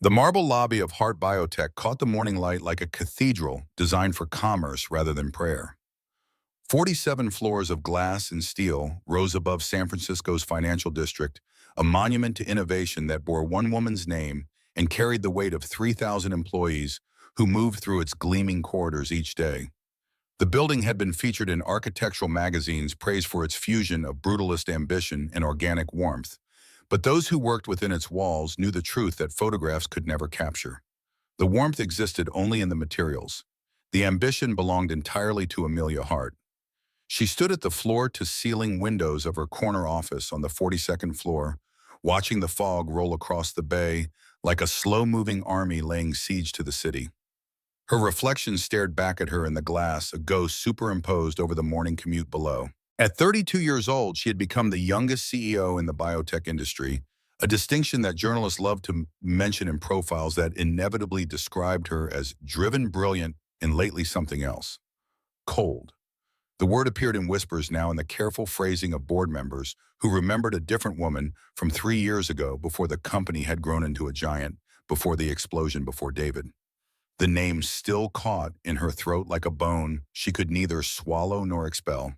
The marble lobby of Hart Biotech caught the morning light like a cathedral designed for commerce rather than prayer. 47 floors of glass and steel rose above San Francisco's financial district, a monument to innovation that bore one woman's name and carried the weight of 3,000 employees who moved through its gleaming corridors each day. The building had been featured in architectural magazines praised for its fusion of brutalist ambition and organic warmth. But those who worked within its walls knew the truth that photographs could never capture. The warmth existed only in the materials. The ambition belonged entirely to Amelia Hart. She stood at the floor-to-ceiling windows of her corner office on the 42nd floor, watching the fog roll across the bay like a slow-moving army laying siege to the city. Her reflection stared back at her in the glass, a ghost superimposed over the morning commute below. At 32 years old, she had become the youngest CEO in the biotech industry, a distinction that journalists loved to mention in profiles that inevitably described her as driven, brilliant, and lately something else. Cold. The word appeared in whispers now in the careful phrasing of board members who remembered a different woman from 3 years ago before the company had grown into a giant, before the explosion before David. The name still caught in her throat like a bone she could neither swallow nor expel.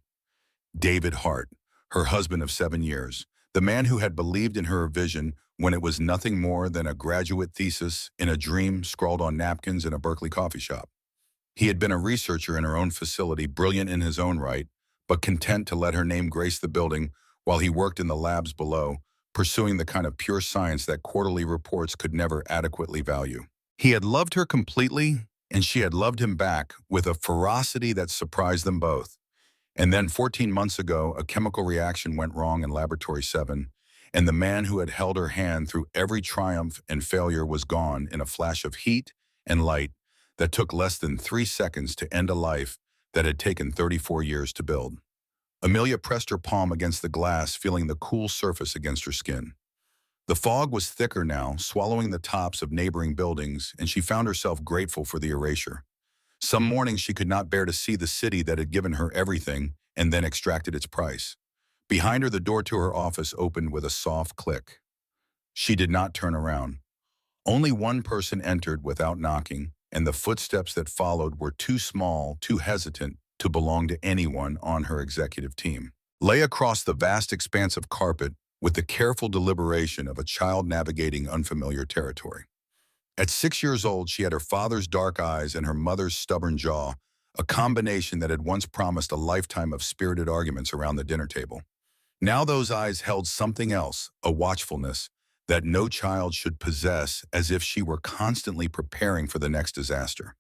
David Hart, her husband of 7 years, the man who had believed in her vision when it was nothing more than a graduate thesis in a dream scrawled on napkins in a Berkeley coffee shop. He had been a researcher in her own facility, brilliant in his own right, but content to let her name grace the building while he worked in the labs below, pursuing the kind of pure science that quarterly reports could never adequately value. He had loved her completely, and she had loved him back with a ferocity that surprised them both. And then 14 months ago, a chemical reaction went wrong in Laboratory 7, and the man who had held her hand through every triumph and failure was gone in a flash of heat and light that took less than 3 seconds to end a life that had taken 34 years to build. Amelia pressed her palm against the glass, feeling the cool surface against her skin. The fog was thicker now, swallowing the tops of neighboring buildings, and she found herself grateful for the erasure. Some mornings she could not bear to see the city that had given her everything and then extracted its price. Behind her, the door to her office opened with a soft click. She did not turn around. Only one person entered without knocking, and the footsteps that followed were too small, too hesitant to belong to anyone on her executive team. Lay across the vast expanse of carpet with the careful deliberation of a child navigating unfamiliar territory. At 6 years old, she had her father's dark eyes and her mother's stubborn jaw, a combination that had once promised a lifetime of spirited arguments around the dinner table. Now those eyes held something else, a watchfulness that no child should possess, as if she were constantly preparing for the next disaster.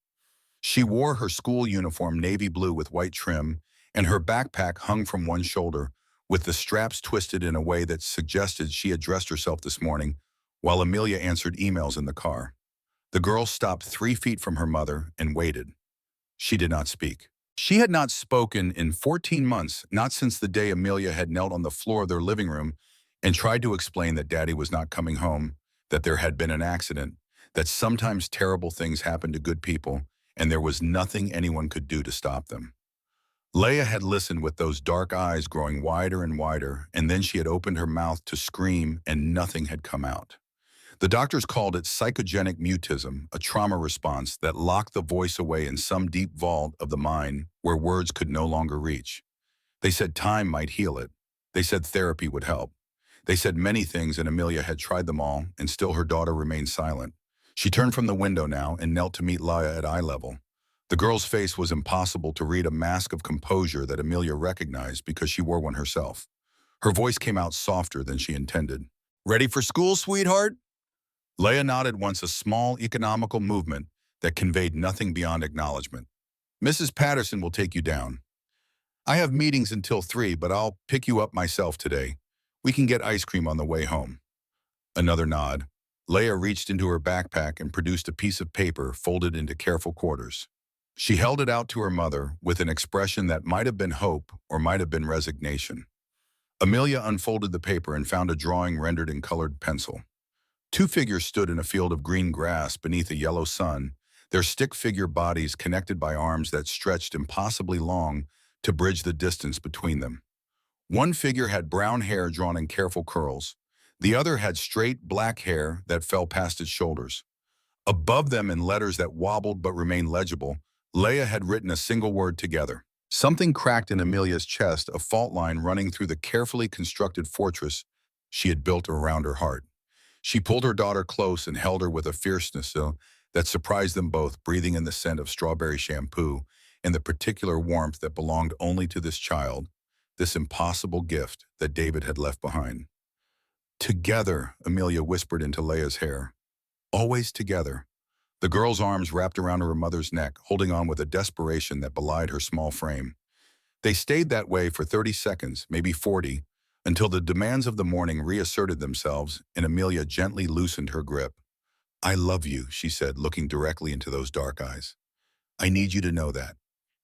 She wore her school uniform navy blue with white trim, and her backpack hung from one shoulder, with the straps twisted in a way that suggested she had dressed herself this morning, while Amelia answered emails in the car. The girl stopped 3 feet from her mother and waited. She did not speak. She had not spoken in 14 months, not since the day Amelia had knelt on the floor of their living room and tried to explain that Daddy was not coming home, that there had been an accident, that sometimes terrible things happen to good people, and there was nothing anyone could do to stop them. Leia had listened with those dark eyes growing wider and wider, and then she had opened her mouth to scream, and nothing had come out. The doctors called it psychogenic mutism, a trauma response that locked the voice away in some deep vault of the mind where words could no longer reach. They said time might heal it. They said therapy would help. They said many things, and Amelia had tried them all, and still her daughter remained silent. She turned from the window now and knelt to meet Leia at eye level. The girl's face was impossible to read, a mask of composure that Amelia recognized because she wore one herself. Her voice came out softer than she intended. "Ready for school, sweetheart?" Leia nodded once, a small, economical movement that conveyed nothing beyond acknowledgement. "Mrs. Patterson will take you down. I have meetings until 3, but I'll pick you up myself today. We can get ice cream on the way home." Another nod. Leia reached into her backpack and produced a piece of paper folded into careful quarters. She held it out to her mother with an expression that might have been hope or might have been resignation. Amelia unfolded the paper and found a drawing rendered in colored pencil. 2 figures stood in a field of green grass beneath a yellow sun, their stick-figure bodies connected by arms that stretched impossibly long to bridge the distance between them. One figure had brown hair drawn in careful curls. The other had straight, black hair that fell past its shoulders. Above them, in letters that wobbled but remained legible, Leia had written a single word: together. Something cracked in Amelia's chest, a fault line running through the carefully constructed fortress she had built around her heart. She pulled her daughter close and held her with a fierceness that surprised them both, breathing in the scent of strawberry shampoo and the particular warmth that belonged only to this child, this impossible gift that David had left behind. Together, Amelia whispered into Leia's hair. Always together. The girl's arms wrapped around her mother's neck, holding on with a desperation that belied her small frame. They stayed that way for 30 seconds, maybe 40, until the demands of the morning reasserted themselves and Amelia gently loosened her grip. I love you, she said, looking directly into those dark eyes. I need you to know that.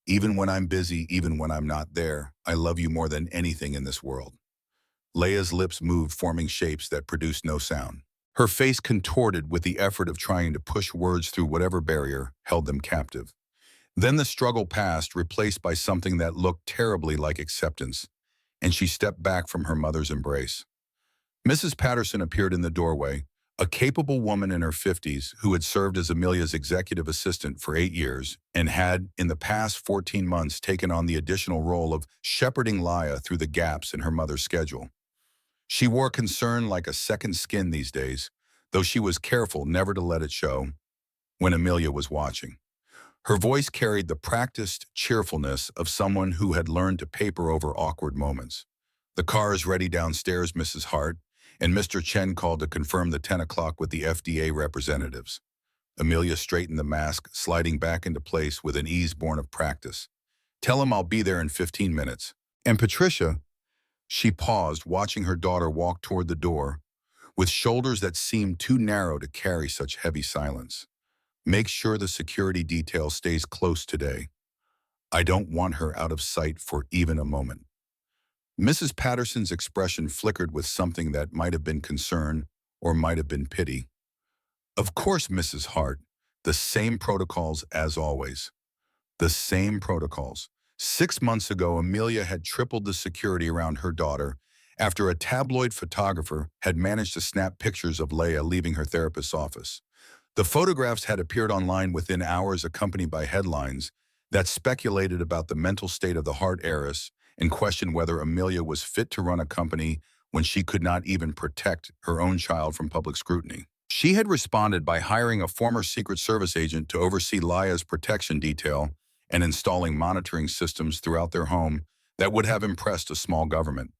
Even when I'm busy, even when I'm not there, I love you more than anything in this world. Leia's lips moved, forming shapes that produced no sound. Her face contorted with the effort of trying to push words through whatever barrier held them captive. Then the struggle passed, replaced by something that looked terribly like acceptance, and she stepped back from her mother's embrace. Mrs. Patterson appeared in the doorway, a capable woman in her 50s who had served as Amelia's executive assistant for 8 years and had, in the past 14 months, taken on the additional role of shepherding Leia through the gaps in her mother's schedule. She wore concern like a second skin these days, though she was careful never to let it show when Amelia was watching. Her voice carried the practiced cheerfulness of someone who had learned to paper over awkward moments. The car is ready downstairs, Mrs. Hart, and Mr. Chen called to confirm the 10 o'clock with the FDA representatives. Amelia straightened the mask, sliding back into place with an ease born of practice. Tell him I'll be there in 15 minutes. And Patricia, she paused, watching her daughter walk toward the door, with shoulders that seemed too narrow to carry such heavy silence. Make sure the security detail stays close today. I don't want her out of sight for even a moment. Mrs. Patterson's expression flickered with something that might have been concern or might have been pity. Of course, Mrs. Hart, the same protocols as always. The same protocols. 6 months ago, Amelia had tripled the security around her daughter after a tabloid photographer had managed to snap pictures of Leia leaving her therapist's office. The photographs had appeared online within hours, accompanied by headlines that speculated about the mental state of the Hart heiress and questioned whether Amelia was fit to run a company when she could not even protect her own child from public scrutiny. She had responded by hiring a former Secret Service agent to oversee Leia's protection detail and installing monitoring systems throughout their home that would have impressed a small government.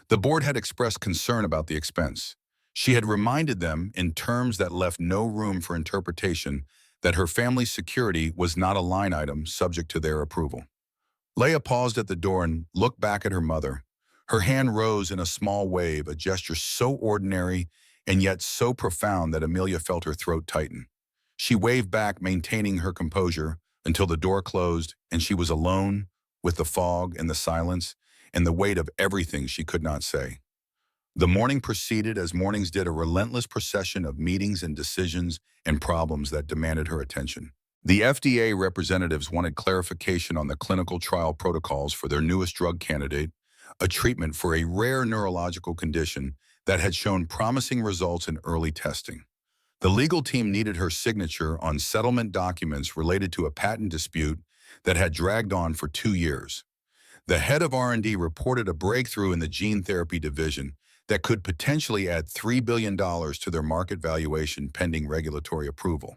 The board had expressed concern about the expense. She had reminded them, in terms that left no room for interpretation, that her family's security was not a line item subject to their approval. Leia paused at the door and looked back at her mother. Her hand rose in a small wave, a gesture so ordinary and yet so profound that Amelia felt her throat tighten. She waved back, maintaining her composure, until the door closed and she was alone with the fog and the silence and the weight of everything she could not say. The morning proceeded as mornings did, a relentless procession of meetings and decisions and problems that demanded her attention. The FDA representatives wanted clarification on the clinical trial protocols for their newest drug candidate, a treatment for a rare neurological condition that had shown promising results in early testing. The legal team needed her signature on settlement documents related to a patent dispute that had dragged on for 2 years. The head of R&D reported a breakthrough in the gene therapy division that could potentially add $3 billion to their market valuation pending regulatory approval.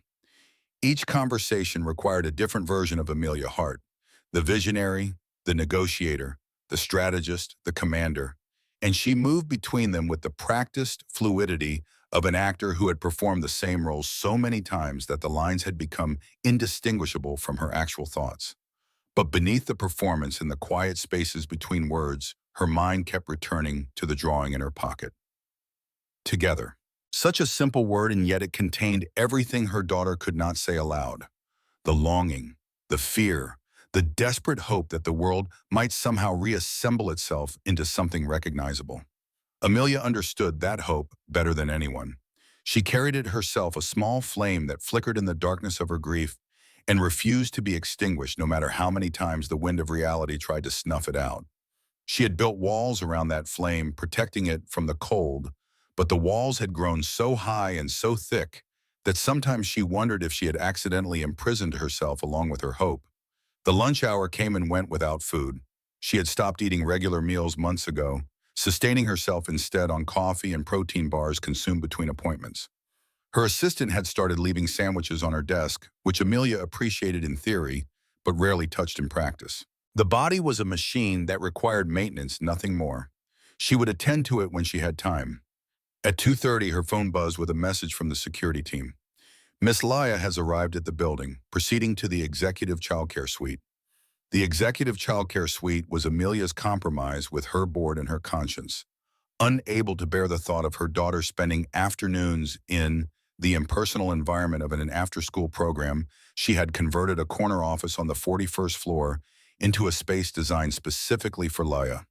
Each conversation required a different version of Amelia Hart, the visionary, the negotiator, the strategist, the commander, and she moved between them with the practiced fluidity of an actor who had performed the same roles so many times that the lines had become indistinguishable from her actual thoughts. But beneath the performance, in the quiet spaces between words, her mind kept returning to the drawing in her pocket. Together. Such a simple word, and yet it contained everything her daughter could not say aloud. The longing, the fear, the desperate hope that the world might somehow reassemble itself into something recognizable. Amelia understood that hope better than anyone. She carried it herself, a small flame that flickered in the darkness of her grief and refused to be extinguished no matter how many times the wind of reality tried to snuff it out. She had built walls around that flame, protecting it from the cold, but the walls had grown so high and so thick that sometimes she wondered if she had accidentally imprisoned herself along with her hope. The lunch hour came and went without food. She had stopped eating regular meals months ago, sustaining herself instead on coffee and protein bars consumed between appointments. Her assistant had started leaving sandwiches on her desk, which Amelia appreciated in theory, but rarely touched in practice. The body was a machine that required maintenance, nothing more. She would attend to it when she had time. At 2:30, her phone buzzed with a message from the security team. Miss Laya has arrived at the building, proceeding to the executive childcare suite. The executive childcare suite was Amelia's compromise with her board and her conscience. Unable to bear the thought of her daughter spending afternoons in the impersonal environment of an after-school program, she had converted a corner office on the 41st floor into a space designed specifically for Laya.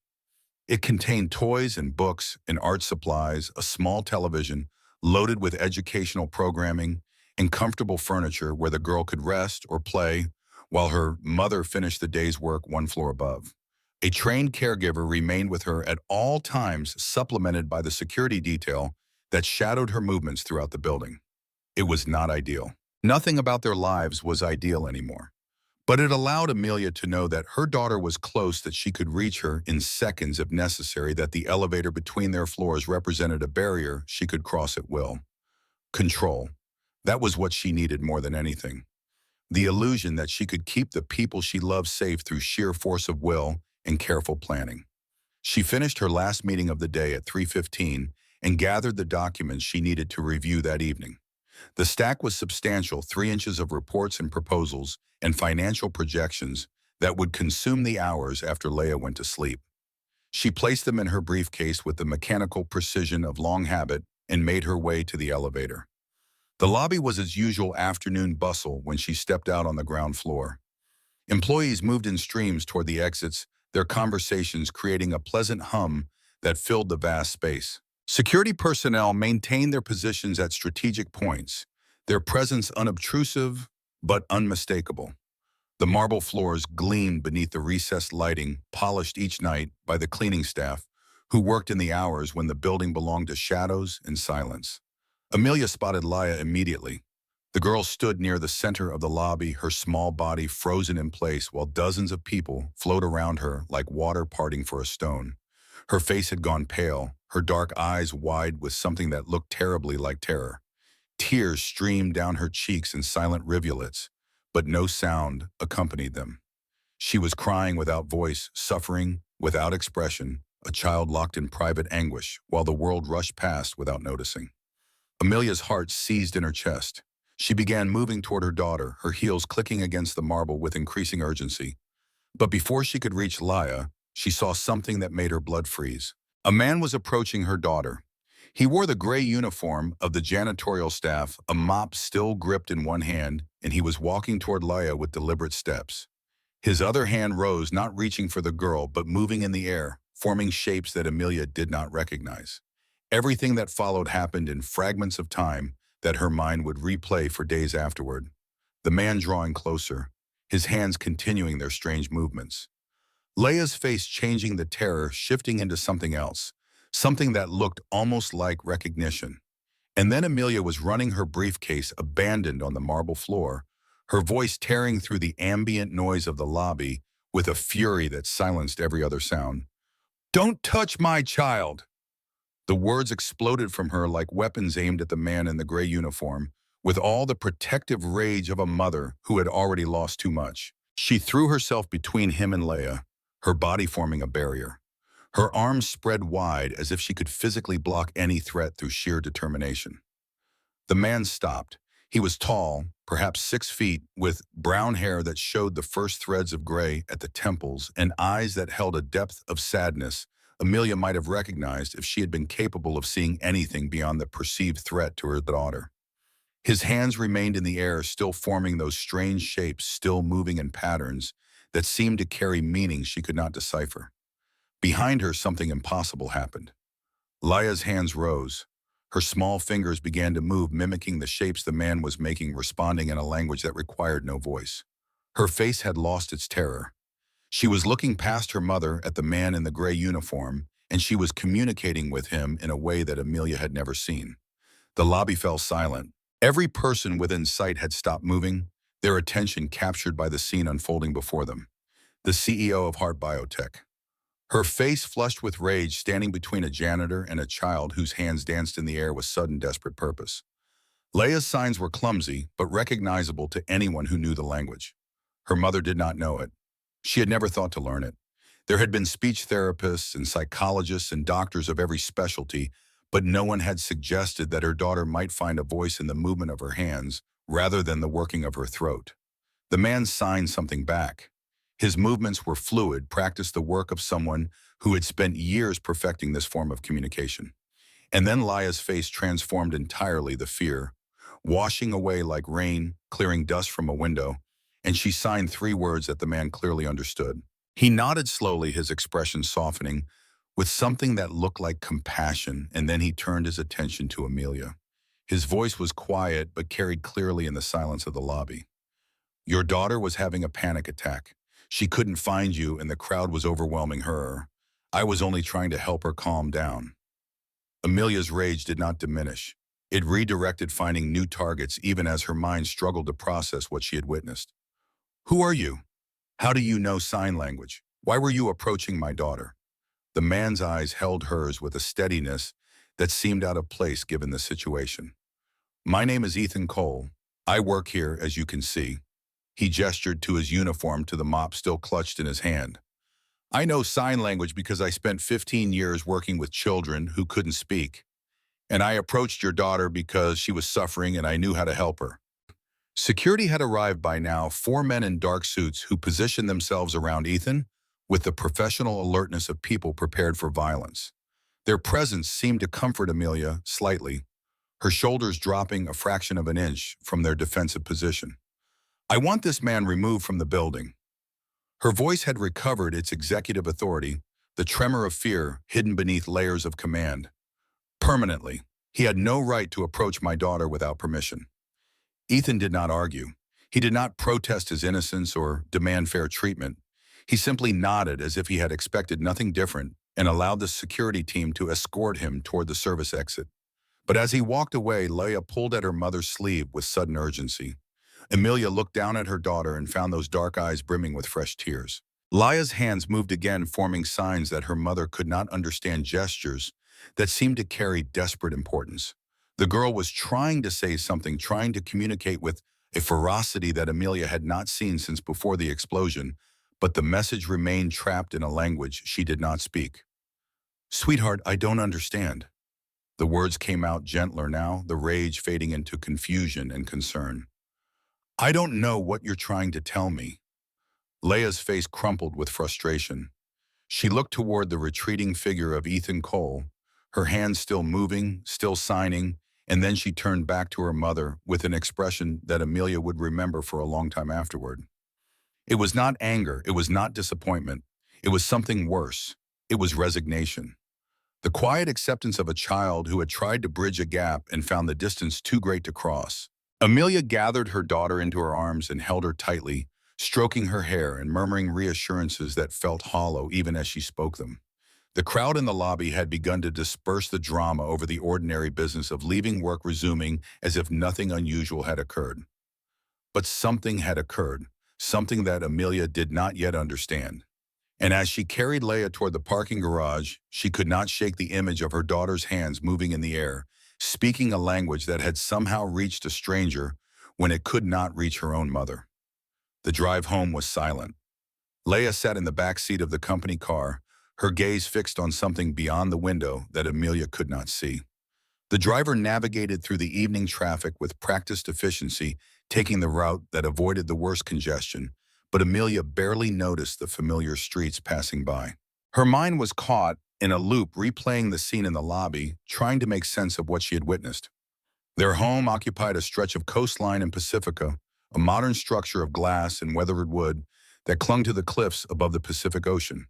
It contained toys and books and art supplies, a small television loaded with educational programming, and comfortable furniture where the girl could rest or play while her mother finished the day's work one floor above. A trained caregiver remained with her at all times, supplemented by the security detail that shadowed her movements throughout the building. It was not ideal. Nothing about their lives was ideal anymore. But it allowed Amelia to know that her daughter was close, that she could reach her in seconds if necessary, that the elevator between their floors represented a barrier she could cross at will. Control. That was what she needed more than anything. The illusion that she could keep the people she loved safe through sheer force of will and careful planning. She finished her last meeting of the day at 3:15 and gathered the documents she needed to review that evening. The stack was substantial, 3 inches of reports and proposals and financial projections that would consume the hours after Leia went to sleep. She placed them in her briefcase with the mechanical precision of long habit and made her way to the elevator. The lobby was its usual afternoon bustle when she stepped out on the ground floor. Employees moved in streams toward the exits, their conversations creating a pleasant hum that filled the vast space. Security personnel maintained their positions at strategic points, their presence unobtrusive but unmistakable. The marble floors gleamed beneath the recessed lighting, polished each night by the cleaning staff, who worked in the hours when the building belonged to shadows and silence. Amelia spotted Laya immediately. The girl stood near the center of the lobby, her small body frozen in place while dozens of people flowed around her like water parting for a stone. Her face had gone pale, her dark eyes wide with something that looked terribly like terror. Tears streamed down her cheeks in silent rivulets, but no sound accompanied them. She was crying without voice, suffering without expression, a child locked in private anguish, while the world rushed past without noticing. Amelia's heart seized in her chest. She began moving toward her daughter, her heels clicking against the marble with increasing urgency. But before she could reach Laya, she saw something that made her blood freeze. A man was approaching her daughter. He wore the gray uniform of the janitorial staff, a mop still gripped in one hand, and he was walking toward Laya with deliberate steps. His other hand rose, not reaching for the girl, but moving in the air, forming shapes that Amelia did not recognize. Everything that followed happened in fragments of time that her mind would replay for days afterward. The man drawing closer, his hands continuing their strange movements. Leia's face changing, the terror shifting into something else, something that looked almost like recognition. And then Amelia was running her briefcase abandoned on the marble floor, her voice tearing through the ambient noise of the lobby with a fury that silenced every other sound. "Don't touch my child!" The words exploded from her like weapons aimed at the man in the gray uniform, with all the protective rage of a mother who had already lost too much. She threw herself between him and Leia, her body forming a barrier. Her arms spread wide as if she could physically block any threat through sheer determination. The man stopped. He was tall, perhaps 6 feet, with brown hair that showed the first threads of gray at the temples and eyes that held a depth of sadness Amelia might have recognized if she had been capable of seeing anything beyond the perceived threat to her daughter. His hands remained in the air, still forming those strange shapes, still moving in patterns that seemed to carry meaning she could not decipher. Behind her, something impossible happened. Laya's hands rose. Her small fingers began to move, mimicking the shapes the man was making, responding in a language that required no voice. Her face had lost its terror. She was looking past her mother at the man in the gray uniform, and she was communicating with him in a way that Amelia had never seen. The lobby fell silent. Every person within sight had stopped moving, their attention captured by the scene unfolding before them. The CEO of Heart Biotech, her face flushed with rage, standing between a janitor and a child whose hands danced in the air with sudden desperate purpose. Leia's signs were clumsy, but recognizable to anyone who knew the language. Her mother did not know it. She had never thought to learn it. There had been speech therapists and psychologists and doctors of every specialty, but no one had suggested that her daughter might find a voice in the movement of her hands rather than the working of her throat. The man signed something back. His movements were fluid, practiced the work of someone who had spent years perfecting this form of communication. And then Laya's face transformed entirely, the fear, washing away like rain, clearing dust from a window, and she signed three words that the man clearly understood. He nodded slowly, his expression softening, with something that looked like compassion, and then he turned his attention to Amelia. His voice was quiet, but carried clearly in the silence of the lobby. Your daughter was having a panic attack. She couldn't find you, and the crowd was overwhelming her. I was only trying to help her calm down. Amelia's rage did not diminish. It redirected, finding new targets even as her mind struggled to process what she had witnessed. Who are you? How do you know sign language? Why were you approaching my daughter? The man's eyes held hers with a steadiness that seemed out of place given the situation. My name is Ethan Cole. I work here, as you can see. He gestured to his uniform, to the mop still clutched in his hand. I know sign language because I spent 15 years working with children who couldn't speak. And I approached your daughter because she was suffering and I knew how to help her. Security had arrived by now, four men in dark suits who positioned themselves around Ethan with the professional alertness of people prepared for violence. Their presence seemed to comfort Amelia slightly, her shoulders dropping a fraction of an inch from their defensive position. I want this man removed from the building. Her voice had recovered its executive authority, the tremor of fear hidden beneath layers of command. Permanently. He had no right to approach my daughter without permission. Ethan did not argue. He did not protest his innocence or demand fair treatment. He simply nodded as if he had expected nothing different and allowed the security team to escort him toward the service exit. But as he walked away, Leia pulled at her mother's sleeve with sudden urgency. Amelia looked down at her daughter and found those dark eyes brimming with fresh tears. Leia's hands moved again, forming signs that her mother could not understand, gestures that seemed to carry desperate importance. The girl was trying to say something, trying to communicate with a ferocity that Amelia had not seen since before the explosion, but the message remained trapped in a language she did not speak. Sweetheart, I don't understand. The words came out gentler now, the rage fading into confusion and concern. I don't know what you're trying to tell me. Leia's face crumpled with frustration. She looked toward the retreating figure of Ethan Cole, her hands still moving, still signing, and then she turned back to her mother with an expression that Amelia would remember for a long time afterward. It was not anger, it was not disappointment. It was something worse. It was resignation. The quiet acceptance of a child who had tried to bridge a gap and found the distance too great to cross. Amelia gathered her daughter into her arms and held her tightly, stroking her hair and murmuring reassurances that felt hollow even as she spoke them. The crowd in the lobby had begun to disperse, the drama over the ordinary business of leaving work resuming as if nothing unusual had occurred. But something had occurred, something that Amelia did not yet understand. And as she carried Leia toward the parking garage, she could not shake the image of her daughter's hands moving in the air, speaking a language that had somehow reached a stranger when it could not reach her own mother. The drive home was silent. Leia sat in the back seat of the company car, her gaze fixed on something beyond the window that Amelia could not see. The driver navigated through the evening traffic with practiced efficiency, taking the route that avoided the worst congestion, but Amelia barely noticed the familiar streets passing by. Her mind was caught in a loop, replaying the scene in the lobby, trying to make sense of what she had witnessed. Their home occupied a stretch of coastline in Pacifica, a modern structure of glass and weathered wood that clung to the cliffs above the Pacific Ocean.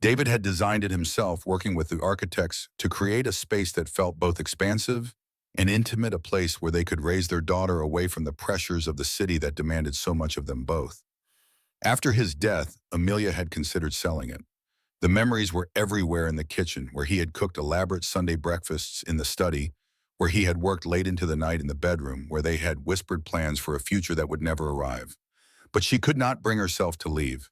David had designed it himself, working with the architects to create a space that felt both expansive and intimate, a place where they could raise their daughter away from the pressures of the city that demanded so much of them both. After his death, Amelia had considered selling it. The memories were everywhere: in the kitchen, where he had cooked elaborate Sunday breakfasts; in the study, where he had worked late into the night in the bedroom where they had whispered plans for a future that would never arrive. But she could not bring herself to leave.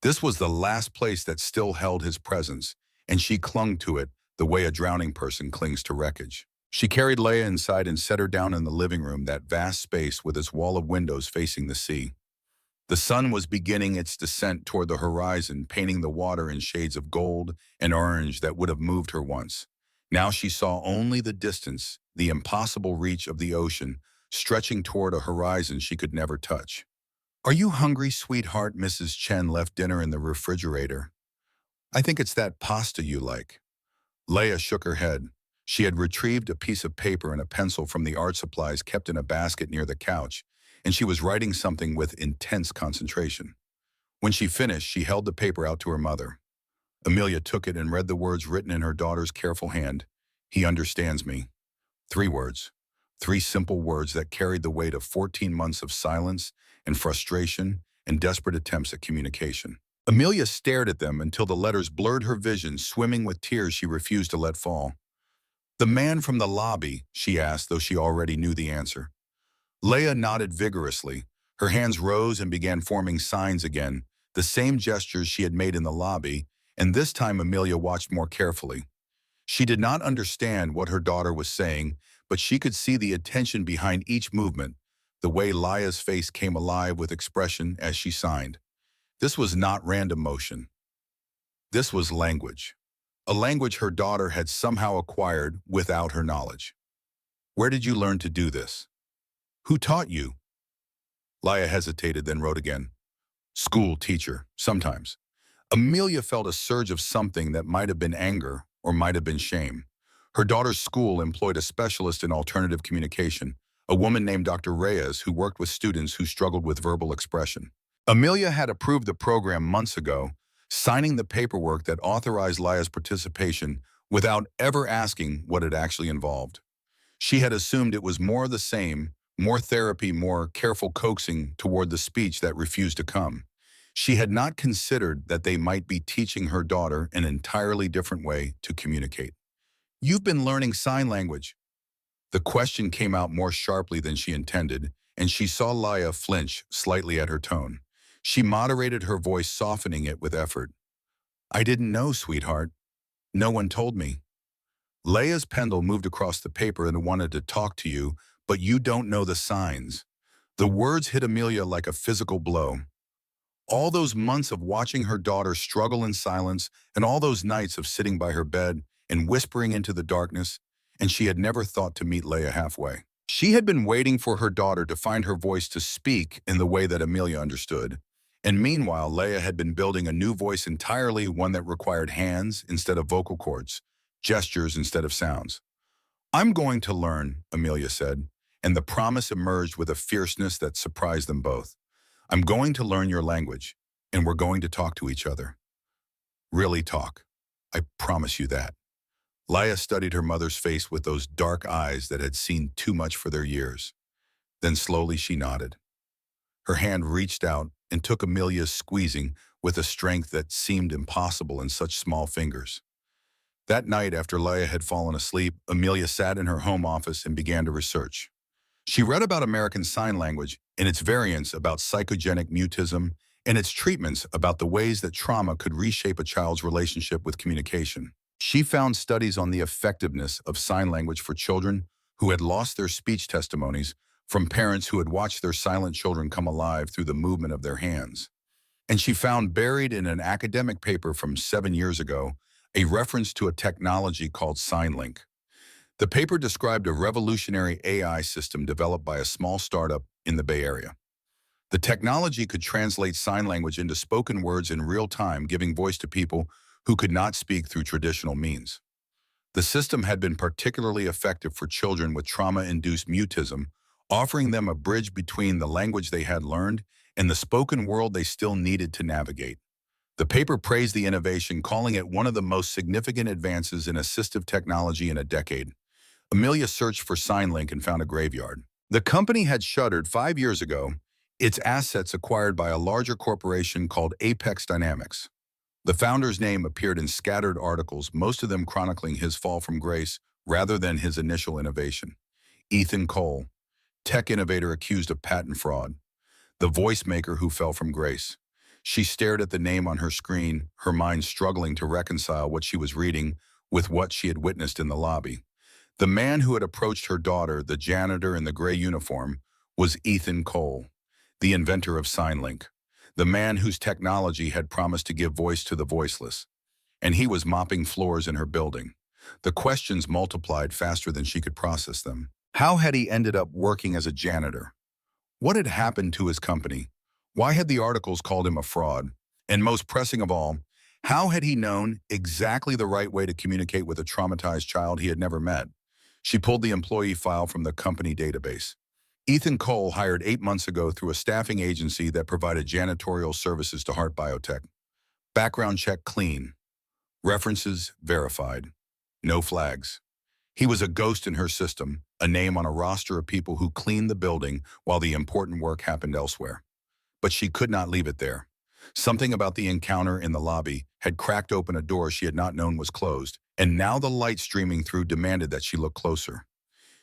This was the last place that still held his presence, and she clung to it the way a drowning person clings to wreckage. She carried Leia inside and set her down in the living room, that vast space with its wall of windows facing the sea. The sun was beginning its descent toward the horizon, painting the water in shades of gold and orange that would have moved her once. Now she saw only the distance, the impossible reach of the ocean, stretching toward a horizon she could never touch. "Are you hungry, sweetheart?" Mrs. Chen left dinner in the refrigerator. "I think it's that pasta you like." Leia shook her head. She had retrieved a piece of paper and a pencil from the art supplies kept in a basket near the couch, and she was writing something with intense concentration. When she finished, she held the paper out to her mother. Amelia took it and read the words written in her daughter's careful hand. "He understands me." 3 words. 3 simple words that carried the weight of 14 months of silence and frustration and desperate attempts at communication. Amelia stared at them until the letters blurred her vision, swimming with tears she refused to let fall. "The man from the lobby?" she asked, though she already knew the answer. Leia nodded vigorously. Her hands rose and began forming signs again, the same gestures she had made in the lobby, and this time Amelia watched more carefully. She did not understand what her daughter was saying, but she could see the attention behind each movement, the way Leia's face came alive with expression as she signed. This was not random motion. This was language. A language her daughter had somehow acquired without her knowledge. "Where did you learn to do this? Who taught you?" Leia hesitated, then wrote again. "School teacher, sometimes." Amelia felt a surge of something that might have been anger or might have been shame. Her daughter's school employed a specialist in alternative communication, a woman named Dr. Reyes who worked with students who struggled with verbal expression. Amelia had approved the program months ago, signing the paperwork that authorized Leia's participation without ever asking what it actually involved. She had assumed it was more of the same, more therapy, more careful coaxing toward the speech that refused to come. She had not considered that they might be teaching her daughter an entirely different way to communicate. "You've been learning sign language." The question came out more sharply than she intended, and she saw Leia flinch slightly at her tone. She moderated her voice, softening it with effort. "I didn't know, sweetheart. No one told me." Leia's pendule moved across the paper and wanted to talk to you, but you don't know the signs. The words hit Amelia like a physical blow. All those months of watching her daughter struggle in silence, and all those nights of sitting by her bed and whispering into the darkness, and she had never thought to meet Leia halfway. She had been waiting for her daughter to find her voice to speak in the way that Amelia understood. And meanwhile, Leia had been building a new voice entirely, one that required hands instead of vocal cords, gestures instead of sounds. "I'm going to learn," Amelia said, and the promise emerged with a fierceness that surprised them both. "I'm going to learn your language, and we're going to talk to each other. Really talk. I promise you that." Leia studied her mother's face with those dark eyes that had seen too much for their years. Then slowly she nodded. Her hand reached out and took Amelia's, squeezing with a strength that seemed impossible in such small fingers. That night, after Leia had fallen asleep, Amelia sat in her home office and began to research. She read about American Sign Language and its variants about psychogenic mutism and its treatments about the ways that trauma could reshape a child's relationship with communication. She found studies on the effectiveness of sign language for children who had lost their speech, testimonies from parents who had watched their silent children come alive through the movement of their hands. And she found, buried in an academic paper from 7 years ago, a reference to a technology called SignLink. The paper described a revolutionary AI system developed by a small startup in the Bay Area. The technology could translate sign language into spoken words in real time, giving voice to people who could not speak through traditional means. The system had been particularly effective for children with trauma-induced mutism, offering them a bridge between the language they had learned and the spoken world they still needed to navigate. The paper praised the innovation, calling it one of the most significant advances in assistive technology in a decade. Amelia searched for SignLink and found a graveyard. The company had shuttered 5 years ago, its assets acquired by a larger corporation called Apex Dynamics. The founder's name appeared in scattered articles, most of them chronicling his fall from grace rather than his initial innovation. Ethan Cole, tech innovator accused of patent fraud. The voice maker who fell from grace. She stared at the name on her screen, her mind struggling to reconcile what she was reading with what she had witnessed in the lobby. The man who had approached her daughter, the janitor in the gray uniform, was Ethan Cole, the inventor of SignLink, the man whose technology had promised to give voice to the voiceless. And he was mopping floors in her building. The questions multiplied faster than she could process them. How had he ended up working as a janitor? What had happened to his company? Why had the articles called him a fraud? And most pressing of all, how had he known exactly the right way to communicate with a traumatized child he had never met? She pulled the employee file from the company database. Ethan Cole hired 8 months ago through a staffing agency that provided janitorial services to Heart Biotech. Background check clean. References verified. No flags. He was a ghost in her system, a name on a roster of people who cleaned the building while the important work happened elsewhere. But she could not leave it there. Something about the encounter in the lobby had cracked open a door she had not known was closed, and now the light streaming through demanded that she look closer.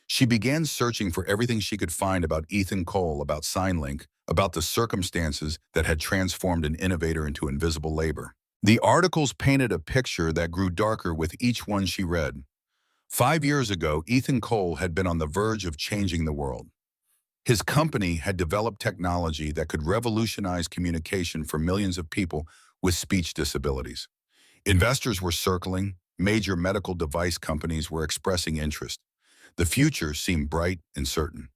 She began searching for everything she could find about Ethan Cole, about SignLink, about the circumstances that had transformed an innovator into invisible labor. The articles painted a picture that grew darker with each one she read. 5 years ago, Ethan Cole had been on the verge of changing the world. His company had developed technology that could revolutionize communication for millions of people with speech disabilities. Investors were circling, major medical device companies were expressing interest. The future seemed bright and certain.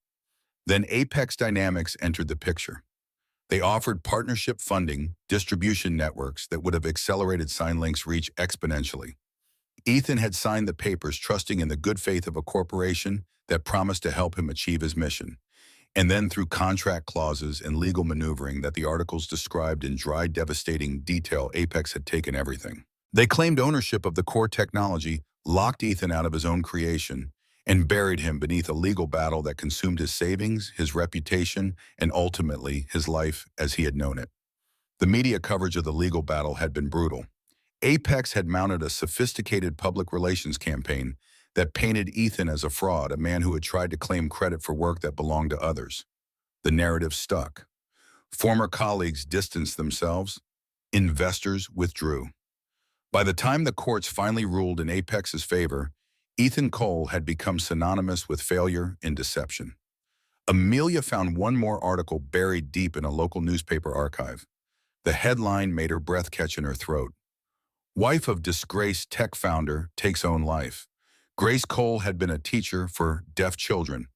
Then Apex Dynamics entered the picture. They offered partnership funding, distribution networks that would have accelerated SignLink's reach exponentially. Ethan had signed the papers trusting in the good faith of a corporation that promised to help him achieve his mission. And then through contract clauses and legal maneuvering that the articles described in dry, devastating detail, Apex had taken everything. They claimed ownership of the core technology, locked Ethan out of his own creation, and buried him beneath a legal battle that consumed his savings, his reputation, and ultimately his life as he had known it. The media coverage of the legal battle had been brutal. Apex had mounted a sophisticated public relations campaign that painted Ethan as a fraud, a man who had tried to claim credit for work that belonged to others. The narrative stuck. Former colleagues distanced themselves. Investors withdrew. By the time the courts finally ruled in Apex's favor, Ethan Cole had become synonymous with failure and deception. Amelia found one more article buried deep in a local newspaper archive. The headline made her breath catch in her throat. Wife of disgraced tech founder takes own life. Grace Cole had been a teacher for deaf children,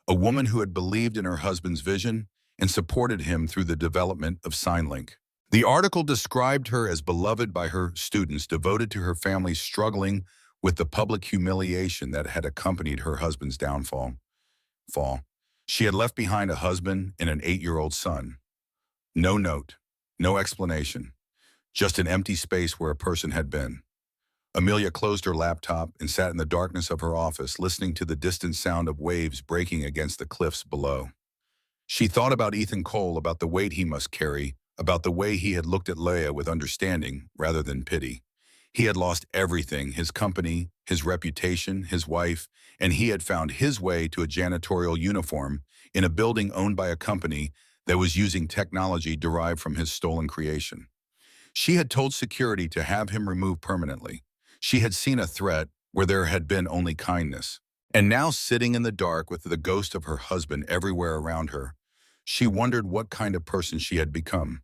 a woman who had believed in her husband's vision and supported him through the development of SignLink. The article described her as beloved by her students, devoted to her family, struggling with the public humiliation that had accompanied her husband's downfall. She had left behind a husband and an 8-year-old son. No note, no explanation, just an empty space where a person had been. Amelia closed her laptop and sat in the darkness of her office, listening to the distant sound of waves breaking against the cliffs below. She thought about Ethan Cole, about the weight he must carry, about the way he had looked at Leia with understanding rather than pity. He had lost everything, his company, his reputation, his wife, and he had found his way to a janitorial uniform in a building owned by a company that was using technology derived from his stolen creation. She had told security to have him removed permanently. She had seen a threat where there had been only kindness. And now, sitting in the dark with the ghost of her husband everywhere around her, she wondered what kind of person she had become.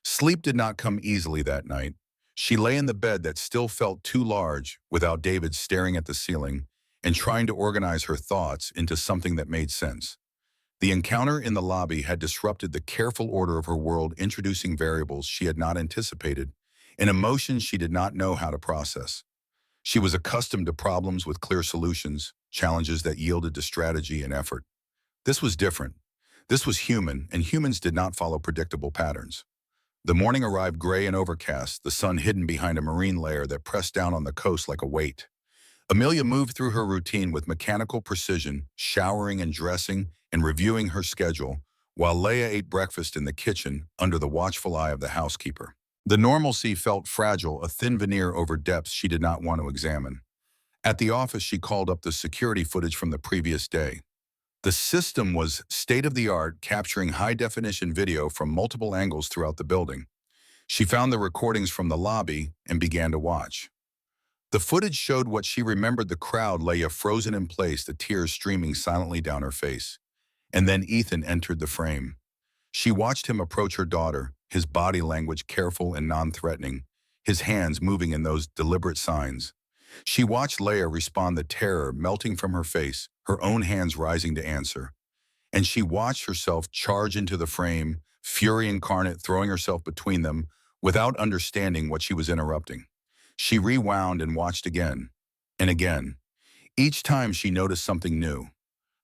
Sleep did not come easily that night. She lay in the bed that still felt too large, without David staring at the ceiling and trying to organize her thoughts into something that made sense. The encounter in the lobby had disrupted the careful order of her world, introducing variables she had not anticipated and emotions she did not know how to process. She was accustomed to problems with clear solutions, challenges that yielded to strategy and effort. This was different. This was human, and humans did not follow predictable patterns. The morning arrived gray and overcast, the sun hidden behind a marine layer that pressed down on the coast like a weight. Amelia moved through her routine with mechanical precision, showering and dressing and reviewing her schedule, while Leia ate breakfast in the kitchen under the watchful eye of the housekeeper. The normalcy felt fragile, a thin veneer over depths she did not want to examine. At the office, she called up the security footage from the previous day. The system was state-of-the-art, capturing high-definition video from multiple angles throughout the building. She found the recordings from the lobby and began to watch. The footage showed what she remembered: the crowd, Leia frozen in place, the tears streaming silently down her face. And then Ethan entered the frame. She watched him approach her daughter, his body language careful and non-threatening, his hands moving in those deliberate signs. She watched Leia respond, the terror melting from her face, her own hands rising to answer. And she watched herself charge into the frame, fury incarnate, throwing herself between them without understanding what she was interrupting. She rewound and watched again and again. Each time she noticed something new.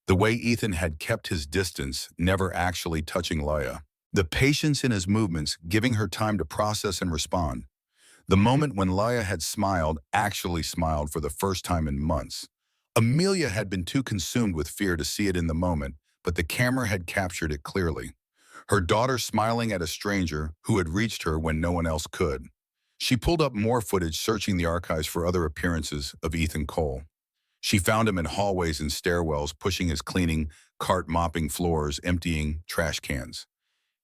The way Ethan had kept his distance, never actually touching Leia. The patience in his movements, giving her time to process and respond. The moment when Leia had smiled, actually smiled for the first time in months. Amelia had been too consumed with fear to see it in the moment, but the camera had captured it clearly. Her daughter smiling at a stranger who had reached her when no one else could. She pulled up more footage, searching the archives for other appearances of Ethan Cole. She found him in hallways and stairwells, pushing his cleaning cart, mopping floors, emptying trash cans.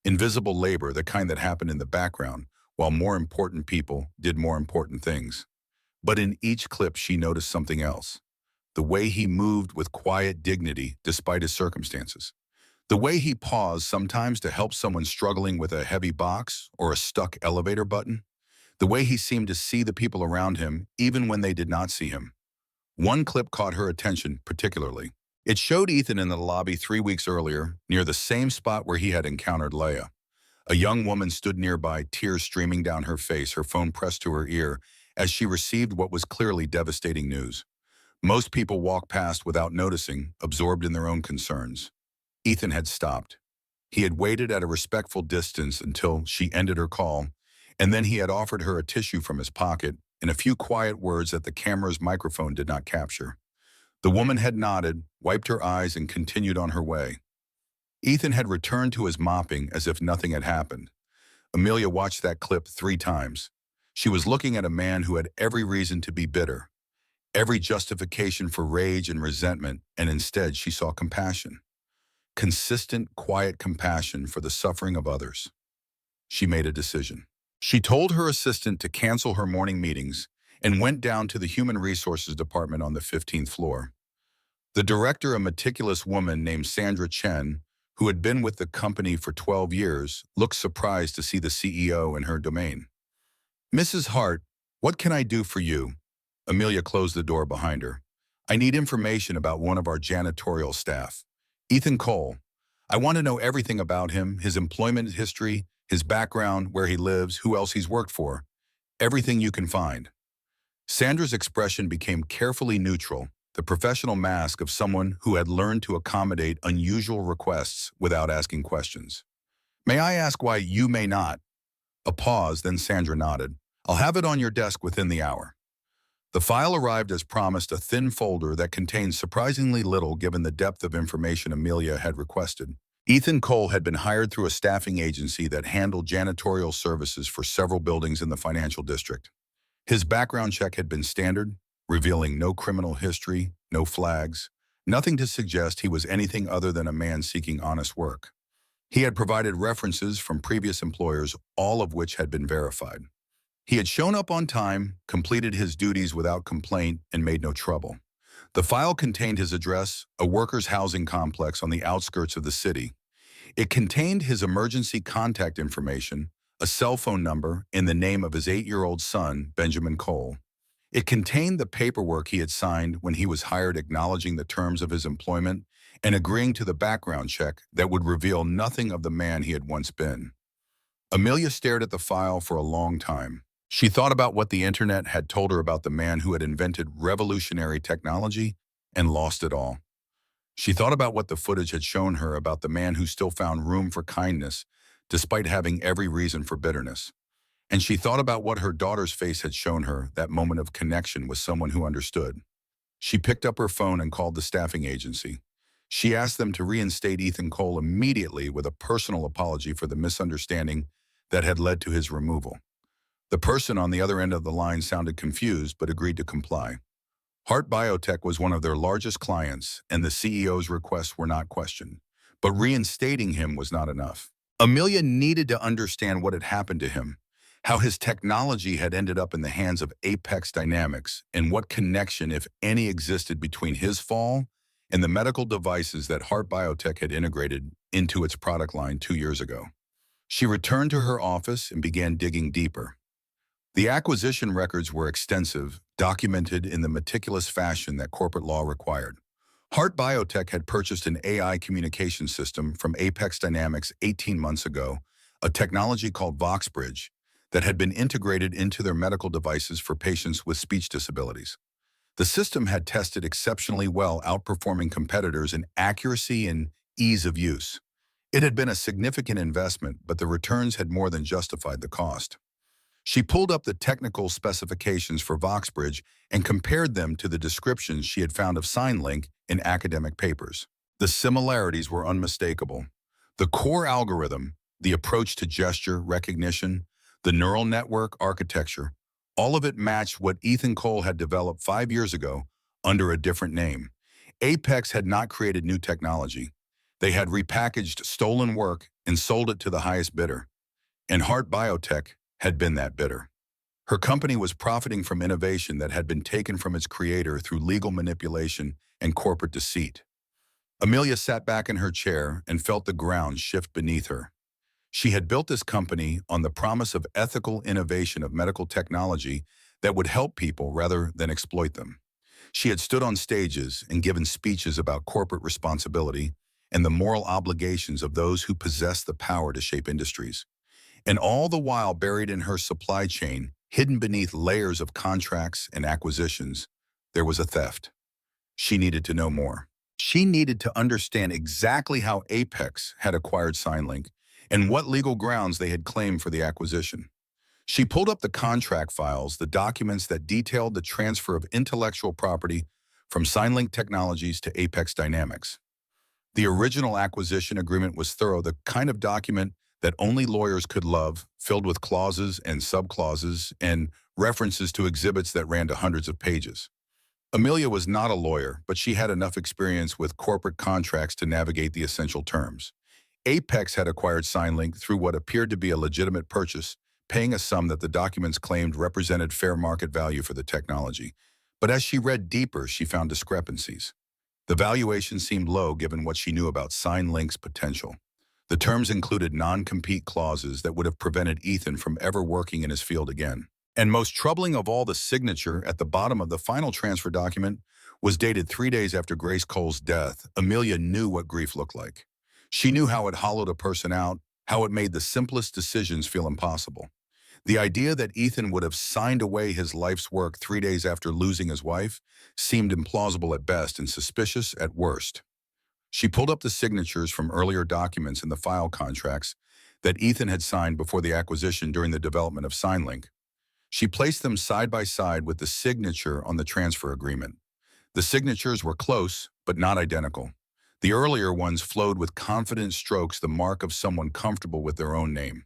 Invisible labor, the kind that happened in the background, while more important people did more important things. But in each clip, she noticed something else. The way he moved with quiet dignity despite his circumstances. The way he paused sometimes to help someone struggling with a heavy box or a stuck elevator button. The way he seemed to see the people around him even when they did not see him. One clip caught her attention particularly. It showed Ethan in the lobby 3 weeks earlier, near the same spot where he had encountered Leia. A young woman stood nearby, tears streaming down her face, her phone pressed to her ear as she received what was clearly devastating news. Most people walk past without noticing, absorbed in their own concerns. Ethan had stopped. He had waited at a respectful distance until she ended her call, and then he had offered her a tissue from his pocket in a few quiet words that the camera's microphone did not capture. The woman had nodded, wiped her eyes, and continued on her way. Ethan had returned to his mopping as if nothing had happened. Amelia watched that clip 3 times. She was looking at a man who had every reason to be bitter, every justification for rage and resentment, and instead she saw compassion. Consistent, quiet compassion for the suffering of others. She made a decision. She told her assistant to cancel her morning meetings and went down to the Human Resources Department on the 15th floor. The director, a meticulous woman named Sandra Chen, who had been with the company for 12 years, looked surprised to see the CEO in her domain. "Mrs. Hart, what can I do for you?" Amelia closed the door behind her. "I need information about one of our janitorial staff. Ethan Cole. I want to know everything about him, his employment history, his background, where he lives, who else he's worked for. Everything you can find." Sandra's expression became carefully neutral, the professional mask of someone who had learned to accommodate unusual requests without asking questions. "May I ask why you may not?" A pause, then Sandra nodded. "I'll have it on your desk within the hour." The file arrived as promised, a thin folder that contained surprisingly little given the depth of information Amelia had requested. Ethan Cole had been hired through a staffing agency that handled janitorial services for several buildings in the financial district. His background check had been standard, revealing no criminal history, no flags, nothing to suggest he was anything other than a man seeking honest work. He had provided references from previous employers, all of which had been verified. He had shown up on time, completed his duties without complaint, and made no trouble. The file contained his address, a workers' housing complex on the outskirts of the city. It contained his emergency contact information, a cell phone number, and the name of his 8-year-old son, Benjamin Cole. It contained the paperwork he had signed when he was hired, acknowledging the terms of his employment and agreeing to the background check that would reveal nothing of the man he had once been. Amelia stared at the file for a long time. She thought about what the internet had told her about the man who had invented revolutionary technology and lost it all. She thought about what the footage had shown her about the man who still found room for kindness despite having every reason for bitterness. And she thought about what her daughter's face had shown her, that moment of connection with someone who understood. She picked up her phone and called the staffing agency. She asked them to reinstate Ethan Cole immediately with a personal apology for the misunderstanding that had led to his removal. The person on the other end of the line sounded confused but agreed to comply. Heart Biotech was one of their largest clients, and the CEO's requests were not questioned. But reinstating him was not enough. Amelia needed to understand what had happened to him, how his technology had ended up in the hands of Apex Dynamics, and what connection, if any, existed between his fall and the medical devices that Heart Biotech had integrated into its product line 2 years ago. She returned to her office and began digging deeper. The acquisition records were extensive, documented in the meticulous fashion that corporate law required. Heart Biotech had purchased an AI communication system from Apex Dynamics 18 months ago, a technology called VoxBridge that had been integrated into their medical devices for patients with speech disabilities. The system had tested exceptionally well, outperforming competitors in accuracy and ease of use. It had been a significant investment, but the returns had more than justified the cost. She pulled up the technical specifications for VoxBridge and compared them to the descriptions she had found of SignLink in academic papers. The similarities were unmistakable. The core algorithm, the approach to gesture recognition, the neural network architecture, all of it matched what Ethan Cole had developed 5 years ago under a different name. Apex had not created new technology. They had repackaged stolen work and sold it to the highest bidder. And Heart Biotech had been that bidder. Her company was profiting from innovation that had been taken from its creator through legal manipulation and corporate deceit. Amelia sat back in her chair and felt the ground shift beneath her. She had built this company on the promise of ethical innovation of medical technology that would help people rather than exploit them. She had stood on stages and given speeches about corporate responsibility and the moral obligations of those who possess the power to shape industries. And all the while buried in her supply chain, hidden beneath layers of contracts and acquisitions, there was a theft. She needed to know more. She needed to understand exactly how Apex had acquired SignLink and what legal grounds they had claimed for the acquisition. She pulled up the contract files, the documents that detailed the transfer of intellectual property from SignLink Technologies to Apex Dynamics. The original acquisition agreement was thorough, the kind of document that only lawyers could love, filled with clauses and subclauses and references to exhibits that ran to hundreds of pages. Amelia was not a lawyer, but she had enough experience with corporate contracts to navigate the essential terms. Apex had acquired SignLink through what appeared to be a legitimate purchase, paying a sum that the documents claimed represented fair market value for the technology. But as she read deeper, she found discrepancies. The valuation seemed low given what she knew about SignLink's potential. The terms included non-compete clauses that would have prevented Ethan from ever working in his field again. And most troubling of all, the signature at the bottom of the final transfer document was dated 3 days after Grace Cole's death. Amelia knew what grief looked like. She knew how it hollowed a person out, how it made the simplest decisions feel impossible. The idea that Ethan would have signed away his life's work 3 days after losing his wife seemed implausible at best and suspicious at worst. She pulled up the signatures from earlier documents in the file contracts that Ethan had signed before the acquisition during the development of SignLink. She placed them side by side with the signature on the transfer agreement. The signatures were close, but not identical. The earlier ones flowed with confident strokes, the mark of someone comfortable with their own name.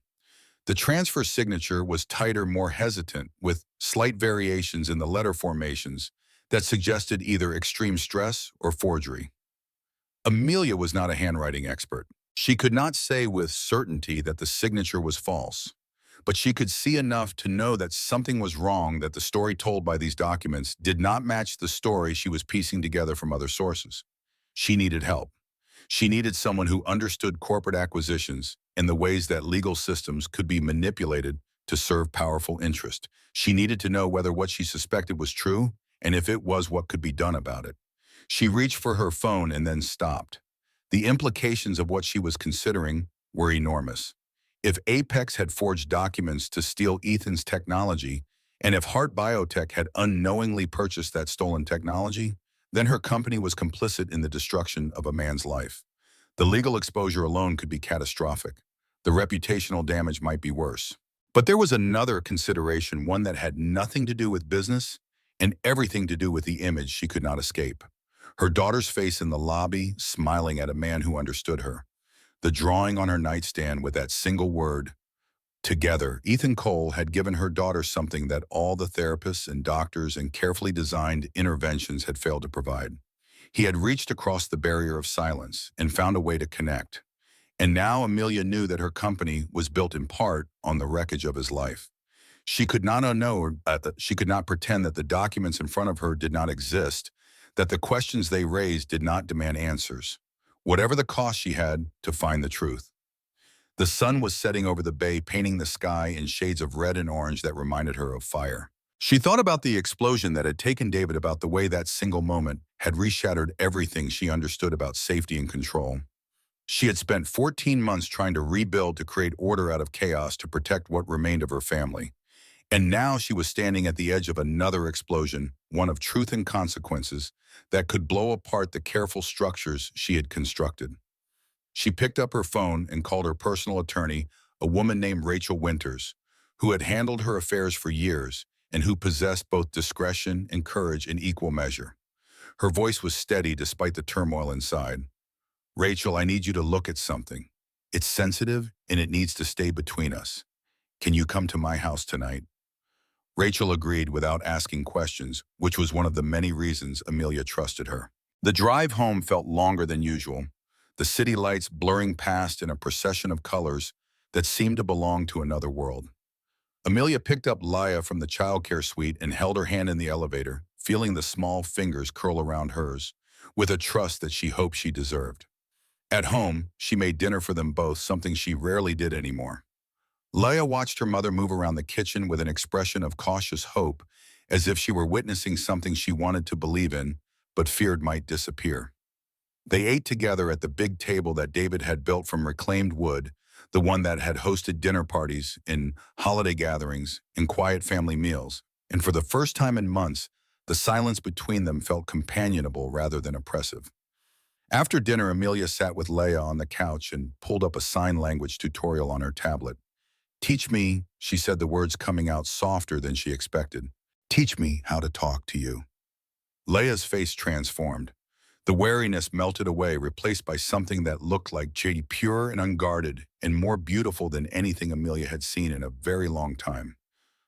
The transfer signature was tighter, more hesitant, with slight variations in the letter formations that suggested either extreme stress or forgery. Amelia was not a handwriting expert. She could not say with certainty that the signature was false, but she could see enough to know that something was wrong, that the story told by these documents did not match the story she was piecing together from other sources. She needed help. She needed someone who understood corporate acquisitions and the ways that legal systems could be manipulated to serve powerful interest. She needed to know whether what she suspected was true, and if it was, what could be done about it. She reached for her phone and then stopped. The implications of what she was considering were enormous. If Apex had forged documents to steal Ethan's technology, and if Heart Biotech had unknowingly purchased that stolen technology, then her company was complicit in the destruction of a man's life. The legal exposure alone could be catastrophic. The reputational damage might be worse. But there was another consideration, one that had nothing to do with business and everything to do with the image she could not escape. Her daughter's face in the lobby, smiling at a man who understood her. The drawing on her nightstand with that single word, Together, Ethan Cole had given her daughter something that all the therapists and doctors and carefully designed interventions had failed to provide. He had reached across the barrier of silence and found a way to connect. And now Amelia knew that her company was built in part on the wreckage of his life. She could not pretend that the documents in front of her did not exist, that the questions they raised did not demand answers, whatever the cost she had to find the truth. The sun was setting over the bay, painting the sky in shades of red and orange that reminded her of fire. She thought about the explosion that had taken David, about the way that single moment had reshattered everything she understood about safety and control. She had spent 14 months trying to rebuild, to create order out of chaos, to protect what remained of her family. And now she was standing at the edge of another explosion, one of truth and consequences, that could blow apart the careful structures she had constructed. She picked up her phone and called her personal attorney, a woman named Rachel Winters, who had handled her affairs for years and who possessed both discretion and courage in equal measure. Her voice was steady despite the turmoil inside. "Rachel, I need you to look at something. It's sensitive and it needs to stay between us. Can you come to my house tonight?" Rachel agreed without asking questions, which was one of the many reasons Amelia trusted her. The drive home felt longer than usual, the city lights blurring past in a procession of colors that seemed to belong to another world. Amelia picked up Laya from the childcare suite and held her hand in the elevator, feeling the small fingers curl around hers, with a trust that she hoped she deserved. At home, she made dinner for them both, something she rarely did anymore. Leia watched her mother move around the kitchen with an expression of cautious hope, as if she were witnessing something she wanted to believe in, but feared might disappear. They ate together at the big table that David had built from reclaimed wood, the one that had hosted dinner parties and holiday gatherings and quiet family meals. And for the first time in months, the silence between them felt companionable rather than oppressive. After dinner, Amelia sat with Leia on the couch and pulled up a sign language tutorial on her tablet. "Teach me," she said, the words coming out softer than she expected. "Teach me how to talk to you." Leia's face transformed. The wariness melted away, replaced by something that looked like jade, pure and unguarded, and more beautiful than anything Amelia had seen in a very long time.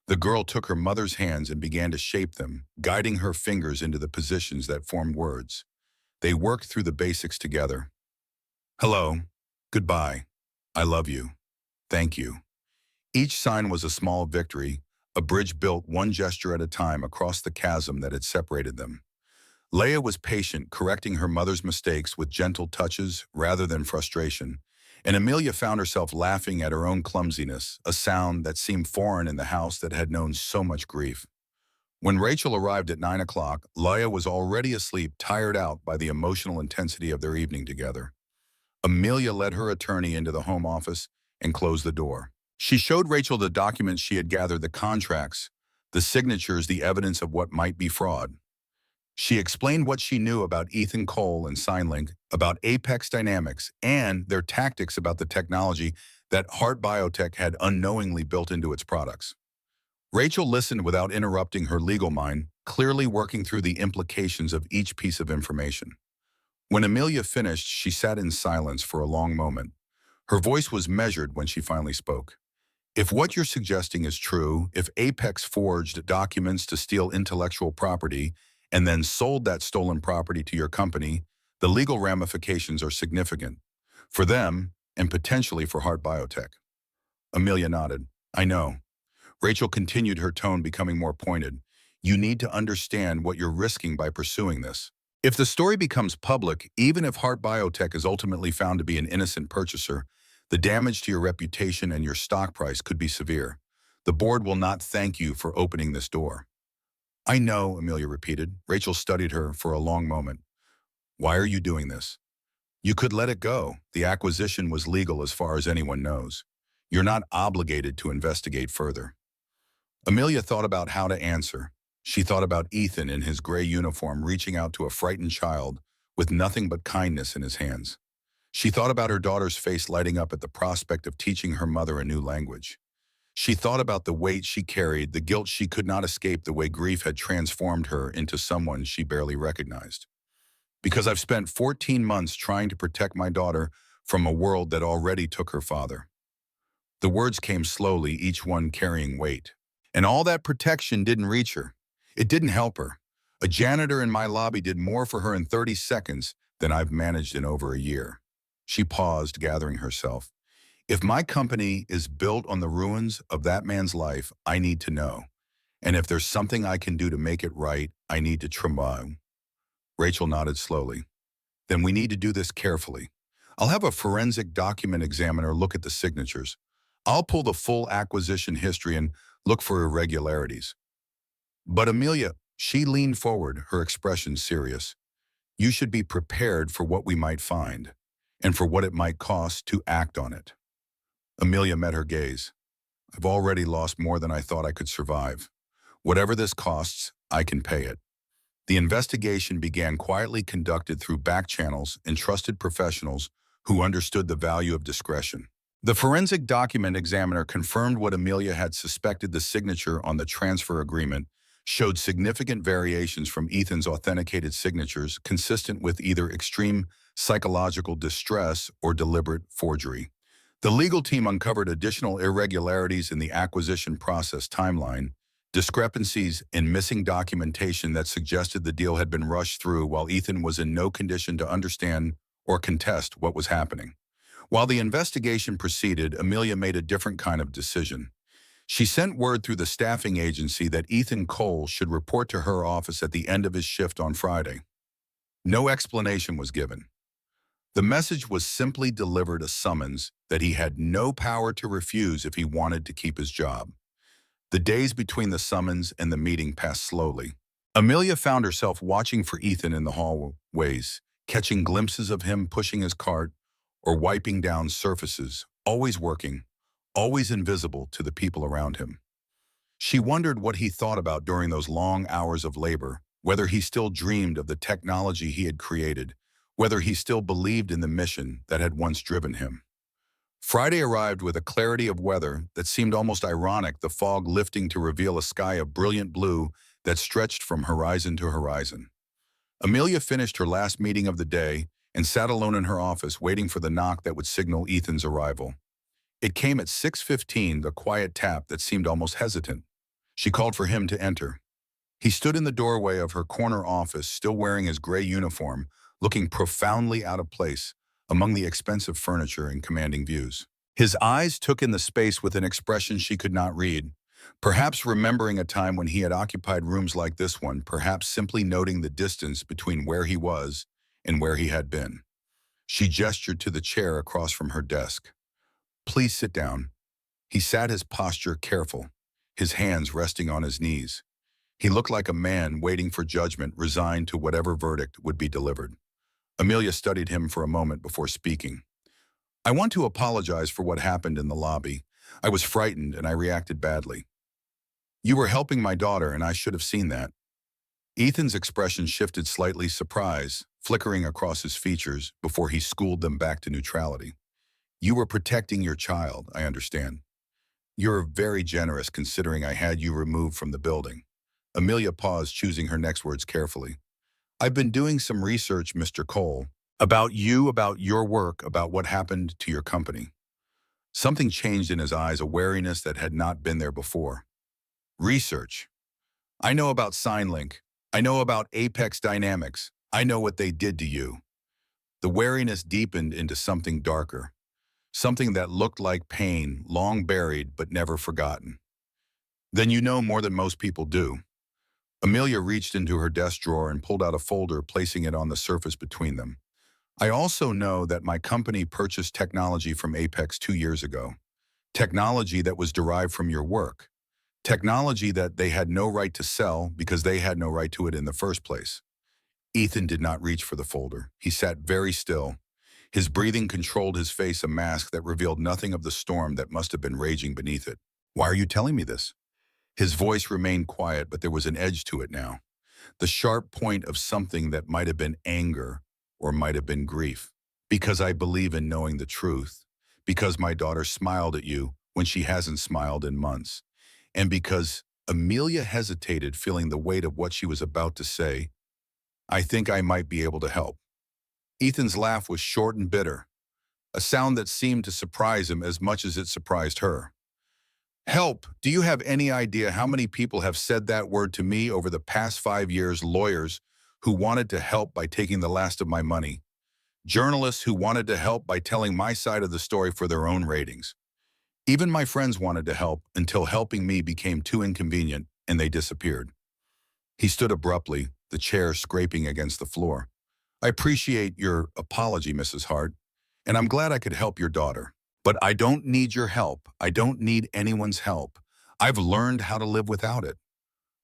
The girl took her mother's hands and began to shape them, guiding her fingers into the positions that formed words. They worked through the basics together. "Hello," "Goodbye," "I love you," "Thank you." Each sign was a small victory, a bridge built one gesture at a time across the chasm that had separated them. Leia was patient, correcting her mother's mistakes with gentle touches rather than frustration, and Amelia found herself laughing at her own clumsiness, a sound that seemed foreign in the house that had known so much grief. When Rachel arrived at 9 o'clock, Leia was already asleep, tired out by the emotional intensity of their evening together. Amelia led her attorney into the home office and closed the door. She showed Rachel the documents she had gathered, the contracts, the signatures, the evidence of what might be fraud. She explained what she knew about Ethan Cole and SignLink, about Apex Dynamics, and their tactics, about the technology that Heart Biotech had unknowingly built into its products. Rachel listened without interrupting, her legal mind clearly working through the implications of each piece of information. When Amelia finished, she sat in silence for a long moment. Her voice was measured when she finally spoke. "If what you're suggesting is true, if Apex forged documents to steal intellectual property and then sold that stolen property to your company, the legal ramifications are significant. For them, and potentially for Heart Biotech." Amelia nodded. "I know." Rachel continued, her tone becoming more pointed. "You need to understand what you're risking by pursuing this. If the story becomes public, even if Heart Biotech is ultimately found to be an innocent purchaser, the damage to your reputation and your stock price could be severe. The board will not thank you for opening this door." "I know," Amelia repeated. Rachel studied her for a long moment. "Why are you doing this? You could let it go. The acquisition was legal as far as anyone knows. You're not obligated to investigate further." Amelia thought about how to answer. She thought about Ethan in his gray uniform reaching out to a frightened child with nothing but kindness in his hands. She thought about her daughter's face lighting up at the prospect of teaching her mother a new language. She thought about the weight she carried, the guilt she could not escape, the way grief had transformed her into someone she barely recognized. "Because I've spent 14 months trying to protect my daughter from a world that already took her father." The words came slowly, each one carrying weight. And all that protection didn't reach her. It didn't help her. A janitor in my lobby did more for her in 30 seconds than I've managed in over a year. She paused, gathering herself. If my company is built on the ruins of that man's life, I need to know. And if there's something I can do to make it right, I need to try. Rachel nodded slowly. Then we need to do this carefully. I'll have a forensic document examiner look at the signatures. I'll pull the full acquisition history and look for irregularities. But Amelia, she leaned forward, her expression serious. You should be prepared for what we might find, and for what it might cost to act on it. Amelia met her gaze. I've already lost more than I thought I could survive. Whatever this costs, I can pay it. The investigation began quietly, conducted through back channels and trusted professionals who understood the value of discretion. The forensic document examiner confirmed what Amelia had suspected. The signature on the transfer agreement showed significant variations from Ethan's authenticated signatures, consistent with either extreme psychological distress or deliberate forgery. The legal team uncovered additional irregularities in the acquisition process timeline, discrepancies in missing documentation that suggested the deal had been rushed through while Ethan was in no condition to understand or contest what was happening. While the investigation proceeded, Amelia made a different kind of decision. She sent word through the staffing agency that Ethan Cole should report to her office at the end of his shift on Friday. No explanation was given. The message was simply delivered, a summons that he had no power to refuse if he wanted to keep his job. The days between the summons and the meeting passed slowly. Amelia found herself watching for Ethan in the hallways, catching glimpses of him pushing his cart or wiping down surfaces, always working, always invisible to the people around him. She wondered what he thought about during those long hours of labor, whether he still dreamed of the technology he had created, whether he still believed in the mission that had once driven him. Friday arrived with a clarity of weather that seemed almost ironic, the fog lifting to reveal a sky of brilliant blue that stretched from horizon to horizon. Amelia finished her last meeting of the day and sat alone in her office, waiting for the knock that would signal Ethan's arrival. It came at 6:15, the quiet tap that seemed almost hesitant. She called for him to enter. He stood in the doorway of her corner office, still wearing his gray uniform, looking profoundly out of place among the expensive furniture and commanding views. His eyes took in the space with an expression she could not read, perhaps remembering a time when he had occupied rooms like this one, perhaps simply noting the distance between where he was and where he had been. She gestured to the chair across from her desk. Please sit down. He sat, his posture careful, his hands resting on his knees. He looked like a man waiting for judgment, resigned to whatever verdict would be delivered. Amelia studied him for a moment before speaking. I want to apologize for what happened in the lobby. I was frightened and I reacted badly. You were helping my daughter and I should have seen that. Ethan's expression shifted slightly, surprise flickering across his features before he schooled them back to neutrality. You were protecting your child, I understand. You're very generous considering I had you removed from the building. Amelia paused, choosing her next words carefully. I've been doing some research, Mr. Cole, about you, about your work, about what happened to your company. Something changed in his eyes, a wariness that had not been there before. Research. I know about SignLink. I know about Apex Dynamics. I know what they did to you. The wariness deepened into something darker, something that looked like pain, long buried but never forgotten. Then you know more than most people do. Amelia reached into her desk drawer and pulled out a folder, placing it on the surface between them. I also know that my company purchased technology from Apex 2 years ago. Technology that was derived from your work. Technology that they had no right to sell because they had no right to it in the first place. Ethan did not reach for the folder. He sat very still. His breathing controlled his face, a mask that revealed nothing of the storm that must have been raging beneath it. Why are you telling me this? His voice remained quiet, but there was an edge to it now. The sharp point of something that might have been anger or might have been grief. Because I believe in knowing the truth. Because my daughter smiled at you when she hasn't smiled in months. And because Amelia hesitated, feeling the weight of what she was about to say, I think I might be able to help. Ethan's laugh was short and bitter. a sound that seemed to surprise him as much as it surprised her. Help! Do you have any idea how many people have said that word to me over the past 5 years? Lawyers who wanted to help by taking the last of my money. Journalists who wanted to help by telling my side of the story for their own ratings. Even my friends wanted to help until helping me became too inconvenient and they disappeared. He stood abruptly, the chair scraping against the floor. I appreciate your apology, Mrs. Hart, and I'm glad I could help your daughter. But I don't need your help. I don't need anyone's help. I've learned how to live without it.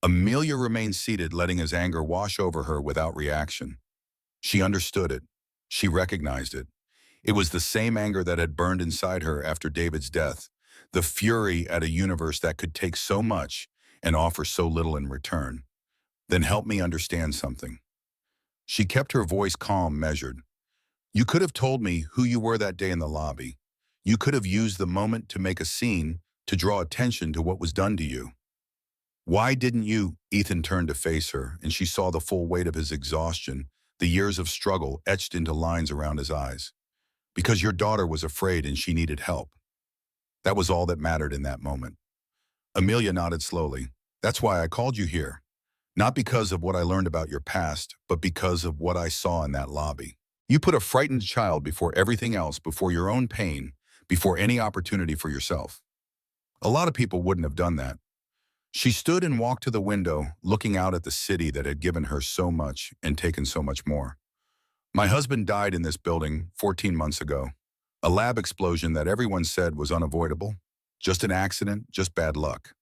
Amelia remained seated, letting his anger wash over her without reaction. She understood it. She recognized it. It was the same anger that had burned inside her after David's death, the fury at a universe that could take so much and offer so little in return. Then help me understand something. She kept her voice calm, measured. You could have told me who you were that day in the lobby. You could have used the moment to make a scene, to draw attention to what was done to you. Why didn't you? Ethan turned to face her, and she saw the full weight of his exhaustion, the years of struggle etched into lines around his eyes. Because your daughter was afraid and she needed help. That was all that mattered in that moment. Amelia nodded slowly. That's why I called you here. Not because of what I learned about your past, but because of what I saw in that lobby. You put a frightened child before everything else, before your own pain, before any opportunity for yourself. A lot of people wouldn't have done that. She stood and walked to the window, looking out at the city that had given her so much and taken so much more. My husband died in this building 14 months ago. A lab explosion that everyone said was unavoidable. Just an accident, just bad luck.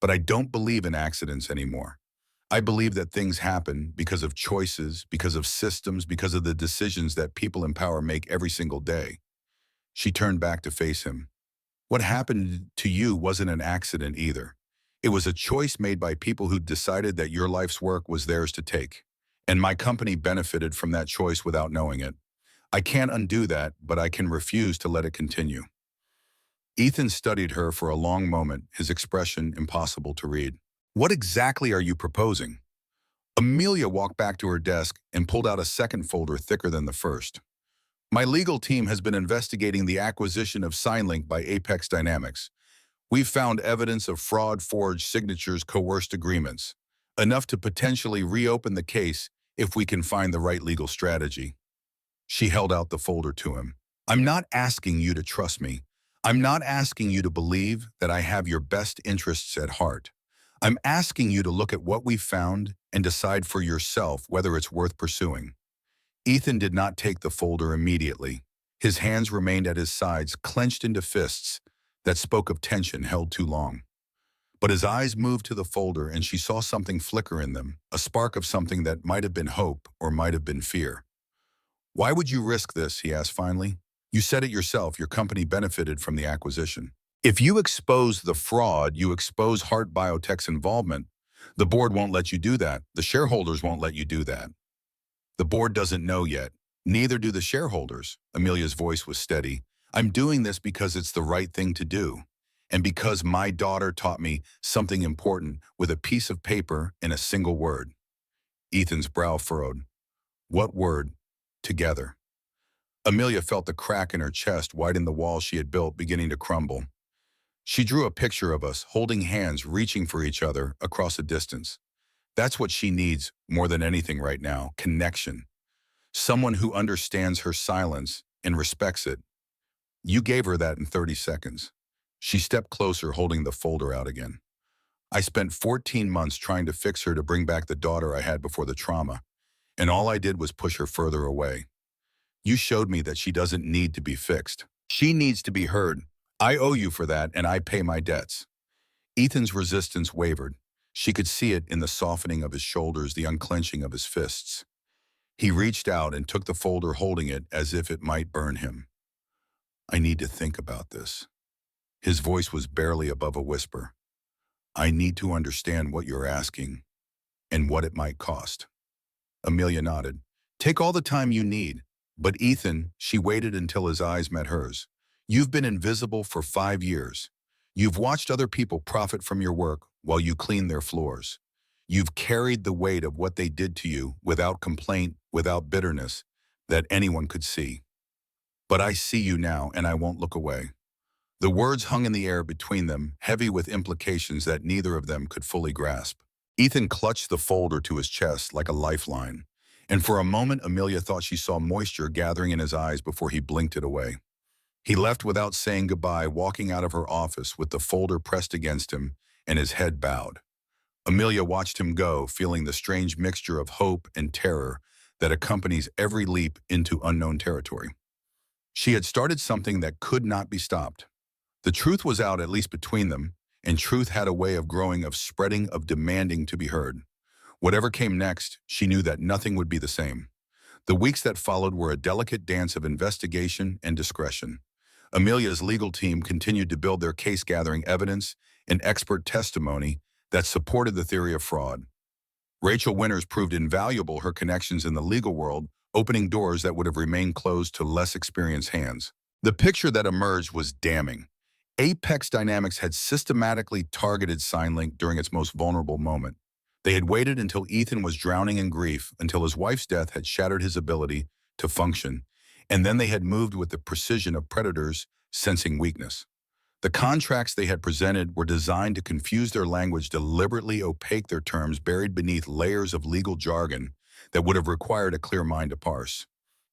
But I don't believe in accidents anymore. I believe that things happen because of choices, because of systems, because of the decisions that people in power make every single day. She turned back to face him. What happened to you wasn't an accident either. It was a choice made by people who decided that your life's work was theirs to take. And my company benefited from that choice without knowing it. I can't undo that, but I can refuse to let it continue. Ethan studied her for a long moment, his expression impossible to read. What exactly are you proposing? Amelia walked back to her desk and pulled out a second folder thicker than the first. My legal team has been investigating the acquisition of SignLink by Apex Dynamics. We've found evidence of fraud, forged signatures, coerced agreements, enough to potentially reopen the case if we can find the right legal strategy. She held out the folder to him. I'm not asking you to trust me. I'm not asking you to believe that I have your best interests at heart. I'm asking you to look at what we've found and decide for yourself whether it's worth pursuing. Ethan did not take the folder immediately. His hands remained at his sides, clenched into fists that spoke of tension held too long. But his eyes moved to the folder and she saw something flicker in them, a spark of something that might have been hope or might have been fear. Why would you risk this? He asked finally. You said it yourself, your company benefited from the acquisition. If you expose the fraud, you expose Heart Biotech's involvement. The board won't let you do that. The shareholders won't let you do that. The board doesn't know yet. Neither do the shareholders. Amelia's voice was steady. I'm doing this because it's the right thing to do. And because my daughter taught me something important with a piece of paper and a single word. Ethan's brow furrowed. What word? Together. Amelia felt the crack in her chest widen the wall she had built beginning to crumble. She drew a picture of us, holding hands, reaching for each other across a distance. That's what she needs more than anything right now, connection. Someone who understands her silence and respects it. You gave her that in 30 seconds. She stepped closer, holding the folder out again. I spent 14 months trying to fix her to bring back the daughter I had before the trauma, and all I did was push her further away. You showed me that she doesn't need to be fixed. She needs to be heard. I owe you for that, and I pay my debts. Ethan's resistance wavered. She could see it in the softening of his shoulders, the unclenching of his fists. He reached out and took the folder, holding it as if it might burn him. I need to think about this. His voice was barely above a whisper. I need to understand what you're asking and what it might cost. Amelia nodded. Take all the time you need. But Ethan, she waited until his eyes met hers. You've been invisible for 5 years. You've watched other people profit from your work while you clean their floors. You've carried the weight of what they did to you without complaint, without bitterness, that anyone could see. But I see you now, and I won't look away. The words hung in the air between them, heavy with implications that neither of them could fully grasp. Ethan clutched the folder to his chest like a lifeline, and for a moment Amelia thought she saw moisture gathering in his eyes before he blinked it away. He left without saying goodbye, walking out of her office with the folder pressed against him and his head bowed. Amelia watched him go, feeling the strange mixture of hope and terror that accompanies every leap into unknown territory. She had started something that could not be stopped. The truth was out, at least between them, and truth had a way of growing, of spreading, of demanding to be heard. Whatever came next, she knew that nothing would be the same. The weeks that followed were a delicate dance of investigation and discretion. Amelia's legal team continued to build their case, gathering evidence and expert testimony that supported the theory of fraud. Rachel Winters proved invaluable, her connections in the legal world opening doors that would have remained closed to less experienced hands. The picture that emerged was damning. Apex Dynamics had systematically targeted SignLink during its most vulnerable moment. They had waited until Ethan was drowning in grief, until his wife's death had shattered his ability to function, and then they had moved with the precision of predators sensing weakness. The contracts they had presented were designed to confuse their language, deliberately opaque their terms, buried beneath layers of legal jargon that would have required a clear mind to parse.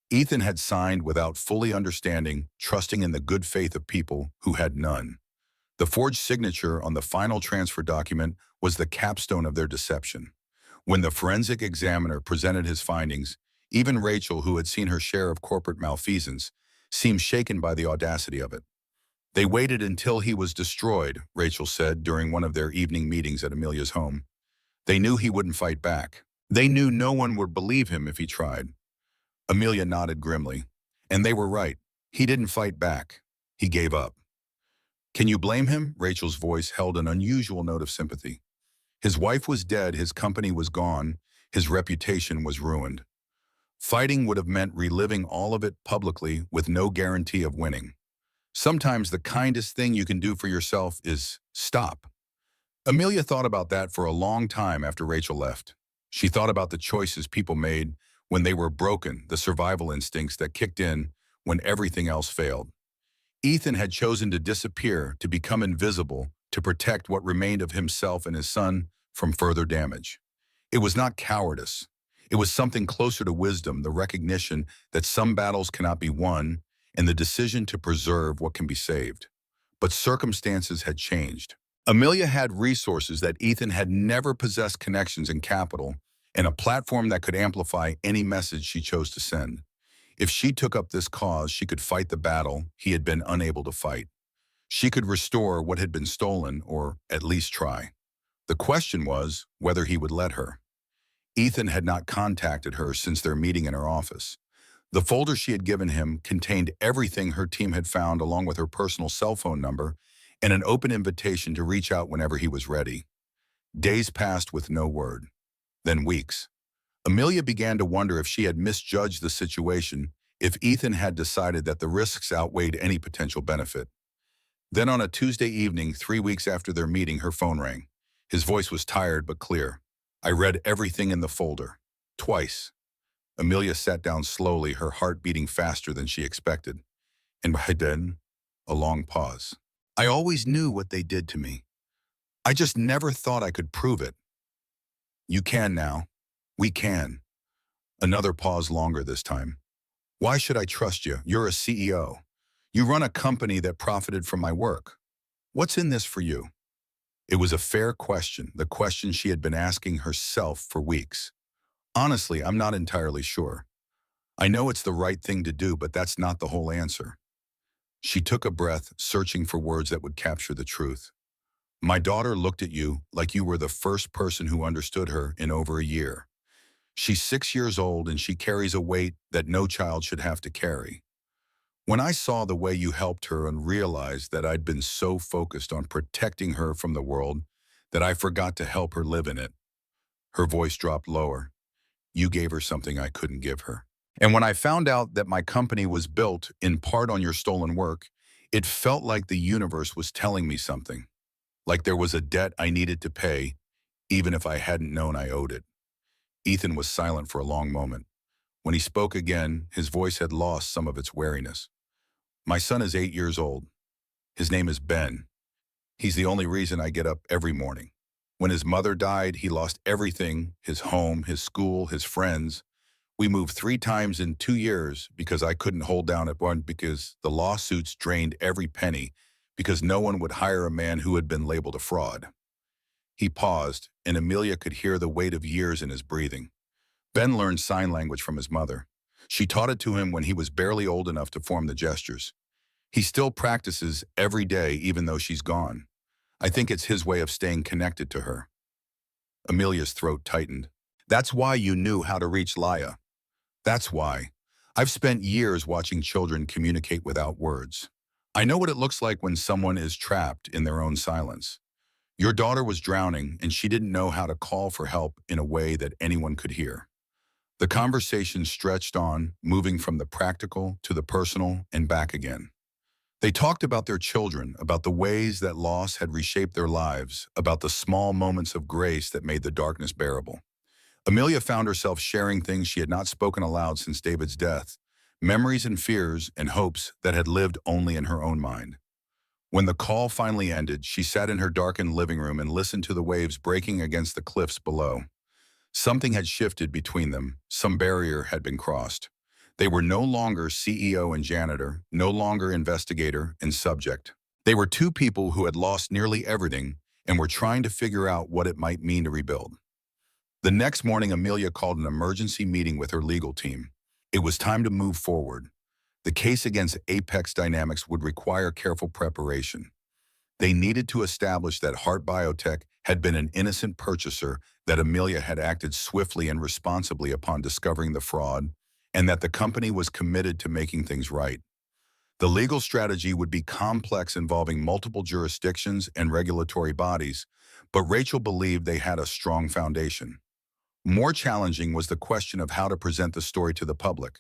Ethan had signed without fully understanding, trusting in the good faith of people who had none. The forged signature on the final transfer document was the capstone of their deception. When the forensic examiner presented his findings, even Rachel, who had seen her share of corporate malfeasance, seemed shaken by the audacity of it. They waited until he was destroyed, Rachel said during one of their evening meetings at Amelia's home. They knew he wouldn't fight back. They knew no one would believe him if he tried. Amelia nodded grimly. And they were right. He didn't fight back. He gave up. Can you blame him? Rachel's voice held an unusual note of sympathy. His wife was dead, his company was gone, his reputation was ruined. Fighting would have meant reliving all of it publicly with no guarantee of winning. Sometimes the kindest thing you can do for yourself is stop. Amelia thought about that for a long time after Rachel left. She thought about the choices people made when they were broken, the survival instincts that kicked in when everything else failed. Ethan had chosen to disappear, to become invisible, to protect what remained of himself and his son from further damage. It was not cowardice. It was something closer to wisdom, the recognition that some battles cannot be won, and the decision to preserve what can be saved. But circumstances had changed. Amelia had resources that Ethan had never possessed, connections and capital, and a platform that could amplify any message she chose to send. If she took up this cause, she could fight the battle he had been unable to fight. She could restore what had been stolen, or at least try. The question was whether he would let her. Ethan had not contacted her since their meeting in her office. The folder she had given him contained everything her team had found, along with her personal cell phone number and an open invitation to reach out whenever he was ready. Days passed with no word. Then weeks. Amelia began to wonder if she had misjudged the situation, if Ethan had decided that the risks outweighed any potential benefit. Then on a Tuesday evening, 3 weeks after their meeting, her phone rang. His voice was tired but clear. I read everything in the folder. Twice. Amelia sat down slowly, her heart beating faster than she expected. And then, a long pause. I always knew what they did to me. I just never thought I could prove it. You can now. We can. Another pause, longer this time. Why should I trust you? You're a CEO. You run a company that profited from my work. What's in this for you? It was a fair question, the question she had been asking herself for weeks. Honestly, I'm not entirely sure. I know it's the right thing to do, but that's not the whole answer. She took a breath, searching for words that would capture the truth. My daughter looked at you like you were the first person who understood her in over a year. She's 6 years old and she carries a weight that no child should have to carry. When I saw the way you helped her and realized that I'd been so focused on protecting her from the world that I forgot to help her live in it. Her voice dropped lower. You gave her something I couldn't give her. And when I found out that my company was built in part on your stolen work, it felt like the universe was telling me something. Like there was a debt I needed to pay, even if I hadn't known I owed it. Ethan was silent for a long moment. When he spoke again, his voice had lost some of its wariness. My son is 8 years old. His name is Ben. He's the only reason I get up every morning. When his mother died, he lost everything, his home, his school, his friends. We moved 3 times in 2 years because I couldn't hold down at one because the lawsuits drained every penny because no one would hire a man who had been labeled a fraud. He paused, and Amelia could hear the weight of years in his breathing. Ben learned sign language from his mother. She taught it to him when he was barely old enough to form the gestures. He still practices every day even though she's gone. I think it's his way of staying connected to her. Amelia's throat tightened. That's why you knew how to reach Laya. That's why. I've spent years watching children communicate without words. I know what it looks like when someone is trapped in their own silence. Your daughter was drowning and she didn't know how to call for help in a way that anyone could hear. The conversation stretched on, moving from the practical to the personal and back again. They talked about their children, about the ways that loss had reshaped their lives, about the small moments of grace that made the darkness bearable. Amelia found herself sharing things she had not spoken aloud since David's death, memories and fears and hopes that had lived only in her own mind. When the call finally ended, she sat in her darkened living room and listened to the waves breaking against the cliffs below. Something had shifted between them. Some barrier had been crossed. They were no longer CEO and janitor, no longer investigator and subject. They were two people who had lost nearly everything and were trying to figure out what it might mean to rebuild. The next morning, Amelia called an emergency meeting with her legal team. It was time to move forward. The case against Apex Dynamics would require careful preparation. They needed to establish that Heart Biotech had been an innocent purchaser, that Amelia had acted swiftly and responsibly upon discovering the fraud, and that the company was committed to making things right. The legal strategy would be complex, involving multiple jurisdictions and regulatory bodies, but Rachel believed they had a strong foundation. More challenging was the question of how to present the story to the public.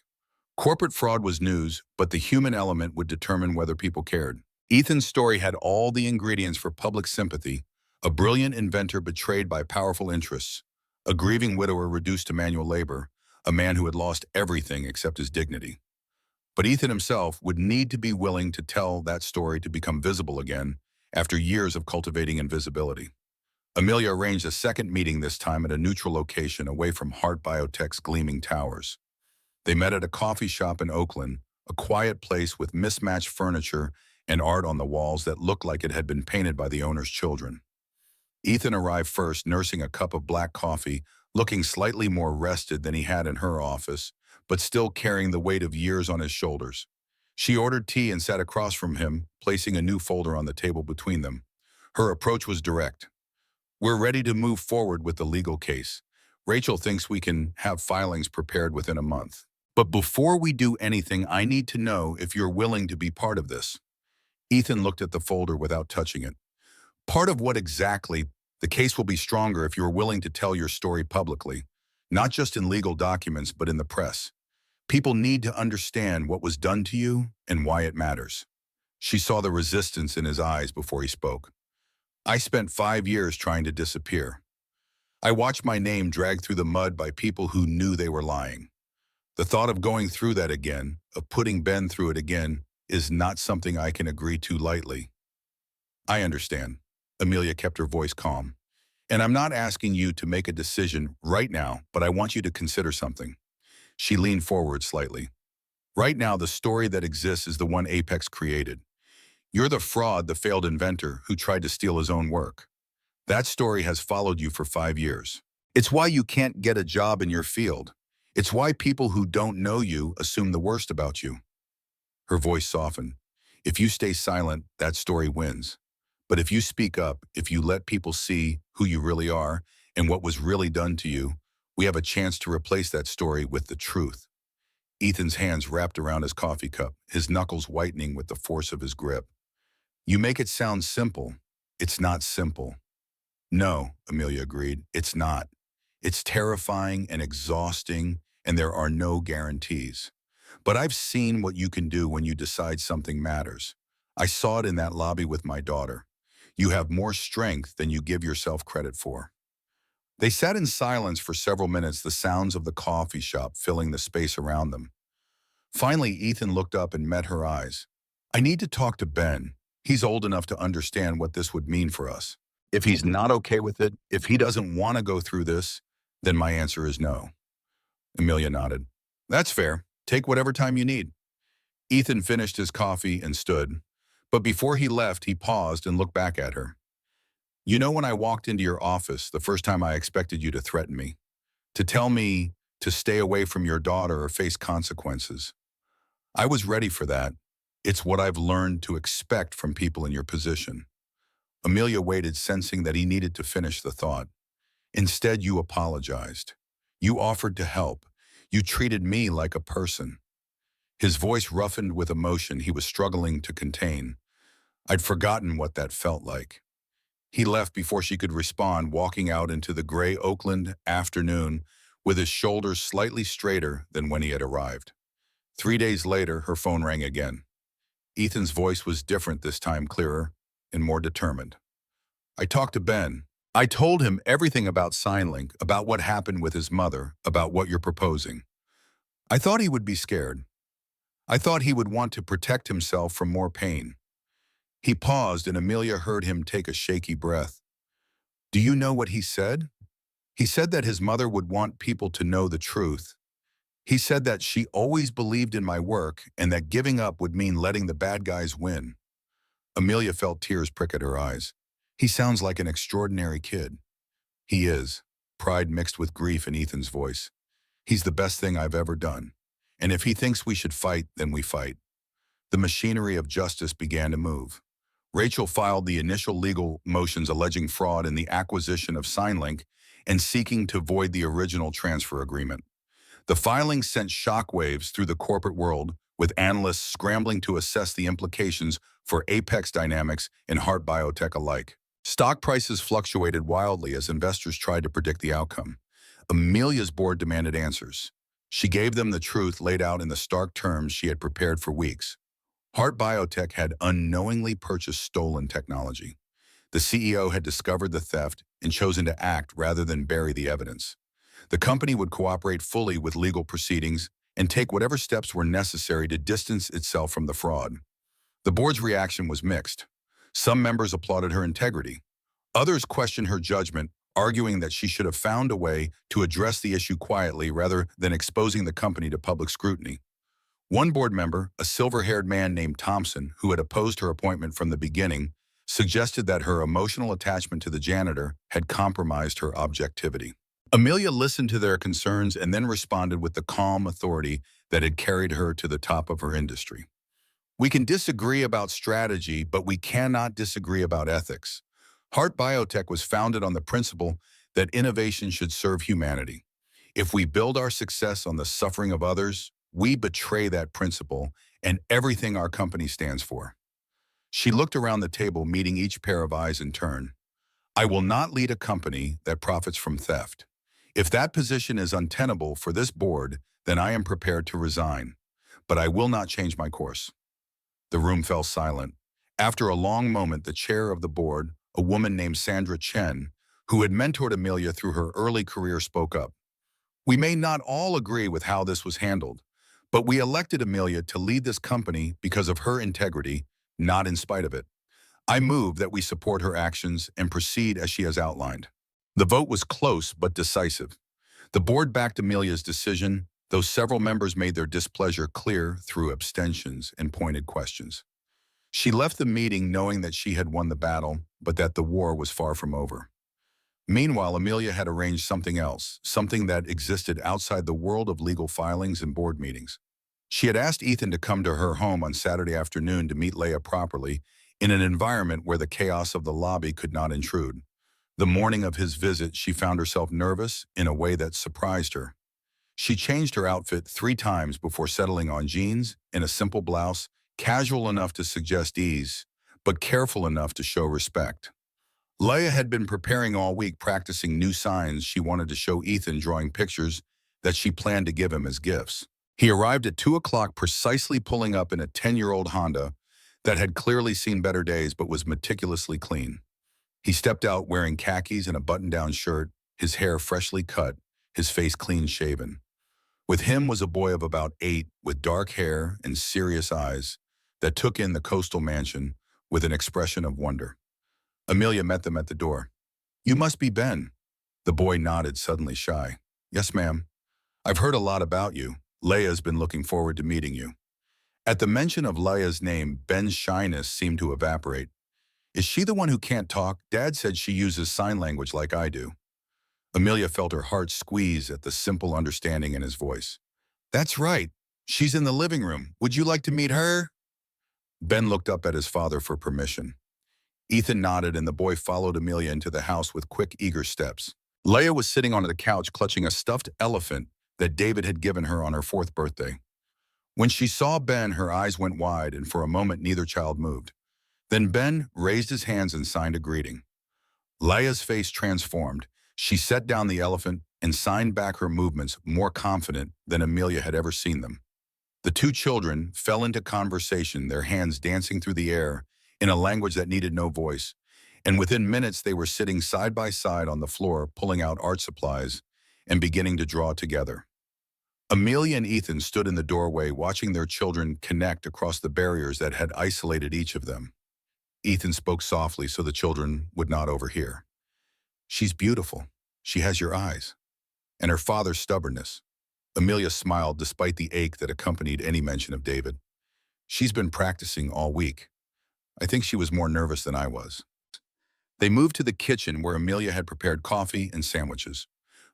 Corporate fraud was news, but the human element would determine whether people cared. Ethan's story had all the ingredients for public sympathy: a brilliant inventor betrayed by powerful interests, a grieving widower reduced to manual labor, a man who had lost everything except his dignity. But Ethan himself would need to be willing to tell that story to become visible again after years of cultivating invisibility. Amelia arranged a second meeting, this time at a neutral location away from Heart Biotech's gleaming towers. They met at a coffee shop in Oakland, a quiet place with mismatched furniture and art on the walls that looked like it had been painted by the owner's children. Ethan arrived first, nursing a cup of black coffee, looking slightly more rested than he had in her office, but still carrying the weight of years on his shoulders. She ordered tea and sat across from him, placing a new folder on the table between them. Her approach was direct. We're ready to move forward with the legal case. Rachel thinks we can have filings prepared within a month. But before we do anything, I need to know if you're willing to be part of this. Ethan looked at the folder without touching it. Part of what exactly? The case will be stronger if you're willing to tell your story publicly, not just in legal documents, but in the press. People need to understand what was done to you and why it matters. She saw the resistance in his eyes before he spoke. I spent 5 years trying to disappear. I watched my name dragged through the mud by people who knew they were lying. The thought of going through that again, of putting Ben through it again, is not something I can agree to lightly. I understand. Amelia kept her voice calm. And I'm not asking you to make a decision right now, but I want you to consider something. She leaned forward slightly. Right now, the story that exists is the one Apex created. You're the fraud, the failed inventor who tried to steal his own work. That story has followed you for 5 years. It's why you can't get a job in your field. It's why people who don't know you assume the worst about you. Her voice softened. If you stay silent, that story wins. But if you speak up, if you let people see who you really are and what was really done to you, we have a chance to replace that story with the truth. Ethan's hands wrapped around his coffee cup, his knuckles whitening with the force of his grip. You make it sound simple. It's not simple. No, Amelia agreed, it's not. It's terrifying and exhausting, and there are no guarantees. But I've seen what you can do when you decide something matters. I saw it in that lobby with my daughter. You have more strength than you give yourself credit for. They sat in silence for several minutes, the sounds of the coffee shop filling the space around them. Finally, Ethan looked up and met her eyes. I need to talk to Ben. He's old enough to understand what this would mean for us. If he's not okay with it, if he doesn't want to go through this, then my answer is no. Amelia nodded. That's fair. Take whatever time you need. Ethan finished his coffee and stood. But before he left, he paused and looked back at her. You know, when I walked into your office, the first time I expected you to threaten me, to tell me to stay away from your daughter or face consequences. I was ready for that. It's what I've learned to expect from people in your position. Amelia waited, sensing that he needed to finish the thought. Instead, you apologized. You offered to help. You treated me like a person. His voice roughened with emotion he was struggling to contain. I'd forgotten what that felt like. He left before she could respond, walking out into the gray Oakland afternoon with his shoulders slightly straighter than when he had arrived. 3 days later, her phone rang again. Ethan's voice was different this time, clearer and more determined. I talked to Ben. I told him everything about SignLink, about what happened with his mother, about what you're proposing. I thought he would be scared. I thought he would want to protect himself from more pain. He paused, and Amelia heard him take a shaky breath. Do you know what he said? He said that his mother would want people to know the truth. He said that she always believed in my work and that giving up would mean letting the bad guys win. Amelia felt tears prick at her eyes. He sounds like an extraordinary kid. He is, pride mixed with grief in Ethan's voice. He's the best thing I've ever done. And if he thinks we should fight, then we fight. The machinery of justice began to move. Rachel filed the initial legal motions alleging fraud in the acquisition of SignLink and seeking to void the original transfer agreement. The filing sent shockwaves through the corporate world, with analysts scrambling to assess the implications for Apex Dynamics and Heart Biotech alike. Stock prices fluctuated wildly as investors tried to predict the outcome. Amelia's board demanded answers. She gave them the truth laid out in the stark terms she had prepared for weeks. Heart Biotech had unknowingly purchased stolen technology. The CEO had discovered the theft and chosen to act rather than bury the evidence. The company would cooperate fully with legal proceedings and take whatever steps were necessary to distance itself from the fraud. The board's reaction was mixed. Some members applauded her integrity. Others questioned her judgment, arguing that she should have found a way to address the issue quietly rather than exposing the company to public scrutiny. One board member, a silver-haired man named Thompson, who had opposed her appointment from the beginning, suggested that her emotional attachment to the janitor had compromised her objectivity. Amelia listened to their concerns and then responded with the calm authority that had carried her to the top of her industry. We can disagree about strategy, but we cannot disagree about ethics. Heart Biotech was founded on the principle that innovation should serve humanity. If we build our success on the suffering of others, we betray that principle and everything our company stands for. She looked around the table, meeting each pair of eyes in turn. I will not lead a company that profits from theft. If that position is untenable for this board, then I am prepared to resign. But I will not change my course. The room fell silent. After a long moment, the chair of the board, a woman named Sandra Chen, who had mentored Amelia through her early career, spoke up. We may not all agree with how this was handled, but we elected Amelia to lead this company because of her integrity, not in spite of it. I move that we support her actions and proceed as she has outlined. The vote was close but decisive. The board backed Amelia's decision, though several members made their displeasure clear through abstentions and pointed questions. She left the meeting knowing that she had won the battle, but that the war was far from over. Meanwhile, Amelia had arranged something else, something that existed outside the world of legal filings and board meetings. She had asked Ethan to come to her home on Saturday afternoon to meet Leia properly, in an environment where the chaos of the lobby could not intrude. The morning of his visit, she found herself nervous in a way that surprised her. She changed her outfit 3 times before settling on jeans and a simple blouse, casual enough to suggest ease, but careful enough to show respect. Leia had been preparing all week, practicing new signs she wanted to show Ethan, drawing pictures that she planned to give him as gifts. He arrived at 2 o'clock, precisely, pulling up in a 10-year-old Honda that had clearly seen better days but was meticulously clean. He stepped out wearing khakis and a button-down shirt, his hair freshly cut, his face clean-shaven. With him was a boy of about 8 with dark hair and serious eyes. that took in the coastal mansion with an expression of wonder. Amelia met them at the door. "You must be Ben." The boy nodded, suddenly shy. "Yes, ma'am. I've heard a lot about you. Leia's been looking forward to meeting you." At the mention of Leia's name, Ben's shyness seemed to evaporate. "Is she the one who can't talk? Dad said she uses sign language like I do." Amelia felt her heart squeeze at the simple understanding in his voice. "That's right. She's in the living room. Would you like to meet her?" Ben looked up at his father for permission. Ethan nodded, and the boy followed Amelia into the house with quick, eager steps. Leia was sitting on the couch clutching a stuffed elephant that David had given her on her 4th birthday. When she saw Ben, her eyes went wide, and for a moment neither child moved. Then Ben raised his hands and signed a greeting. Leia's face transformed. She set down the elephant and signed back her movements, more confident than Amelia had ever seen them. The two children fell into conversation, their hands dancing through the air in a language that needed no voice, and within minutes they were sitting side by side on the floor, pulling out art supplies and beginning to draw together. Amelia and Ethan stood in the doorway, watching their children connect across the barriers that had isolated each of them. Ethan spoke softly so the children would not overhear. "She's beautiful. She has your eyes." And her father's stubbornness. Amelia smiled despite the ache that accompanied any mention of David. "She's been practicing all week. I think she was more nervous than I was." They moved to the kitchen where Amelia had prepared coffee and sandwiches.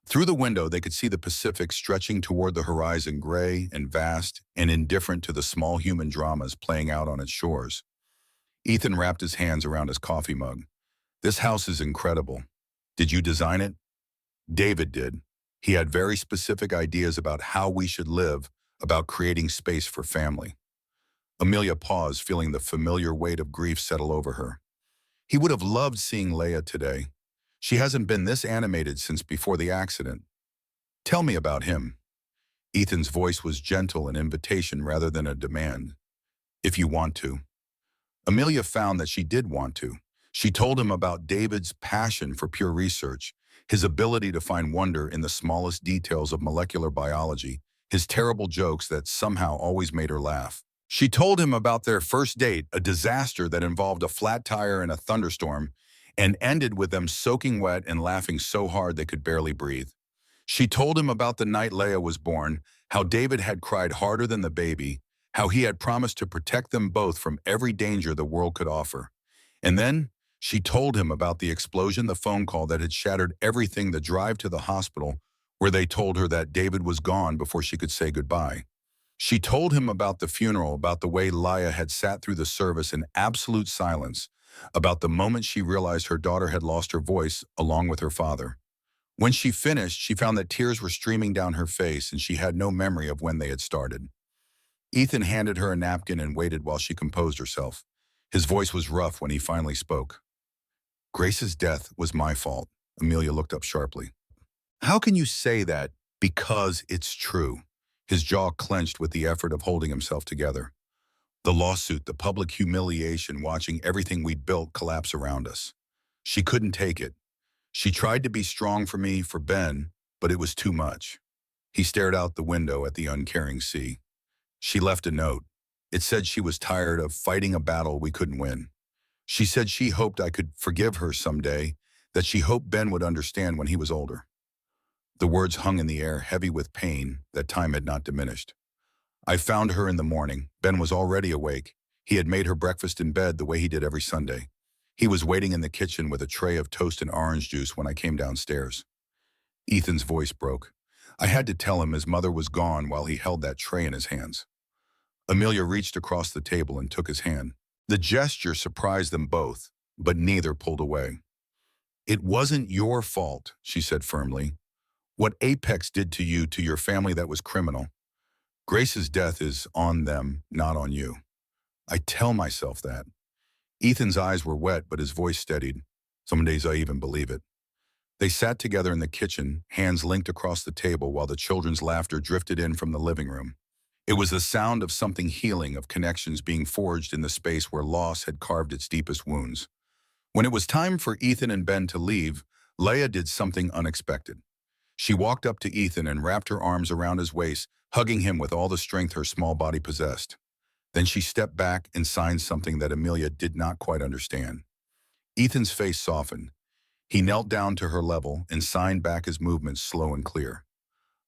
Through the window, they could see the Pacific stretching toward the horizon, gray and vast and indifferent to the small human dramas playing out on its shores. Ethan wrapped his hands around his coffee mug. "This house is incredible. Did you design it?" "David did. He had very specific ideas about how we should live, about creating space for family." Amelia paused, feeling the familiar weight of grief settle over her. "He would have loved seeing Leia today. She hasn't been this animated since before the accident." "Tell me about him." Ethan's voice was gentle, an invitation rather than a demand. "If you want to." Amelia found that she did want to. She told him about David's passion for pure research, his ability to find wonder in the smallest details of molecular biology, his terrible jokes that somehow always made her laugh. She told him about their first date, a disaster that involved a flat tire and a thunderstorm, and ended with them soaking wet and laughing so hard they could barely breathe. She told him about the night Leia was born, how David had cried harder than the baby, how he had promised to protect them both from every danger the world could offer. And then she told him about the explosion, the phone call that had shattered everything, the drive to the hospital where they told her that David was gone before she could say goodbye. She told him about the funeral, about the way Leia had sat through the service in absolute silence, about the moment she realized her daughter had lost her voice along with her father. When she finished, she found that tears were streaming down her face and she had no memory of when they had started. Ethan handed her a napkin and waited while she composed herself. His voice was rough when he finally spoke. "Grace's death was my fault." Amelia looked up sharply. "How can you say that?" "Because it's true." His jaw clenched with the effort of holding himself together. "The lawsuit, the public humiliation, watching everything we'd built collapse around us. She couldn't take it. She tried to be strong for me, for Ben, but it was too much." He stared out the window at the uncaring sea. "She left a note. It said she was tired of fighting a battle we couldn't win. She said she hoped I could forgive her someday, that she hoped Ben would understand when he was older." The words hung in the air, heavy with pain that time had not diminished. "I found her in the morning. Ben was already awake. He had made her breakfast in bed the way he did every Sunday. He was waiting in the kitchen with a tray of toast and orange juice when I came downstairs." Ethan's voice broke. "I had to tell him his mother was gone while he held that tray in his hands." Amelia reached across the table and took his hand. The gesture surprised them both, but neither pulled away. "It wasn't your fault," she said firmly. "What Apex did to you, to your family, that was criminal. Grace's death is on them, not on you. I tell myself that." Ethan's eyes were wet, but his voice steadied. "Some days I even believe it." They sat together in the kitchen, hands linked across the table while the children's laughter drifted in from the living room. It was the sound of something healing, of connections being forged in the space where loss had carved its deepest wounds. When it was time for Ethan and Ben to leave, Leia did something unexpected. She walked up to Ethan and wrapped her arms around his waist, hugging him with all the strength her small body possessed. Then she stepped back and signed something that Amelia did not quite understand. Ethan's face softened. He knelt down to her level and signed back his movements slow and clear.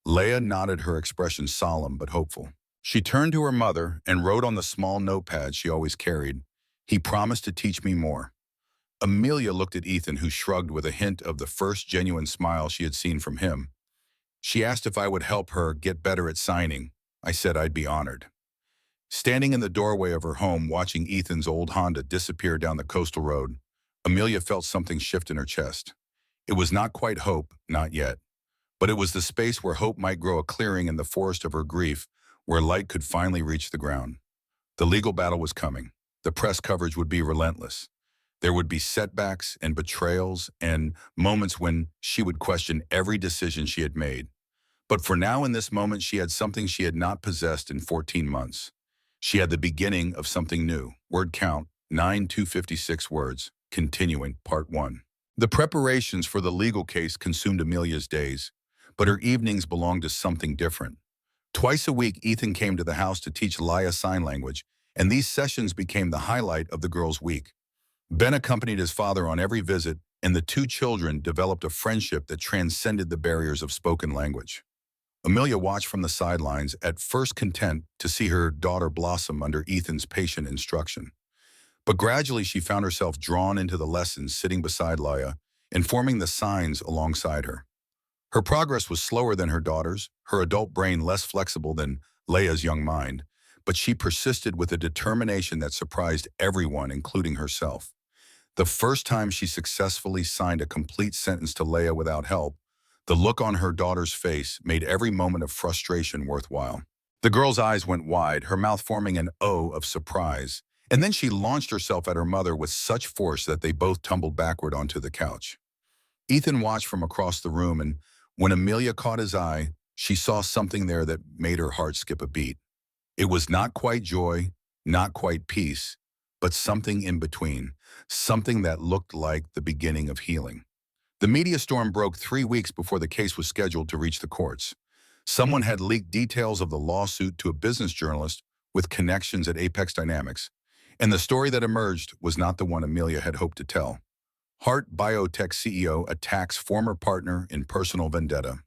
Leah nodded, her expression solemn but hopeful. She turned to her mother and wrote on the small notepad she always carried, "He promised to teach me more." Amelia looked at Ethan, who shrugged with a hint of the first genuine smile she had seen from him. She asked if I would help her get better at signing. I said I'd be honored. Standing in the doorway of her home, watching Ethan's old Honda disappear down the coastal road, Amelia felt something shift in her chest. It was not quite hope, not yet. But it was the space where hope might grow, a clearing in the forest of her grief, where light could finally reach the ground. The legal battle was coming. The press coverage would be relentless. There would be setbacks and betrayals and moments when she would question every decision she had made. But for now, in this moment, she had something she had not possessed in 14 months. She had the beginning of something new. Word count, 9,256 words. Continuing, part 1. The preparations for the legal case consumed Amelia's days, but her evenings belonged to something different. Twice a week, Ethan came to the house to teach Leah sign language, and these sessions became the highlight of the girls' week. Ben accompanied his father on every visit, and the two children developed a friendship that transcended the barriers of spoken language. Amelia watched from the sidelines, at first content to see her daughter blossom under Ethan's patient instruction. But gradually she found herself drawn into the lessons, sitting beside Leah and forming the signs alongside her. Her progress was slower than her daughter's, her adult brain less flexible than Leah's young mind, but she persisted with a determination that surprised everyone, including herself. The first time she successfully signed a complete sentence to Leah without help, the look on her daughter's face made every moment of frustration worthwhile. The girl's eyes went wide, her mouth forming an O of surprise, and then she launched herself at her mother with such force that they both tumbled backward onto the couch. Ethan watched from across the room, and when Amelia caught his eye, she saw something there that made her heart skip a beat. It was not quite joy, not quite peace, but something in between, something that looked like the beginning of healing. The media storm broke 3 weeks before the case was scheduled to reach the courts. Someone had leaked details of the lawsuit to a business journalist with connections at Apex Dynamics, and the story that emerged was not the one Amelia had hoped to tell. Heart Biotech CEO attacks former partner in personal vendetta.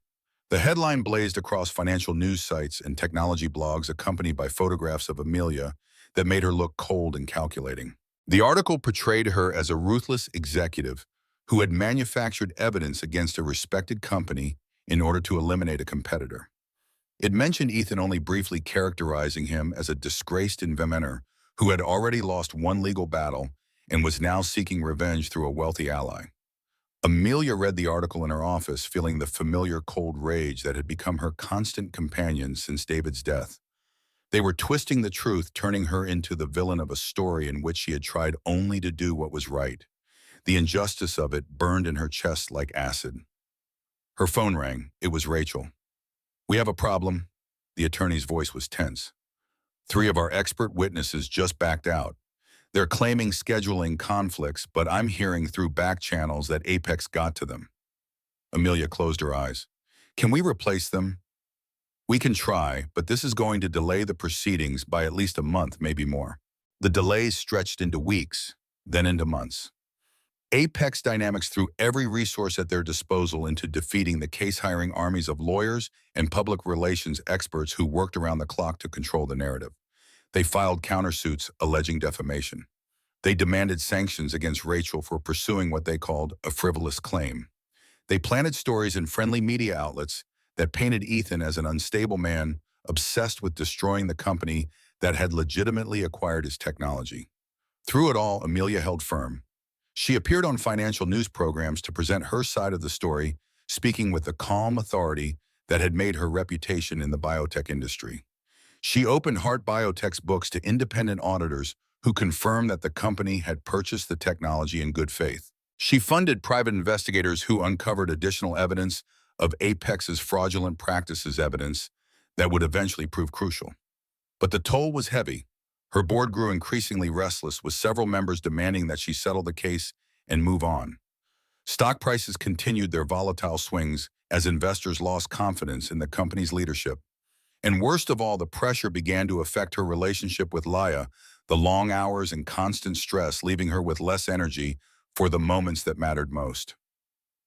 The headline blazed across financial news sites and technology blogs, accompanied by photographs of Amelia that made her look cold and calculating. The article portrayed her as a ruthless executive who had manufactured evidence against a respected company in order to eliminate a competitor. It mentioned Ethan only briefly, characterizing him as a disgraced inventor who had already lost one legal battle and was now seeking revenge through a wealthy ally. Amelia read the article in her office, feeling the familiar cold rage that had become her constant companion since David's death. They were twisting the truth, turning her into the villain of a story in which she had tried only to do what was right. The injustice of it burned in her chest like acid. Her phone rang. It was Rachel. "We have a problem." The attorney's voice was tense. "3 of our expert witnesses just backed out. They're claiming scheduling conflicts, but I'm hearing through back channels that Apex got to them." Amelia closed her eyes. "Can we replace them?" "We can try, but this is going to delay the proceedings by at least a month, maybe more." The delays stretched into weeks, then into months. Apex Dynamics threw every resource at their disposal into defeating the case, hiring armies of lawyers and public relations experts who worked around the clock to control the narrative. They filed countersuits alleging defamation. They demanded sanctions against Rachel for pursuing what they called a frivolous claim. They planted stories in friendly media outlets that painted Ethan as an unstable man obsessed with destroying the company that had legitimately acquired his technology. Through it all, Amelia held firm. She appeared on financial news programs to present her side of the story, speaking with the calm authority that had made her reputation in the biotech industry. She opened Heart Biotech's books to independent auditors who confirmed that the company had purchased the technology in good faith. She funded private investigators who uncovered additional evidence of Apex's fraudulent practices, evidence that would eventually prove crucial. But the toll was heavy. Her board grew increasingly restless, with several members demanding that she settle the case and move on. Stock prices continued their volatile swings as investors lost confidence in the company's leadership. And worst of all, the pressure began to affect her relationship with Laya, the long hours and constant stress leaving her with less energy for the moments that mattered most.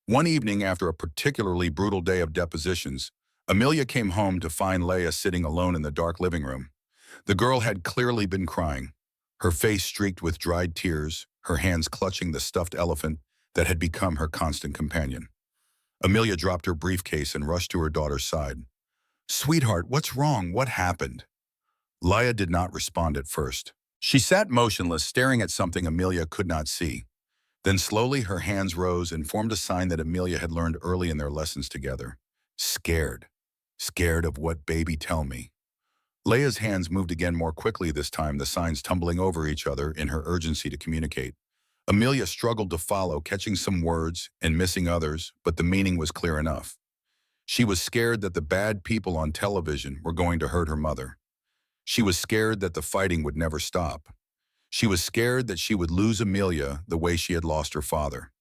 One evening after a particularly brutal day of depositions, Amelia came home to find Leia sitting alone in the dark living room. The girl had clearly been crying, her face streaked with dried tears, her hands clutching the stuffed elephant that had become her constant companion. Amelia dropped her briefcase and rushed to her daughter's side. "Sweetheart, what's wrong? What happened?" Leia did not respond at first. She sat motionless, staring at something Amelia could not see. Then slowly her hands rose and formed a sign that Amelia had learned early in their lessons together. Scared. Scared of what, baby? Tell me. Leia's hands moved again, more quickly this time, the signs tumbling over each other in her urgency to communicate. Amelia struggled to follow, catching some words and missing others, but the meaning was clear enough. She was scared that the bad people on television were going to hurt her mother. She was scared that the fighting would never stop. She was scared that she would lose Amelia the way she had lost her father.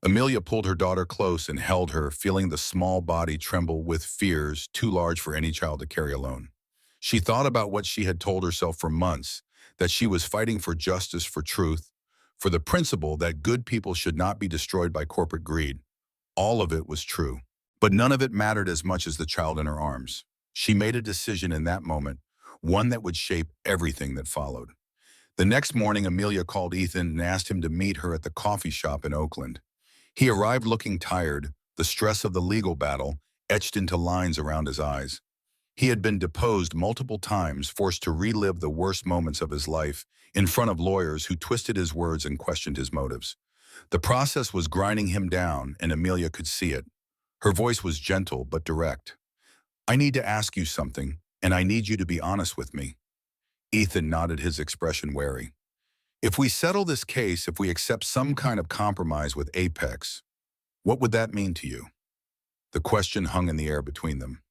Amelia pulled her daughter close and held her, feeling the small body tremble with fears too large for any child to carry alone. She thought about what she had told herself for months, that she was fighting for justice, for truth, for the principle that good people should not be destroyed by corporate greed. All of it was true, but none of it mattered as much as the child in her arms. She made a decision in that moment, one that would shape everything that followed. The next morning, Amelia called Ethan and asked him to meet her at the coffee shop in Oakland. He arrived looking tired, the stress of the legal battle etched into lines around his eyes. He had been deposed multiple times, forced to relive the worst moments of his life in front of lawyers who twisted his words and questioned his motives. The process was grinding him down, and Amelia could see it. Her voice was gentle but direct. "I need to ask you something, and I need you to be honest with me." Ethan nodded, his expression wary. "If we settle this case, if we accept some kind of compromise with Apex, what would that mean to you?" The question hung in the air between them.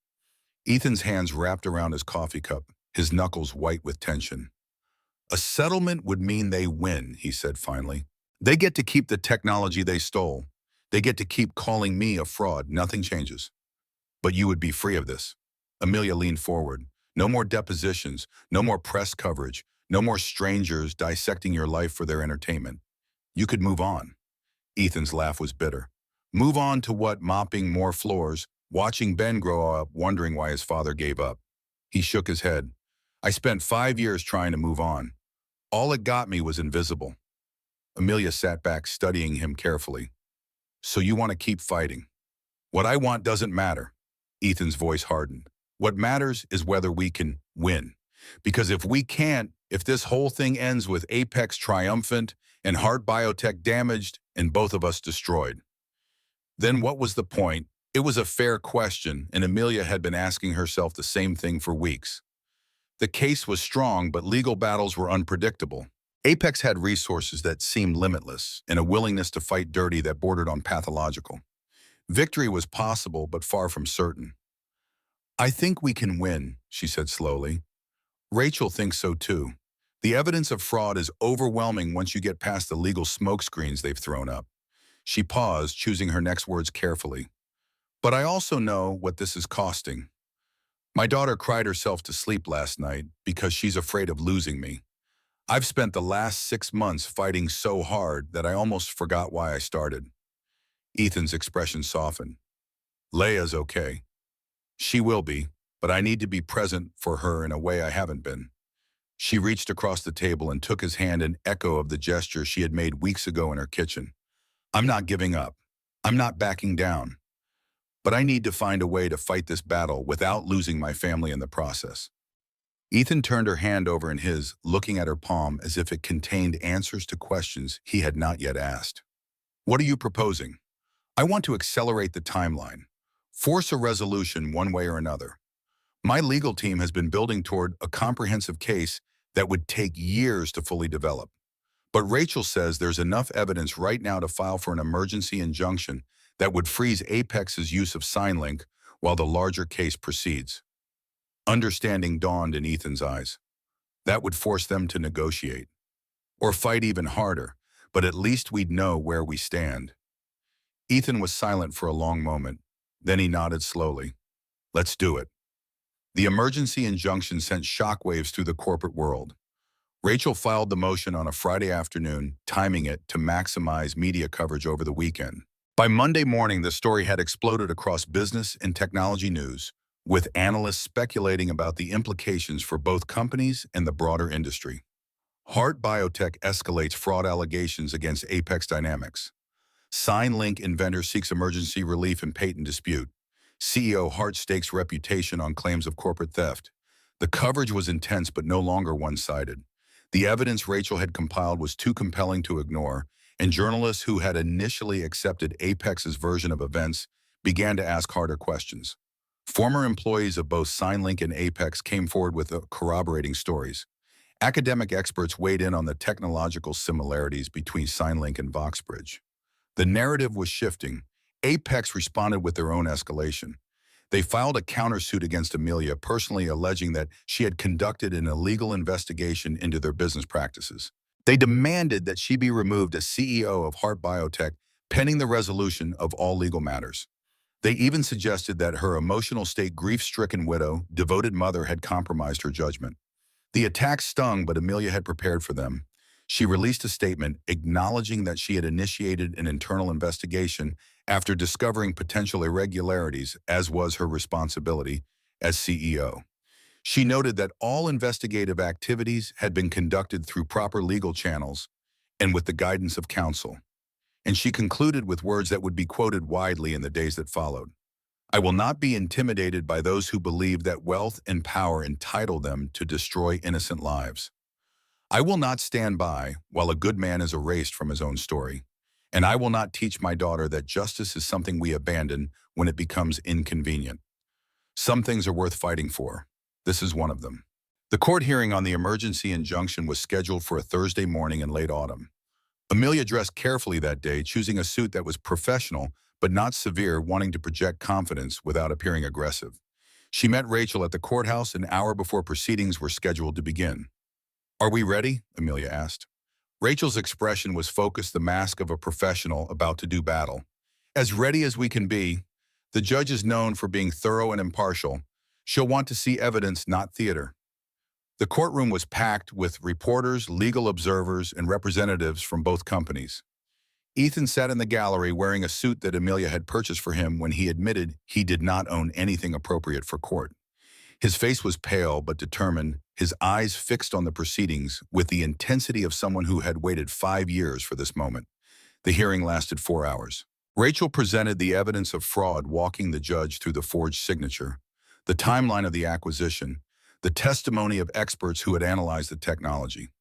Ethan's hands wrapped around his coffee cup, his knuckles white with tension. "A settlement would mean they win," he said finally. "They get to keep the technology they stole. They get to keep calling me a fraud. Nothing changes. But you would be free of this." Amelia leaned forward. "No more depositions, no more press coverage, no more strangers dissecting your life for their entertainment. You could move on." Ethan's laugh was bitter. "Move on to what? Mopping more floors, watching Ben grow up, wondering why his father gave up." He shook his head. "I spent 5 years trying to move on. All it got me was invisible." Amelia sat back, studying him carefully. "So you want to keep fighting?" "What I want doesn't matter." Ethan's voice hardened. "What matters is whether we can win. Because if we can't, if this whole thing ends with Apex triumphant and Heart Biotech damaged and both of us destroyed, then what was the point?" It was a fair question, and Amelia had been asking herself the same thing for weeks. The case was strong, but legal battles were unpredictable. Apex had resources that seemed limitless and a willingness to fight dirty that bordered on pathological. Victory was possible, but far from certain. "I think we can win," she said slowly. "Rachel thinks so too. The evidence of fraud is overwhelming once you get past the legal smokescreens they've thrown up." She paused, choosing her next words carefully. "But I also know what this is costing. My daughter cried herself to sleep last night because she's afraid of losing me. I've spent the last 6 months fighting so hard that I almost forgot why I started." Ethan's expression softened. "Leia's okay. She will be, but I need to be present for her in a way I haven't been." She reached across the table and took his hand, an echo of the gesture she had made weeks ago in her kitchen. "I'm not giving up. I'm not backing down. But I need to find a way to fight this battle without losing my family in the process." Ethan turned her hand over in his, looking at her palm as if it contained answers to questions he had not yet asked. "What are you proposing?" "I want to accelerate the timeline. Force a resolution one way or another. My legal team has been building toward a comprehensive case that would take years to fully develop. But Rachel says there's enough evidence right now to file for an emergency injunction that would freeze Apex's use of SignLink while the larger case proceeds." Understanding dawned in Ethan's eyes. That would force them to negotiate. Or fight even harder, but at least we'd know where we stand. Ethan was silent for a long moment. Then he nodded slowly. "Let's do it." The emergency injunction sent shockwaves through the corporate world. Rachel filed the motion on a Friday afternoon, timing it to maximize media coverage over the weekend. By Monday morning, the story had exploded across business and technology news, with analysts speculating about the implications for both companies and the broader industry. Heart Biotech escalates fraud allegations against Apex Dynamics. SignLink inventor seeks emergency relief in patent dispute. CEO Hart stakes reputation on claims of corporate theft. The coverage was intense but no longer one-sided. The evidence Rachel had compiled was too compelling to ignore, and journalists who had initially accepted Apex's version of events began to ask harder questions. Former employees of both SignLink and Apex came forward with corroborating stories. Academic experts weighed in on the technological similarities between SignLink and Voxbridge. The narrative was shifting. Apex responded with their own escalation. They filed a countersuit against Amelia, personally alleging that she had conducted an illegal investigation into their business practices. They demanded that she be removed as CEO of Heart Biotech, pending the resolution of all legal matters. They even suggested that her emotional state, grief-stricken widow, devoted mother had compromised her judgment. The attacks stung, but Amelia had prepared for them. She released a statement acknowledging that she had initiated an internal investigation after discovering potential irregularities, as was her responsibility as CEO. She noted that all investigative activities had been conducted through proper legal channels and with the guidance of counsel. And she concluded with words that would be quoted widely in the days that followed. "I will not be intimidated by those who believe that wealth and power entitle them to destroy innocent lives. I will not stand by while a good man is erased from his own story. And I will not teach my daughter that justice is something we abandon when it becomes inconvenient. Some things are worth fighting for. This is one of them." The court hearing on the emergency injunction was scheduled for a Thursday morning in late autumn. Amelia dressed carefully that day, choosing a suit that was professional but not severe, wanting to project confidence without appearing aggressive. She met Rachel at the courthouse an hour before proceedings were scheduled to begin. "Are we ready?" Amelia asked. Rachel's expression was focused, the mask of a professional about to do battle. "As ready as we can be. The judge is known for being thorough and impartial. She'll want to see evidence, not theater." The courtroom was packed with reporters, legal observers, and representatives from both companies. Ethan sat in the gallery wearing a suit that Amelia had purchased for him when he admitted he did not own anything appropriate for court. His face was pale but determined, his eyes fixed on the proceedings with the intensity of someone who had waited 5 years for this moment. The hearing lasted 4 hours. Rachel presented the evidence of fraud, walking the judge through the forged signature, the timeline of the acquisition, the testimony of experts who had analyzed the technology.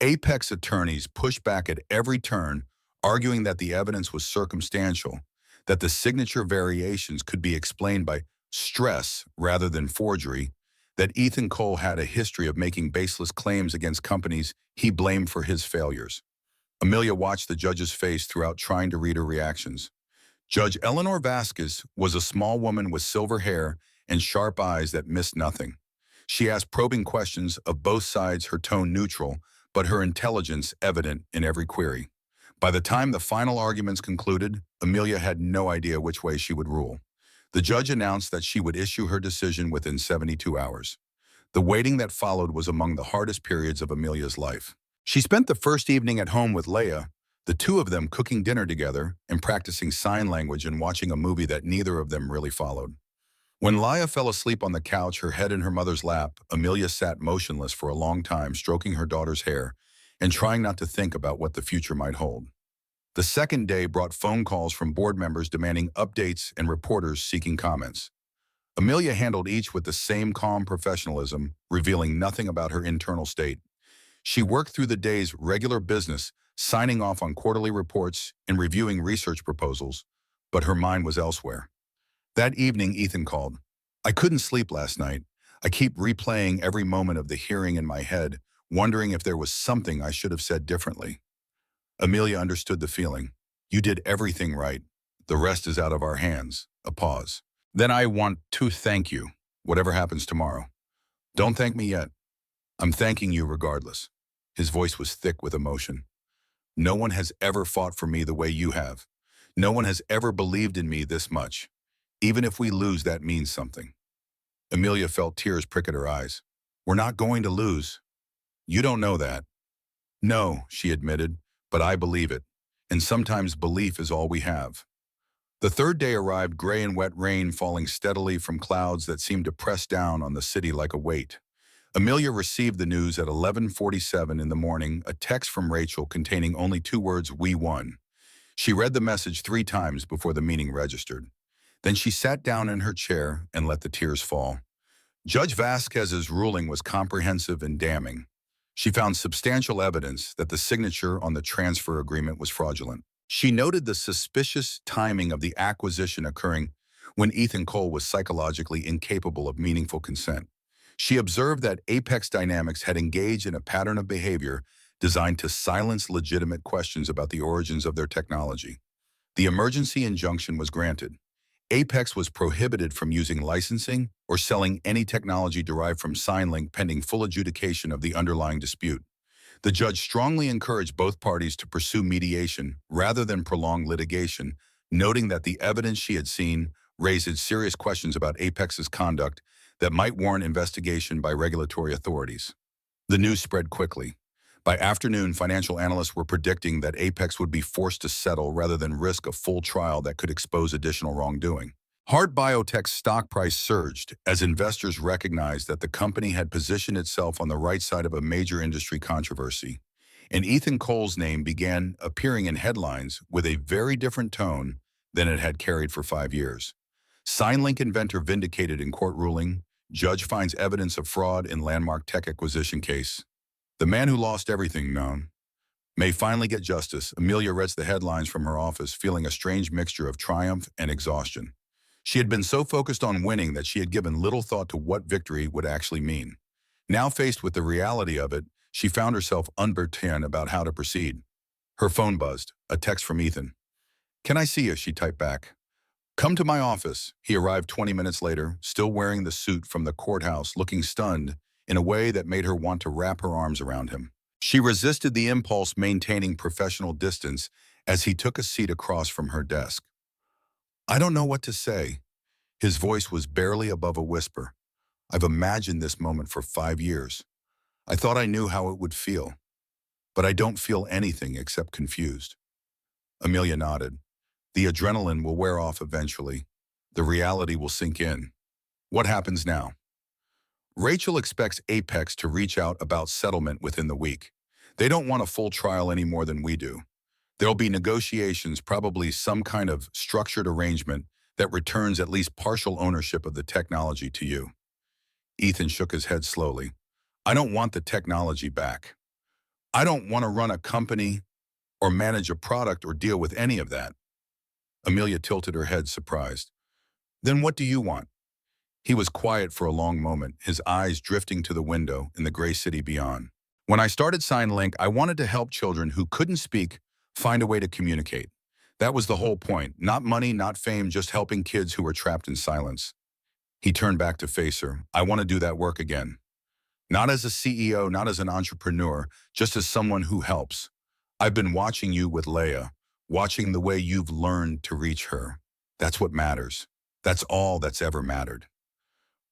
Apex attorneys pushed back at every turn, arguing that the evidence was circumstantial, that the signature variations could be explained by stress rather than forgery, that Ethan Cole had a history of making baseless claims against companies he blamed for his failures. Amelia watched the judge's face throughout, trying to read her reactions. Judge Eleanor Vasquez was a small woman with silver hair and sharp eyes that missed nothing. She asked probing questions of both sides, her tone neutral, but her intelligence evident in every query. By the time the final arguments concluded, Amelia had no idea which way she would rule. The judge announced that she would issue her decision within 72 hours. The waiting that followed was among the hardest periods of Amelia's life. She spent the first evening at home with Leia, the two of them cooking dinner together and practicing sign language and watching a movie that neither of them really followed. When Leia fell asleep on the couch, her head in her mother's lap, Amelia sat motionless for a long time, stroking her daughter's hair and trying not to think about what the future might hold. The second day brought phone calls from board members demanding updates and reporters seeking comments. Amelia handled each with the same calm professionalism, revealing nothing about her internal state. She worked through the day's regular business, signing off on quarterly reports and reviewing research proposals, but her mind was elsewhere. That evening, Ethan called. "I couldn't sleep last night. I keep replaying every moment of the hearing in my head, wondering if there was something I should have said differently." Amelia understood the feeling. "You did everything right. The rest is out of our hands." A pause. "Then I want to thank you, whatever happens tomorrow." "Don't thank me yet. I'm thanking you regardless." His voice was thick with emotion. "No one has ever fought for me the way you have. No one has ever believed in me this much. Even if we lose, that means something." Amelia felt tears prick at her eyes. We're not going to lose. You don't know that. No, she admitted, but I believe it. And sometimes belief is all we have. The third day arrived, gray and wet rain falling steadily from clouds that seemed to press down on the city like a weight. Amelia received the news at 11:47 in the morning, a text from Rachel containing only two words, "We won." She read the message 3 times before the meaning registered. Then she sat down in her chair and let the tears fall. Judge Vasquez's ruling was comprehensive and damning. She found substantial evidence that the signature on the transfer agreement was fraudulent. She noted the suspicious timing of the acquisition occurring when Ethan Cole was psychologically incapable of meaningful consent. She observed that Apex Dynamics had engaged in a pattern of behavior designed to silence legitimate questions about the origins of their technology. The emergency injunction was granted. Apex was prohibited from using licensing or selling any technology derived from SignLink pending full adjudication of the underlying dispute. The judge strongly encouraged both parties to pursue mediation rather than prolong litigation, noting that the evidence she had seen raised serious questions about Apex's conduct that might warrant investigation by regulatory authorities. The news spread quickly. By afternoon, financial analysts were predicting that Apex would be forced to settle rather than risk a full trial that could expose additional wrongdoing. Heart Biotech's stock price surged as investors recognized that the company had positioned itself on the right side of a major industry controversy, and Ethan Cole's name began appearing in headlines with a very different tone than it had carried for 5 years. SignLink inventor vindicated in court ruling, judge finds evidence of fraud in landmark tech acquisition case. The man who lost everything known may finally get justice. Amelia reads the headlines from her office, feeling a strange mixture of triumph and exhaustion. She had been so focused on winning that she had given little thought to what victory would actually mean. Now faced with the reality of it, she found herself uncertain about how to proceed. Her phone buzzed, a text from Ethan. "Can I see you?" she typed back. "Come to my office." He arrived 20 minutes later, still wearing the suit from the courthouse, looking stunned in a way that made her want to wrap her arms around him. She resisted the impulse, maintaining professional distance as he took a seat across from her desk. "I don't know what to say." His voice was barely above a whisper. "I've imagined this moment for 5 years. I thought I knew how it would feel, but I don't feel anything except confused." Amelia nodded. "The adrenaline will wear off eventually. The reality will sink in. What happens now?" Rachel expects Apex to reach out about settlement within the week. They don't want a full trial any more than we do. There'll be negotiations, probably some kind of structured arrangement that returns at least partial ownership of the technology to you. Ethan shook his head slowly. "I don't want the technology back. I don't want to run a company or manage a product or deal with any of that." Amelia tilted her head, surprised. "Then what do you want?" He was quiet for a long moment, his eyes drifting to the window in the gray city beyond. "When I started SignLink, I wanted to help children who couldn't speak find a way to communicate. That was the whole point. Not money, not fame, just helping kids who were trapped in silence." He turned back to face her. "I want to do that work again. Not as a CEO, not as an entrepreneur, just as someone who helps. I've been watching you with Leia, watching the way you've learned to reach her. That's what matters. That's all that's ever mattered."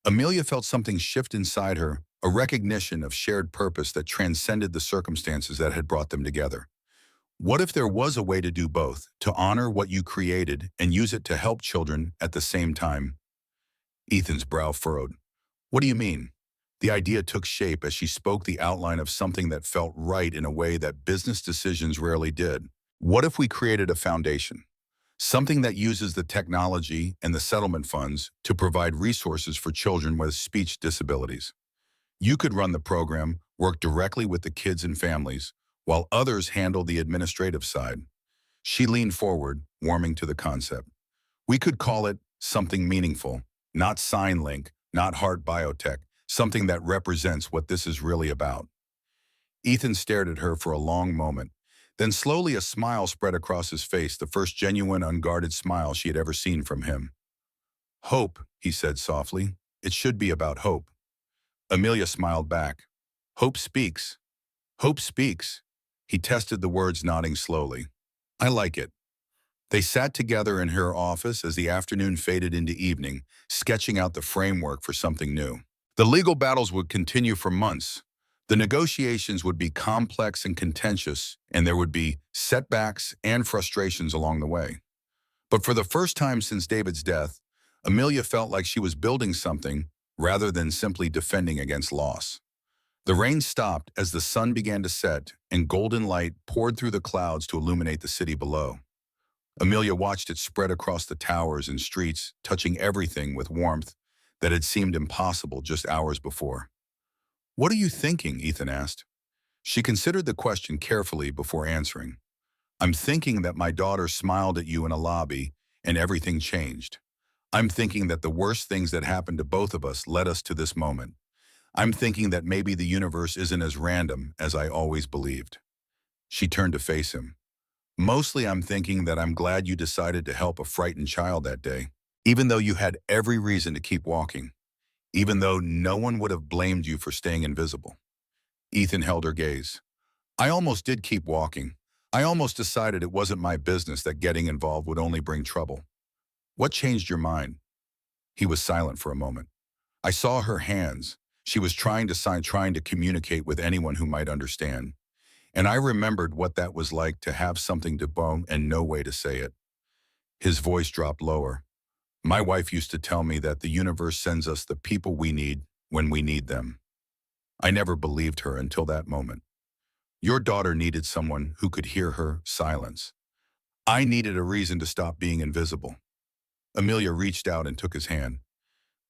Amelia felt something shift inside her, a recognition of shared purpose that transcended the circumstances that had brought them together. What if there was a way to do both, to honor what you created and use it to help children at the same time? Ethan's brow furrowed. "What do you mean?" The idea took shape as she spoke, the outline of something that felt right in a way that business decisions rarely did. "What if we created a foundation? Something that uses the technology and the settlement funds to provide resources for children with speech disabilities. You could run the program, work directly with the kids and families, while others handle the administrative side." She leaned forward, warming to the concept. "We could call it something meaningful, not SignLink, not Heart Biotech, something that represents what this is really about." Ethan stared at her for a long moment. Then slowly a smile spread across his face, the first genuine, unguarded smile she had ever seen from him. "Hope," he said softly. "It should be about hope." Amelia smiled back. "Hope speaks. Hope speaks." He tested the words, nodding slowly. "I like it. They sat together in her office as the afternoon faded into evening, sketching out the framework for something new. The legal battles would continue for months. The negotiations would be complex and contentious, and there would be setbacks and frustrations along the way. But for the first time since David's death, Amelia felt like she was building something rather than simply defending against loss. The rain stopped as the sun began to set and golden light poured through the clouds to illuminate the city below. Amelia watched it spread across the towers and streets, touching everything with warmth that had seemed impossible just hours before. "What are you thinking?" Ethan asked. She considered the question carefully before answering. "I'm thinking that my daughter smiled at you in a lobby and everything changed. I'm thinking that the worst things that happened to both of us led us to this moment. I'm thinking that maybe the universe isn't as random as I always believed." She turned to face him. "Mostly I'm thinking that I'm glad you decided to help a frightened child that day, even though you had every reason to keep walking, even though no one would have blamed you for staying invisible." Ethan held her gaze. "I almost did keep walking. I almost decided it wasn't my business, that getting involved would only bring trouble." "What changed your mind?" He was silent for a moment. "I saw her hands. She was trying to sign, trying to communicate with anyone who might understand. And I remembered what that was like, to have something to bone and no way to say it." His voice dropped lower. "My wife used to tell me that the universe sends us the people we need when we need them. I never believed her until that moment. Your daughter needed someone who could hear her silence. I needed a reason to stop being invisible." Amelia reached out and took his hand.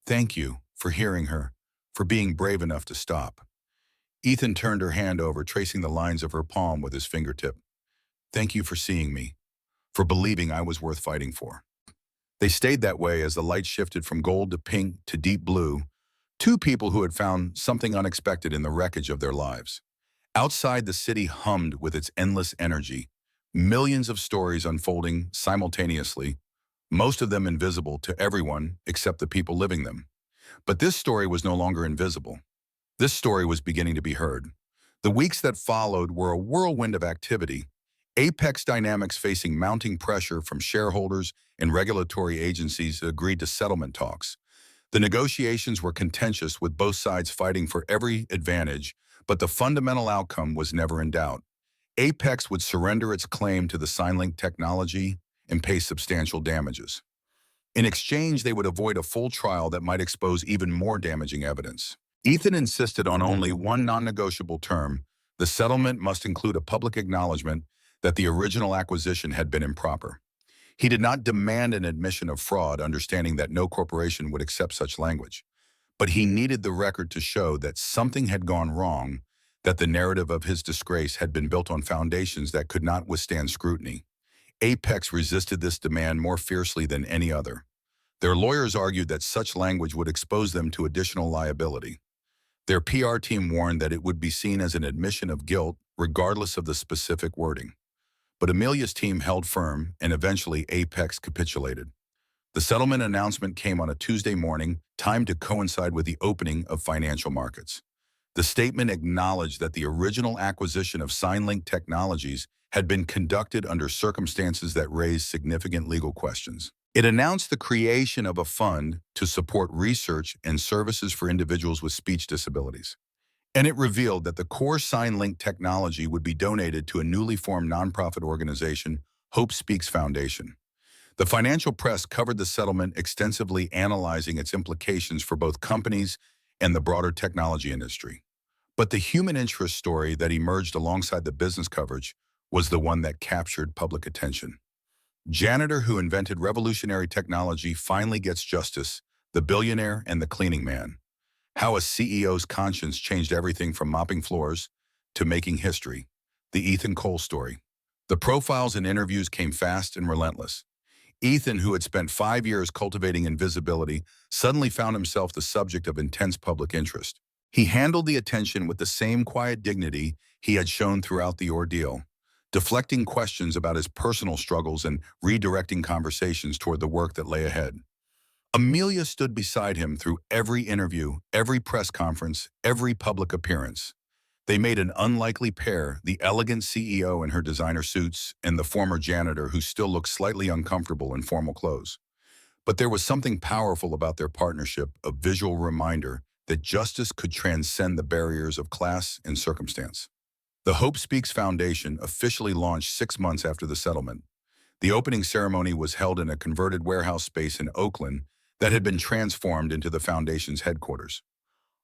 "Thank you for hearing her, for being brave enough to stop." Ethan turned her hand over, tracing the lines of her palm with his fingertip. "Thank you for seeing me, for believing I was worth fighting for." They stayed that way as the light shifted from gold to pink to deep blue, two people who had found something unexpected in the wreckage of their lives. Outside, the city hummed with its endless energy, millions of stories unfolding simultaneously, most of them invisible to everyone except the people living them. But this story was no longer invisible. This story was beginning to be heard. The weeks that followed were a whirlwind of activity. Apex Dynamics, facing mounting pressure from shareholders and regulatory agencies, agreed to settlement talks. The negotiations were contentious, with both sides fighting for every advantage, but the fundamental outcome was never in doubt. Apex would surrender its claim to the SignLink technology and pay substantial damages. In exchange, they would avoid a full trial that might expose even more damaging evidence. Ethan insisted on only one non-negotiable term: the settlement must include a public acknowledgement that the original acquisition had been improper. He did not demand an admission of fraud, understanding that no corporation would accept such language. But he needed the record to show that something had gone wrong, that the narrative of his disgrace had been built on foundations that could not withstand scrutiny. Apex resisted this demand more fiercely than any other. Their lawyers argued that such language would expose them to additional liability. Their PR team warned that it would be seen as an admission of guilt, regardless of the specific wording. But Amelia's team held firm, and eventually Apex capitulated. The settlement announcement came on a Tuesday morning, timed to coincide with the opening of financial markets. The statement acknowledged that the original acquisition of SignLink Technologies had been conducted under circumstances that raised significant legal questions. It announced the creation of a fund to support research and services for individuals with speech disabilities. And it revealed that the core SignLink technology would be donated to a newly formed nonprofit organization, Hope Speaks Foundation. The financial press covered the settlement extensively, analyzing its implications for both companies and the broader technology industry. But the human interest story that emerged alongside the business coverage was the one that captured public attention. Janitor who invented revolutionary technology finally gets justice, the billionaire and the cleaning man. How a CEO's conscience changed everything from mopping floors to making history. The Ethan Cole story. The profiles and interviews came fast and relentless. Ethan, who had spent 5 years cultivating invisibility, suddenly found himself the subject of intense public interest. He handled the attention with the same quiet dignity he had shown throughout the ordeal, deflecting questions about his personal struggles and redirecting conversations toward the work that lay ahead. Amelia stood beside him through every interview, every press conference, every public appearance. They made an unlikely pair, the elegant CEO in her designer suits and the former janitor who still looked slightly uncomfortable in formal clothes. But there was something powerful about their partnership, a visual reminder that justice could transcend the barriers of class and circumstance. The Hope Speaks Foundation officially launched 6 months after the settlement. The opening ceremony was held in a converted warehouse space in Oakland that had been transformed into the foundation's headquarters.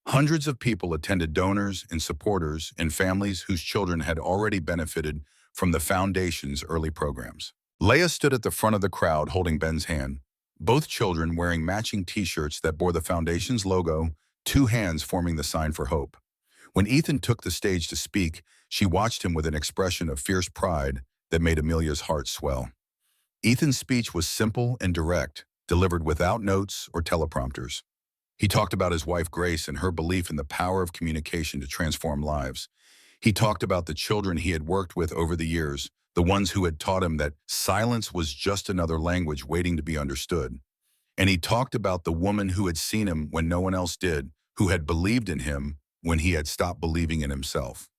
Hundreds of people attended, donors and supporters and families whose children had already benefited from the foundation's early programs. Leia stood at the front of the crowd holding Ben's hand, both children wearing matching t-shirts that bore the foundation's logo, two hands forming the sign for hope. When Ethan took the stage to speak, she watched him with an expression of fierce pride that made Amelia's heart swell. Ethan's speech was simple and direct, delivered without notes or teleprompters. He talked about his wife Grace and her belief in the power of communication to transform lives. He talked about the children he had worked with over the years, the ones who had taught him that silence was just another language waiting to be understood. And he talked about the woman who had seen him when no one else did, who had believed in him when he had stopped believing in himself.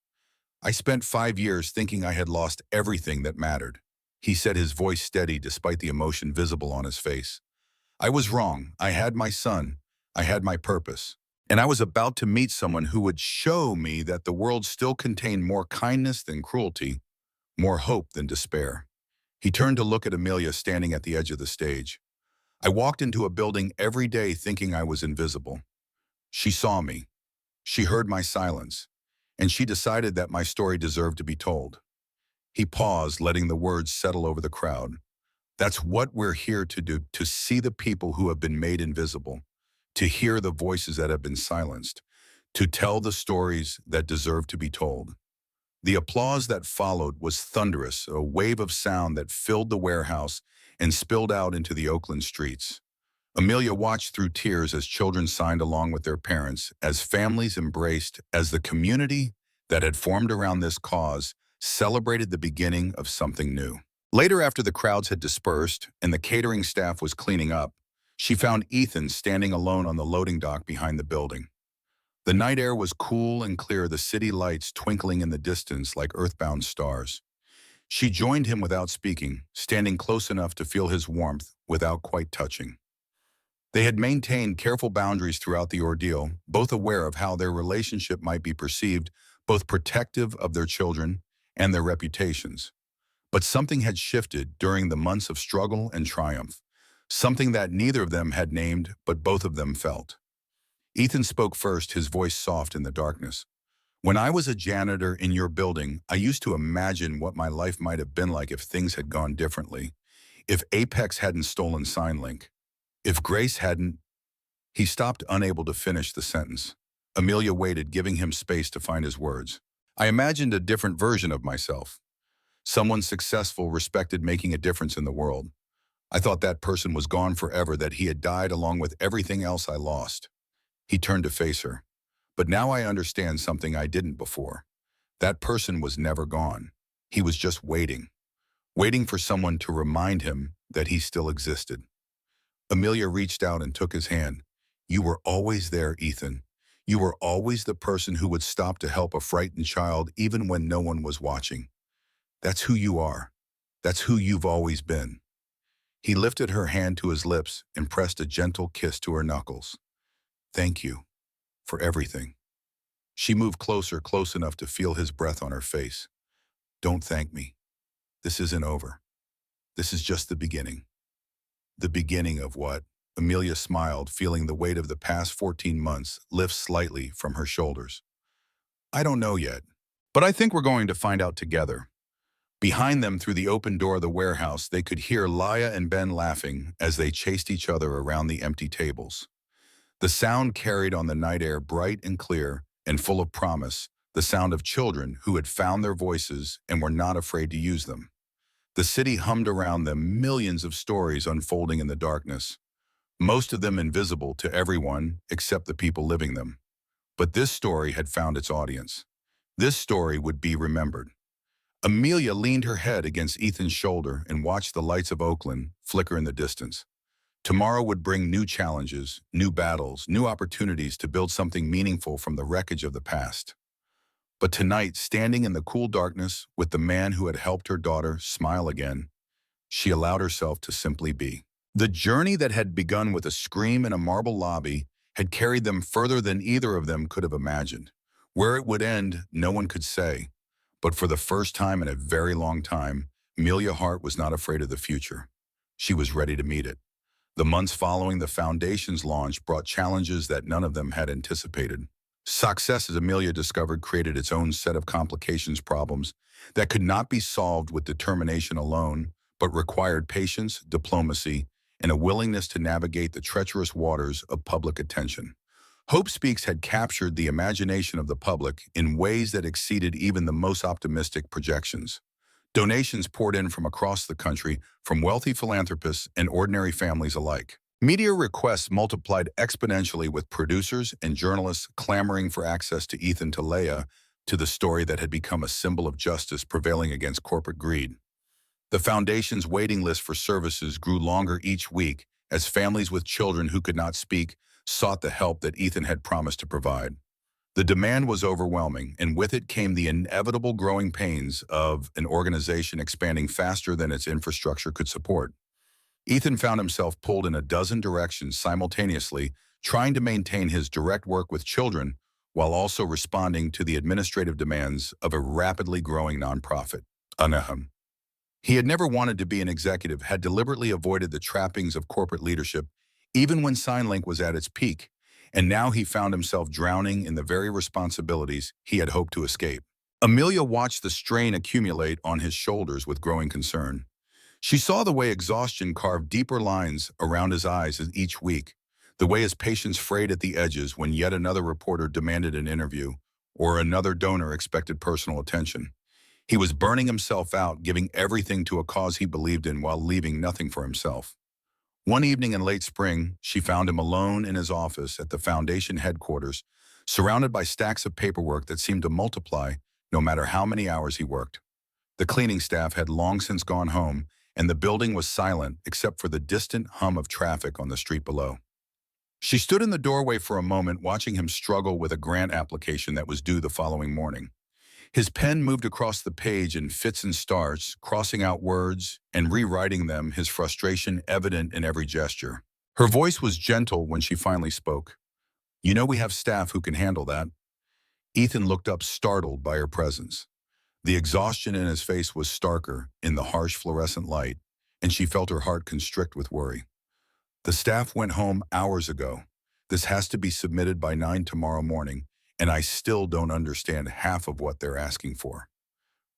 I spent 5 years thinking I had lost everything that mattered. He said, his voice steady despite the emotion visible on his face. I was wrong. I had my son. I had my purpose. And I was about to meet someone who would show me that the world still contained more kindness than cruelty, more hope than despair. He turned to look at Amelia standing at the edge of the stage. I walked into a building every day thinking I was invisible. She saw me. She heard my silence. And she decided that my story deserved to be told. He paused, letting the words settle over the crowd. That's what we're here to do, to see the people who have been made invisible, to hear the voices that have been silenced, to tell the stories that deserve to be told. The applause that followed was thunderous, a wave of sound that filled the warehouse and spilled out into the Oakland streets. Amelia watched through tears as children signed along with their parents, as families embraced, as the community that had formed around this cause celebrated the beginning of something new. Later, after the crowds had dispersed and the catering staff was cleaning up, she found Ethan standing alone on the loading dock behind the building. The night air was cool and clear, the city lights twinkling in the distance like earthbound stars. She joined him without speaking, standing close enough to feel his warmth without quite touching. They had maintained careful boundaries throughout the ordeal, both aware of how their relationship might be perceived, both protective of their children and their reputations. But something had shifted during the months of struggle and triumph, something that neither of them had named, but both of them felt. Ethan spoke first, his voice soft in the darkness. When I was a janitor in your building, I used to imagine what my life might have been like if things had gone differently. If Apex hadn't stolen SignLink. If Grace hadn't... He stopped, unable to finish the sentence. Amelia waited, giving him space to find his words. I imagined a different version of myself. Someone successful, respected, making a difference in the world. I thought that person was gone forever, that he had died along with everything else I lost. He turned to face her. But now I understand something I didn't before. That person was never gone. He was just waiting. Waiting for someone to remind him that he still existed. Amelia reached out and took his hand. You were always there, Ethan. You were always the person who would stop to help a frightened child even when no one was watching. That's who you are. That's who you've always been. He lifted her hand to his lips and pressed a gentle kiss to her knuckles. Thank you for everything. She moved closer, close enough to feel his breath on her face. Don't thank me. This isn't over. This is just the beginning. The beginning of what? Amelia smiled, feeling the weight of the past 14 months lift slightly from her shoulders. I don't know yet, but I think we're going to find out together. Behind them, through the open door of the warehouse, they could hear Laia and Ben laughing as they chased each other around the empty tables. The sound carried on the night air, bright and clear and full of promise, the sound of children who had found their voices and were not afraid to use them. The city hummed around them, millions of stories unfolding in the darkness, most of them invisible to everyone except the people living them. But this story had found its audience. This story would be remembered. Amelia leaned her head against Ethan's shoulder and watched the lights of Oakland flicker in the distance. Tomorrow would bring new challenges, new battles, new opportunities to build something meaningful from the wreckage of the past. But tonight, standing in the cool darkness with the man who had helped her daughter smile again, she allowed herself to simply be. The journey that had begun with a scream in a marble lobby had carried them further than either of them could have imagined. Where it would end, no one could say. But for the first time in a very long time, Amelia Hart was not afraid of the future. She was ready to meet it. The months following the foundation's launch brought challenges that none of them had anticipated. Success, as Amelia discovered, created its own set of complications problems that could not be solved with determination alone, but required patience, diplomacy, and a willingness to navigate the treacherous waters of public attention. Hope Speaks had captured the imagination of the public in ways that exceeded even the most optimistic projections. Donations poured in from across the country, from wealthy philanthropists and ordinary families alike. Media requests multiplied exponentially, with producers and journalists clamoring for access to Ethan, to Leia, to the story that had become a symbol of justice prevailing against corporate greed. The foundation's waiting list for services grew longer each week as families with children who could not speak sought the help that Ethan had promised to provide. The demand was overwhelming, and with it came the inevitable growing pains of an organization expanding faster than its infrastructure could support. Ethan found himself pulled in a dozen directions simultaneously, trying to maintain his direct work with children while also responding to the administrative demands of a rapidly growing nonprofit. Anaheim. He had never wanted to be an executive, had deliberately avoided the trappings of corporate leadership, even when SignLink was at its peak, and now he found himself drowning in the very responsibilities he had hoped to escape. Amelia watched the strain accumulate on his shoulders with growing concern. She saw the way exhaustion carved deeper lines around his eyes each week, the way his patience frayed at the edges when yet another reporter demanded an interview or another donor expected personal attention. He was burning himself out, giving everything to a cause he believed in while leaving nothing for himself. One evening in late spring, she found him alone in his office at the foundation headquarters, surrounded by stacks of paperwork that seemed to multiply no matter how many hours he worked. The cleaning staff had long since gone home, and the building was silent except for the distant hum of traffic on the street below. She stood in the doorway for a moment, watching him struggle with a grant application that was due the following morning. His pen moved across the page in fits and starts, crossing out words and rewriting them, his frustration evident in every gesture. Her voice was gentle when she finally spoke. "You know, we have staff who can handle that." Ethan looked up, startled by her presence. The exhaustion in his face was starker in the harsh fluorescent light, and she felt her heart constrict with worry. "The staff went home hours ago. This has to be submitted by 9 tomorrow morning, and I still don't understand half of what they're asking for."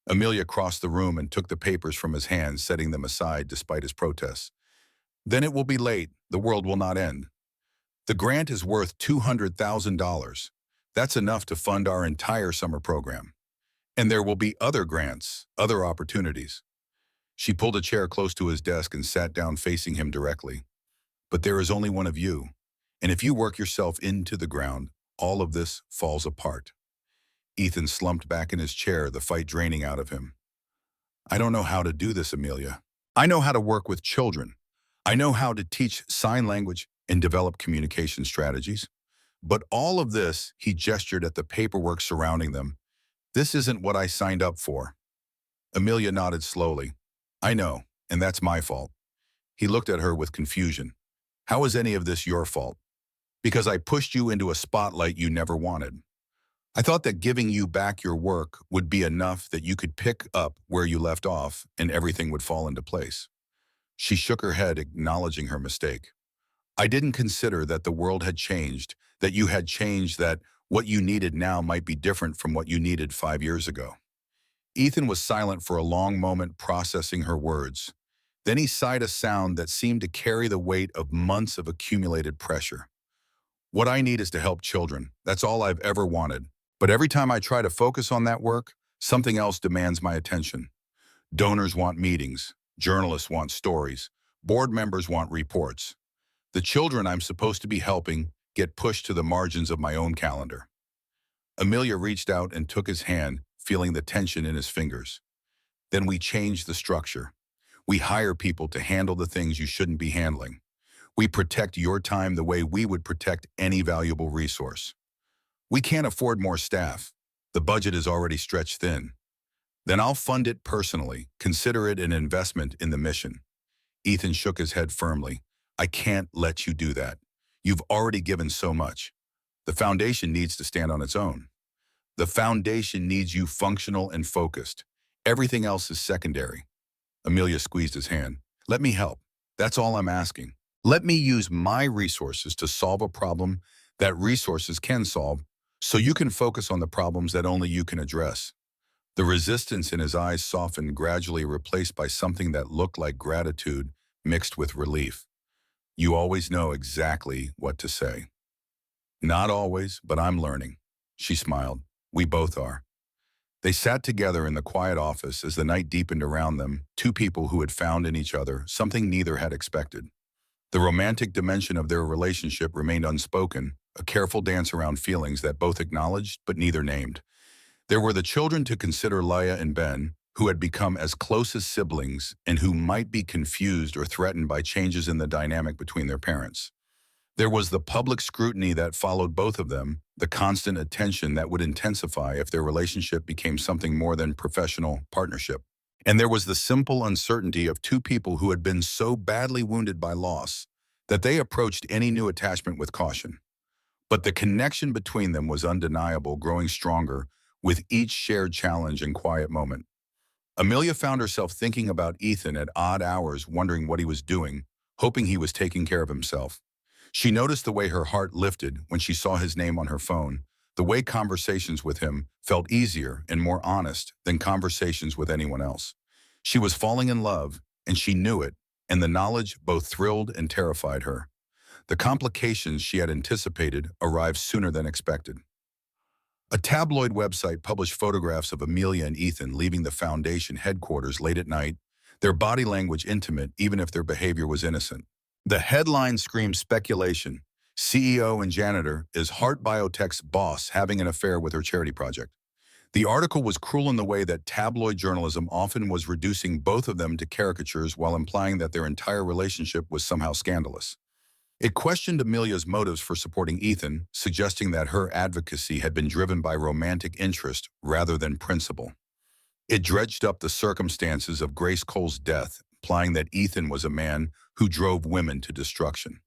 Amelia crossed the room and took the papers from his hands, setting them aside despite his protests. "Then it will be late. The world will not end. The grant is worth $200,000. That's enough to fund our entire summer program. And there will be other grants, other opportunities." She pulled a chair close to his desk and sat down facing him directly. "But there is only one of you, and if you work yourself into the ground, all of this falls apart." Ethan slumped back in his chair, the fight draining out of him. "I don't know how to do this, Amelia. I know how to work with children. I know how to teach sign language and develop communication strategies. But all of this," he gestured at the paperwork surrounding them, "this isn't what I signed up for." Amelia nodded slowly. "I know, and that's my fault." He looked at her with confusion. "How is any of this your fault?" "Because I pushed you into a spotlight you never wanted. I thought that giving you back your work would be enough, that you could pick up where you left off and everything would fall into place." She shook her head, acknowledging her mistake. "I didn't consider that the world had changed, that you had changed, that what you needed now might be different from what you needed 5 years ago." Ethan was silent for a long moment, processing her words. Then he sighed, a sound that seemed to carry the weight of months of accumulated pressure. "What I need is to help children. That's all I've ever wanted. But every time I try to focus on that work, something else demands my attention. Donors want meetings. Journalists want stories. Board members want reports. The children I'm supposed to be helping get pushed to the margins of my own calendar." Amelia reached out and took his hand, feeling the tension in his fingers. "Then we change the structure. We hire people to handle the things you shouldn't be handling. We protect your time the way we would protect any valuable resource. We can't afford more staff. The budget is already stretched thin. Then I'll fund it personally. Consider it an investment in the mission. Ethan shook his head firmly. I can't let you do that. You've already given so much. The foundation needs to stand on its own. The foundation needs you functional and focused. Everything else is secondary. Amelia squeezed his hand. Let me help. That's all I'm asking. Let me use my resources to solve a problem that resources can solve, so you can focus on the problems that only you can address. The resistance in his eyes softened, gradually replaced by something that looked like gratitude mixed with relief. You always know exactly what to say. Not always, but I'm learning. She smiled. We both are. They sat together in the quiet office as the night deepened around them, two people who had found in each other something neither had expected. The romantic dimension of their relationship remained unspoken, a careful dance around feelings that both acknowledged but neither named. There were the children to consider, Leia and Ben, who had become as close as siblings and who might be confused or threatened by changes in the dynamic between their parents. There was the public scrutiny that followed both of them, the constant attention that would intensify if their relationship became something more than professional partnership. And there was the simple uncertainty of two people who had been so badly wounded by loss that they approached any new attachment with caution. But the connection between them was undeniable, growing stronger with each shared challenge and quiet moment. Amelia found herself thinking about Ethan at odd hours, wondering what he was doing, hoping he was taking care of himself. She noticed the way her heart lifted when she saw his name on her phone, the way conversations with him felt easier and more honest than conversations with anyone else. She was falling in love, and she knew it, and the knowledge both thrilled and terrified her. The complications she had anticipated arrived sooner than expected. A tabloid website published photographs of Amelia and Ethan leaving the foundation headquarters late at night, their body language intimate even if their behavior was innocent. The headline screamed speculation. CEO and janitor is Heart Biotech's boss having an affair with her charity project. The article was cruel in the way that tabloid journalism often was, reducing both of them to caricatures while implying that their entire relationship was somehow scandalous. It questioned Amelia's motives for supporting Ethan, suggesting that her advocacy had been driven by romantic interest rather than principle. It dredged up the circumstances of Grace Cole's death, implying that Ethan was a man who drove women to destruction.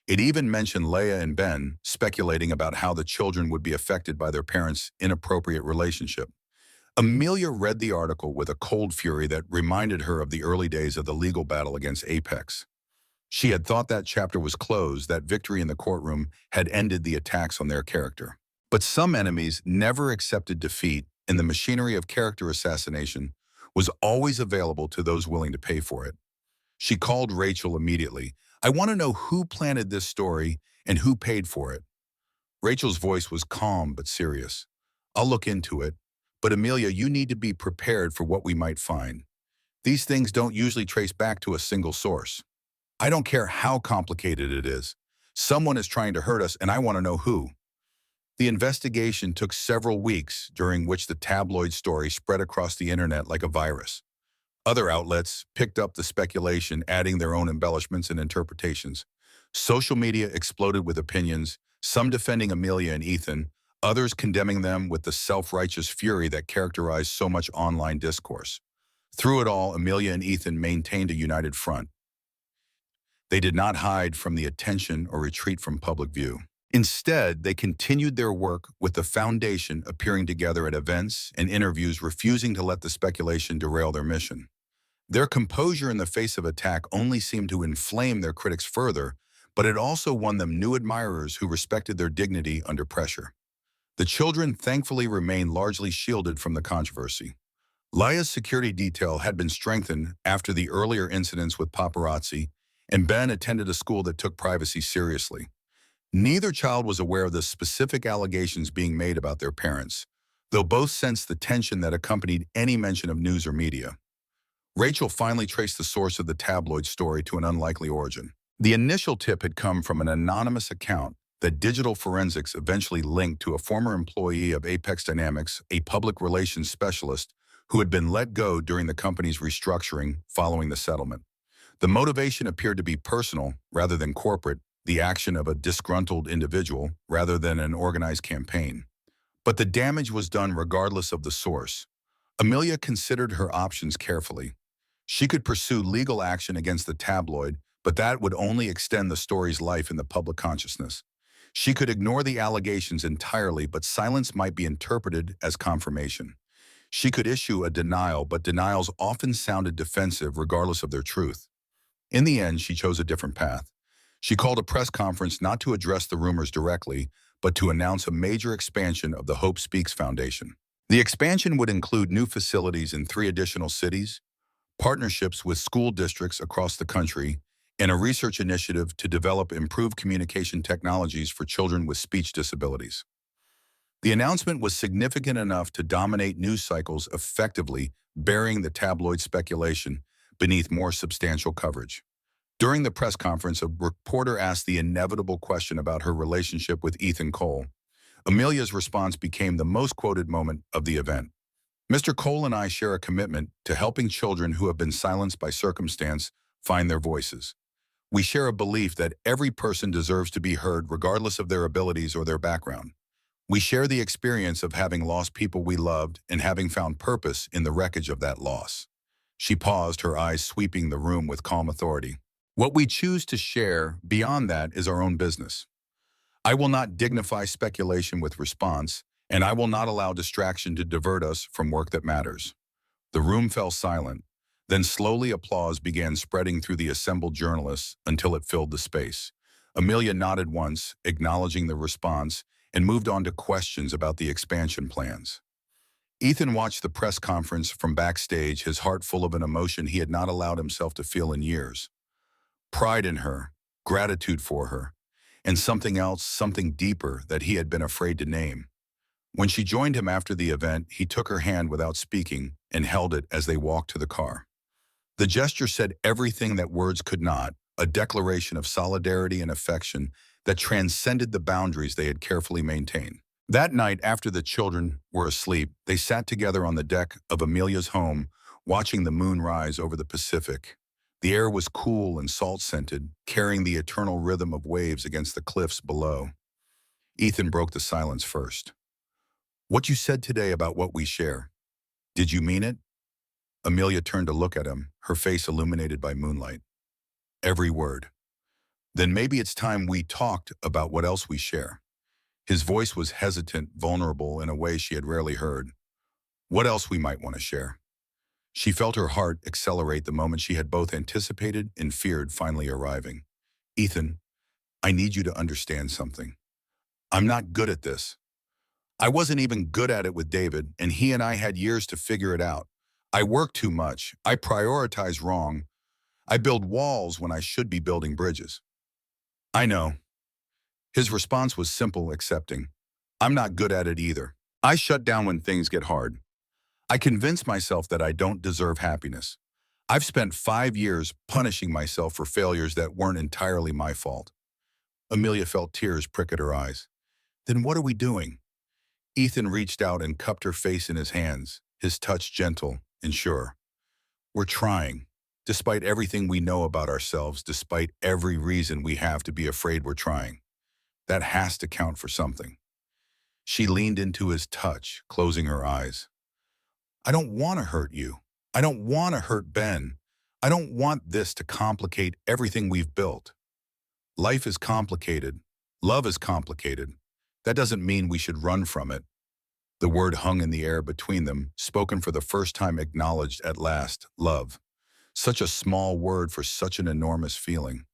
It even mentioned Leia and Ben, speculating about how the children would be affected by their parents' inappropriate relationship. Amelia read the article with a cold fury that reminded her of the early days of the legal battle against Apex. She had thought that chapter was closed, that victory in the courtroom had ended the attacks on their character. But some enemies never accepted defeat, and the machinery of character assassination was always available to those willing to pay for it. She called Rachel immediately. I want to know who planted this story and who paid for it. Rachel's voice was calm but serious. I'll look into it, but Amelia, you need to be prepared for what we might find. These things don't usually trace back to a single source. I don't care how complicated it is. Someone is trying to hurt us, and I want to know who. The investigation took several weeks, during which the tabloid story spread across the internet like a virus. Other outlets picked up the speculation, adding their own embellishments and interpretations. Social media exploded with opinions, some defending Amelia and Ethan, others condemning them with the self-righteous fury that characterized so much online discourse. Through it all, Amelia and Ethan maintained a united front. They did not hide from the attention or retreat from public view. Instead, they continued their work, with the foundation appearing together at events and interviews, refusing to let the speculation derail their mission. Their composure in the face of attack only seemed to inflame their critics further, but it also won them new admirers who respected their dignity under pressure. The children thankfully remained largely shielded from the controversy. Leia's security detail had been strengthened after the earlier incidents with paparazzi, and Ben attended a school that took privacy seriously. Neither child was aware of the specific allegations being made about their parents, though both sensed the tension that accompanied any mention of news or media. Rachel finally traced the source of the tabloid story to an unlikely origin. The initial tip had come from an anonymous account that digital forensics eventually linked to a former employee of Apex Dynamics, a public relations specialist who had been let go during the company's restructuring following the settlement. The motivation appeared to be personal rather than corporate, the action of a disgruntled individual rather than an organized campaign. But the damage was done regardless of the source. Amelia considered her options carefully. She could pursue legal action against the tabloid, but that would only extend the story's life in the public consciousness. She could ignore the allegations entirely, but silence might be interpreted as confirmation. She could issue a denial, but denials often sounded defensive regardless of their truth. In the end, she chose a different path. She called a press conference not to address the rumors directly, but to announce a major expansion of the Hope Speaks Foundation. The expansion would include new facilities in 3 additional cities, partnerships with school districts across the country, and a research initiative to develop improved communication technologies for children with speech disabilities. The announcement was significant enough to dominate news cycles, effectively burying the tabloid speculation beneath more substantial coverage. During the press conference, a reporter asked the inevitable question about her relationship with Ethan Cole. Amelia's response became the most quoted moment of the event. "Mr. Cole and I share a commitment to helping children who have been silenced by circumstance find their voices. We share a belief that every person deserves to be heard regardless of their abilities or their background. We share the experience of having lost people we loved and having found purpose in the wreckage of that loss." She paused, her eyes sweeping the room with calm authority. "What we choose to share beyond that is our own business. I will not dignify speculation with response, and I will not allow distraction to divert us from work that matters." The room fell silent. Then slowly applause began spreading through the assembled journalists until it filled the space. Amelia nodded once, acknowledging the response, and moved on to questions about the expansion plans. Ethan watched the press conference from backstage, his heart full of an emotion he had not allowed himself to feel in years. Pride in her, gratitude for her, and something else, something deeper that he had been afraid to name. When she joined him after the event, he took her hand without speaking and held it as they walked to the car. The gesture said everything that words could not, a declaration of solidarity and affection that transcended the boundaries they had carefully maintained. That night, after the children were asleep, they sat together on the deck of Amelia's home, watching the moon rise over the Pacific. The air was cool and salt-scented, carrying the eternal rhythm of waves against the cliffs below. Ethan broke the silence first. "What you said today about what we share, did you mean it?" Amelia turned to look at him, her face illuminated by moonlight. "Every word." "Then maybe it's time we talked about what else we share." His voice was hesitant, vulnerable in a way she had rarely heard. "What else we might want to share?" She felt her heart accelerate the moment she had both anticipated and feared finally arriving. "Ethan, I need you to understand something. I'm not good at this. I wasn't even good at it with David, and he and I had years to figure it out. I work too much. I prioritize wrong. I build walls when I should be building bridges." "I know." His response was simple, accepting. "I'm not good at it either. I shut down when things get hard. I convince myself that I don't deserve happiness. I've spent 5 years punishing myself for failures that weren't entirely my fault." Amelia felt tears prick at her eyes. "Then what are we doing?" Ethan reached out and cupped her face in his hands, his touch gentle and sure. "We're trying, despite everything we know about ourselves, despite every reason we have to be afraid we're trying. That has to count for something." She leaned into his touch, closing her eyes. "I don't want to hurt you. I don't want to hurt Ben. I don't want this to complicate everything we've built. Life is complicated. Love is complicated. That doesn't mean we should run from it." The word hung in the air between them, spoken for the first time, acknowledged at last. Love. Such a small word for such an enormous feeling.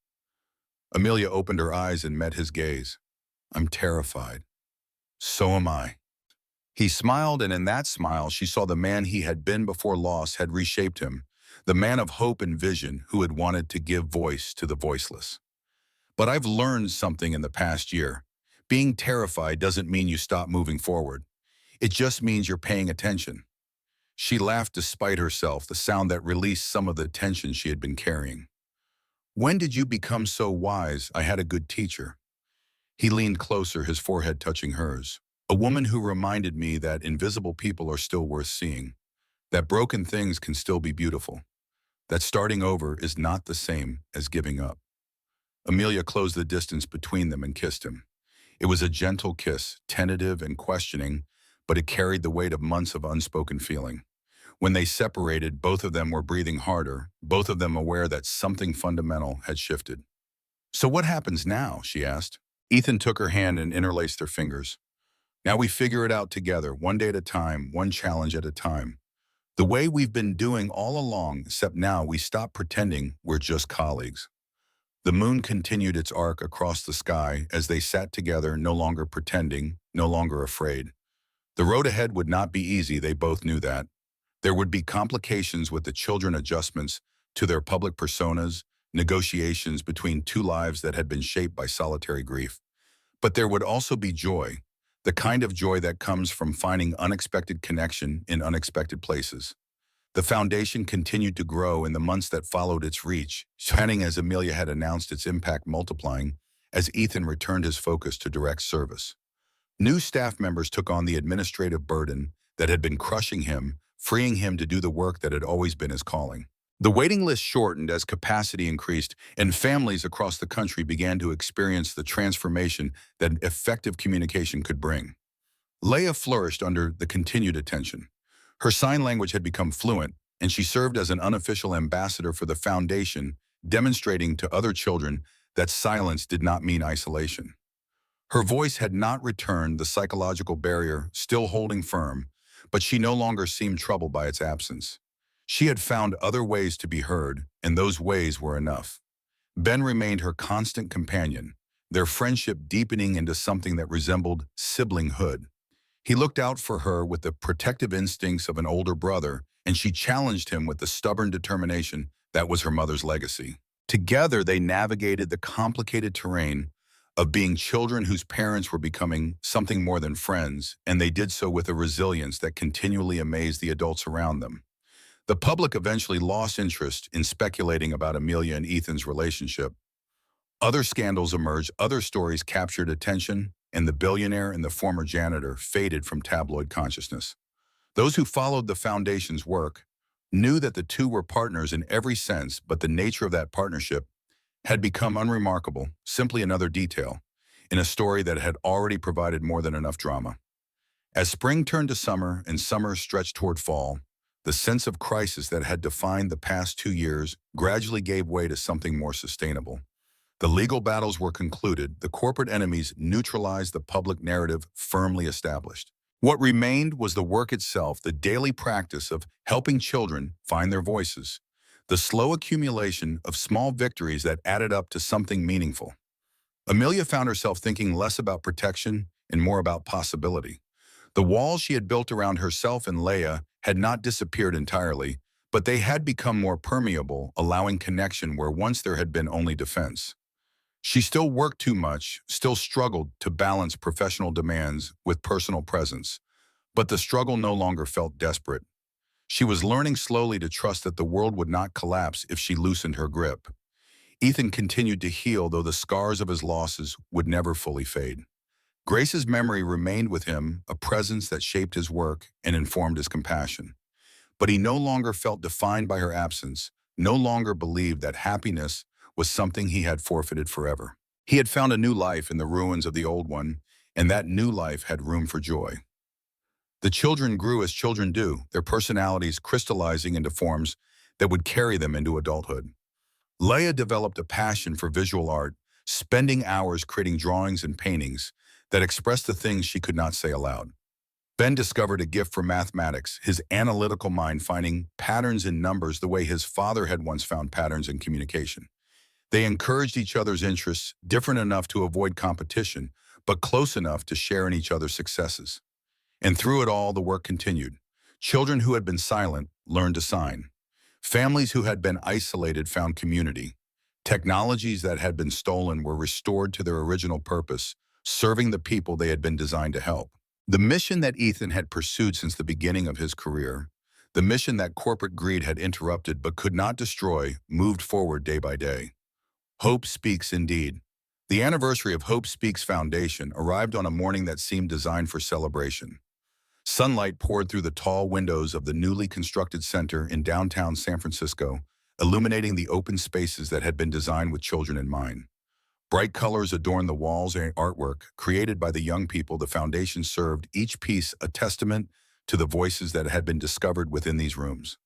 Amelia opened her eyes and met his gaze. "I'm terrified." "So am I." He smiled, and in that smile she saw the man he had been before loss had reshaped him, the man of hope and vision who had wanted to give voice to the voiceless. "But I've learned something in the past year. Being terrified doesn't mean you stop moving forward. It just means you're paying attention." She laughed despite herself, the sound that released some of the tension she had been carrying. "When did you become so wise? I had a good teacher." He leaned closer, his forehead touching hers. "A woman who reminded me that invisible people are still worth seeing, that broken things can still be beautiful, that starting over is not the same as giving up." Amelia closed the distance between them and kissed him. It was a gentle kiss, tentative and questioning, but it carried the weight of months of unspoken feeling. When they separated, both of them were breathing harder, both of them aware that something fundamental had shifted. "So what happens now?" she asked. Ethan took her hand and interlaced their fingers. "Now we figure it out together, one day at a time, one challenge at a time. The way we've been doing all along, except now we stop pretending we're just colleagues." The moon continued its arc across the sky as they sat together, no longer pretending, no longer afraid. The road ahead would not be easy, they both knew that. There would be complications with the children, adjustments to their public personas, negotiations between two lives that had been shaped by solitary grief. But there would also be joy, the kind of joy that comes from finding unexpected connection in unexpected places. The foundation continued to grow in the months that followed its reach, shining as Amelia had announced, its impact multiplying as Ethan returned his focus to direct service. New staff members took on the administrative burden that had been crushing him, freeing him to do the work that had always been his calling. The waiting list shortened as capacity increased, and families across the country began to experience the transformation that effective communication could bring. Leia flourished under the continued attention. Her sign language had become fluent, and she served as an unofficial ambassador for the foundation, demonstrating to other children that silence did not mean isolation. Her voice had not returned, the psychological barrier still holding firm, but she no longer seemed troubled by its absence. She had found other ways to be heard, and those ways were enough. Ben remained her constant companion, their friendship deepening into something that resembled siblinghood. He looked out for her with the protective instincts of an older brother, and she challenged him with the stubborn determination that was her mother's legacy. Together, they navigated the complicated terrain of being children whose parents were becoming something more than friends, and they did so with a resilience that continually amazed the adults around them. The public eventually lost interest in speculating about Amelia and Ethan's relationship. Other scandals emerged, other stories captured attention, and the billionaire and the former janitor faded from tabloid consciousness. Those who followed the foundation's work knew that the two were partners in every sense, but the nature of that partnership had become unremarkable, simply another detail, in a story that had already provided more than enough drama. As spring turned to summer and summer stretched toward fall, the sense of crisis that had defined the past 2 years gradually gave way to something more sustainable. The legal battles were concluded, the corporate enemies neutralized, the public narrative firmly established. What remained was the work itself, the daily practice of helping children find their voices, the slow accumulation of small victories that added up to something meaningful. Amelia found herself thinking less about protection and more about possibility. The walls she had built around herself and Leia had not disappeared entirely, but they had become more permeable, allowing connection where once there had been only defense. She still worked too much, still struggled to balance professional demands with personal presence, but the struggle no longer felt desperate. She was learning slowly to trust that the world would not collapse if she loosened her grip. Ethan continued to heal, though the scars of his losses would never fully fade. Grace's memory remained with him, a presence that shaped his work and informed his compassion. But he no longer felt defined by her absence, no longer believed that happiness was something he had forfeited forever. He had found a new life in the ruins of the old one, and that new life had room for joy. The children grew as children do, their personalities crystallizing into forms that would carry them into adulthood. Leia developed a passion for visual art, spending hours creating drawings and paintings that expressed the things she could not say aloud. Ben discovered a gift for mathematics, his analytical mind finding patterns in numbers the way his father had once found patterns in communication. They encouraged each other's interests, different enough to avoid competition, but close enough to share in each other's successes. And through it all, the work continued. Children who had been silent learned to sign. Families who had been isolated found community. Technologies that had been stolen were restored to their original purpose, serving the people they had been designed to help. The mission that Ethan had pursued since the beginning of his career, the mission that corporate greed had interrupted but could not destroy, moved forward day by day. Hope Speaks indeed. The anniversary of Hope Speaks Foundation arrived on a morning that seemed designed for celebration. Sunlight poured through the tall windows of the newly constructed center in downtown San Francisco, illuminating the open spaces that had been designed with children in mind. Bright colors adorned the walls and artwork created by the young people. The foundation served each piece a testament to the voices that had been discovered within these rooms.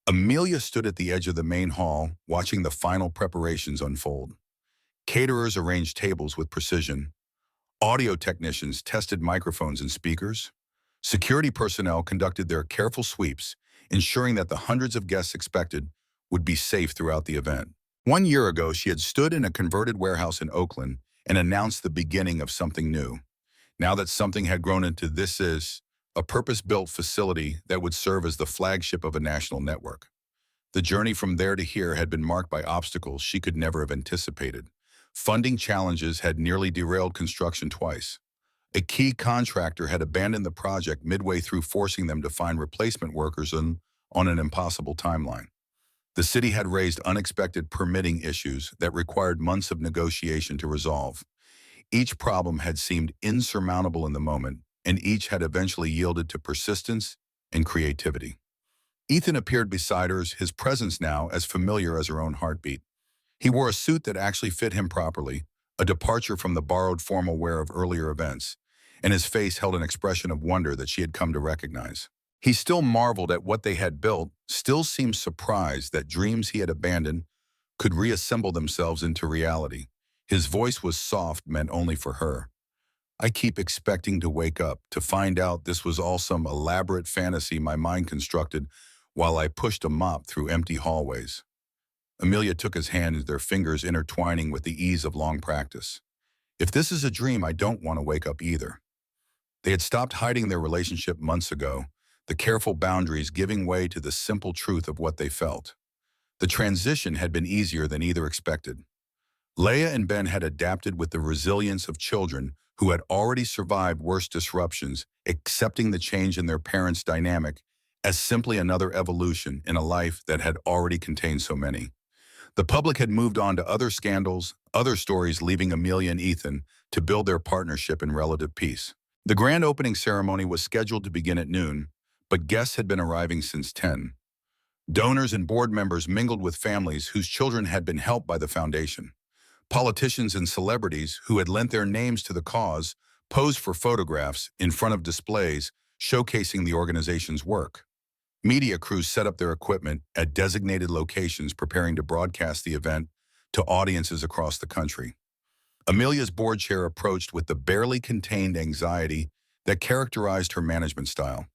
Amelia stood at the edge of the main hall, watching the final preparations unfold. Caterers arranged tables with precision. Audio technicians tested microphones and speakers. Security personnel conducted their careful sweeps, ensuring that the hundreds of guests expected would be safe throughout the event. 1 year ago, she had stood in a converted warehouse in Oakland and announced the beginning of something new. Now that something had grown into this is a purpose-built facility that would serve as the flagship of a national network. The journey from there to here had been marked by obstacles she could never have anticipated. Funding challenges had nearly derailed construction twice. A key contractor had abandoned the project midway through, forcing them to find replacement workers on an impossible timeline. The city had raised unexpected permitting issues that required months of negotiation to resolve. Each problem had seemed insurmountable in the moment, and each had eventually yielded to persistence and creativity. Ethan appeared beside her, his presence now as familiar as her own heartbeat. He wore a suit that actually fit him properly, a departure from the borrowed formal wear of earlier events, and his face held an expression of wonder that she had come to recognize. He still marveled at what they had built, still seemed surprised that dreams he had abandoned could reassemble themselves into reality. His voice was soft, meant only for her. I keep expecting to wake up, to find out this was all some elaborate fantasy my mind constructed while I pushed a mop through empty hallways. Amelia took his hand, their fingers intertwining with the ease of long practice. If this is a dream, I don't want to wake up either. They had stopped hiding their relationship months ago, the careful boundaries giving way to the simple truth of what they felt. The transition had been easier than either expected. Leia and Ben had adapted with the resilience of children who had already survived worse disruptions, accepting the change in their parents' dynamic as simply another evolution in a life that had already contained so many. The public had moved on to other scandals, other stories, leaving Amelia and Ethan to build their partnership in relative peace. The grand opening ceremony was scheduled to begin at noon, but guests had been arriving since 10. Donors and board members mingled with families whose children had been helped by the foundation. Politicians and celebrities who had lent their names to the cause posed for photographs in front of displays showcasing the organization's work. Media crews set up their equipment at designated locations, preparing to broadcast the event to audiences across the country. Amelia's board chair approached with the barely contained anxiety that characterized her management style.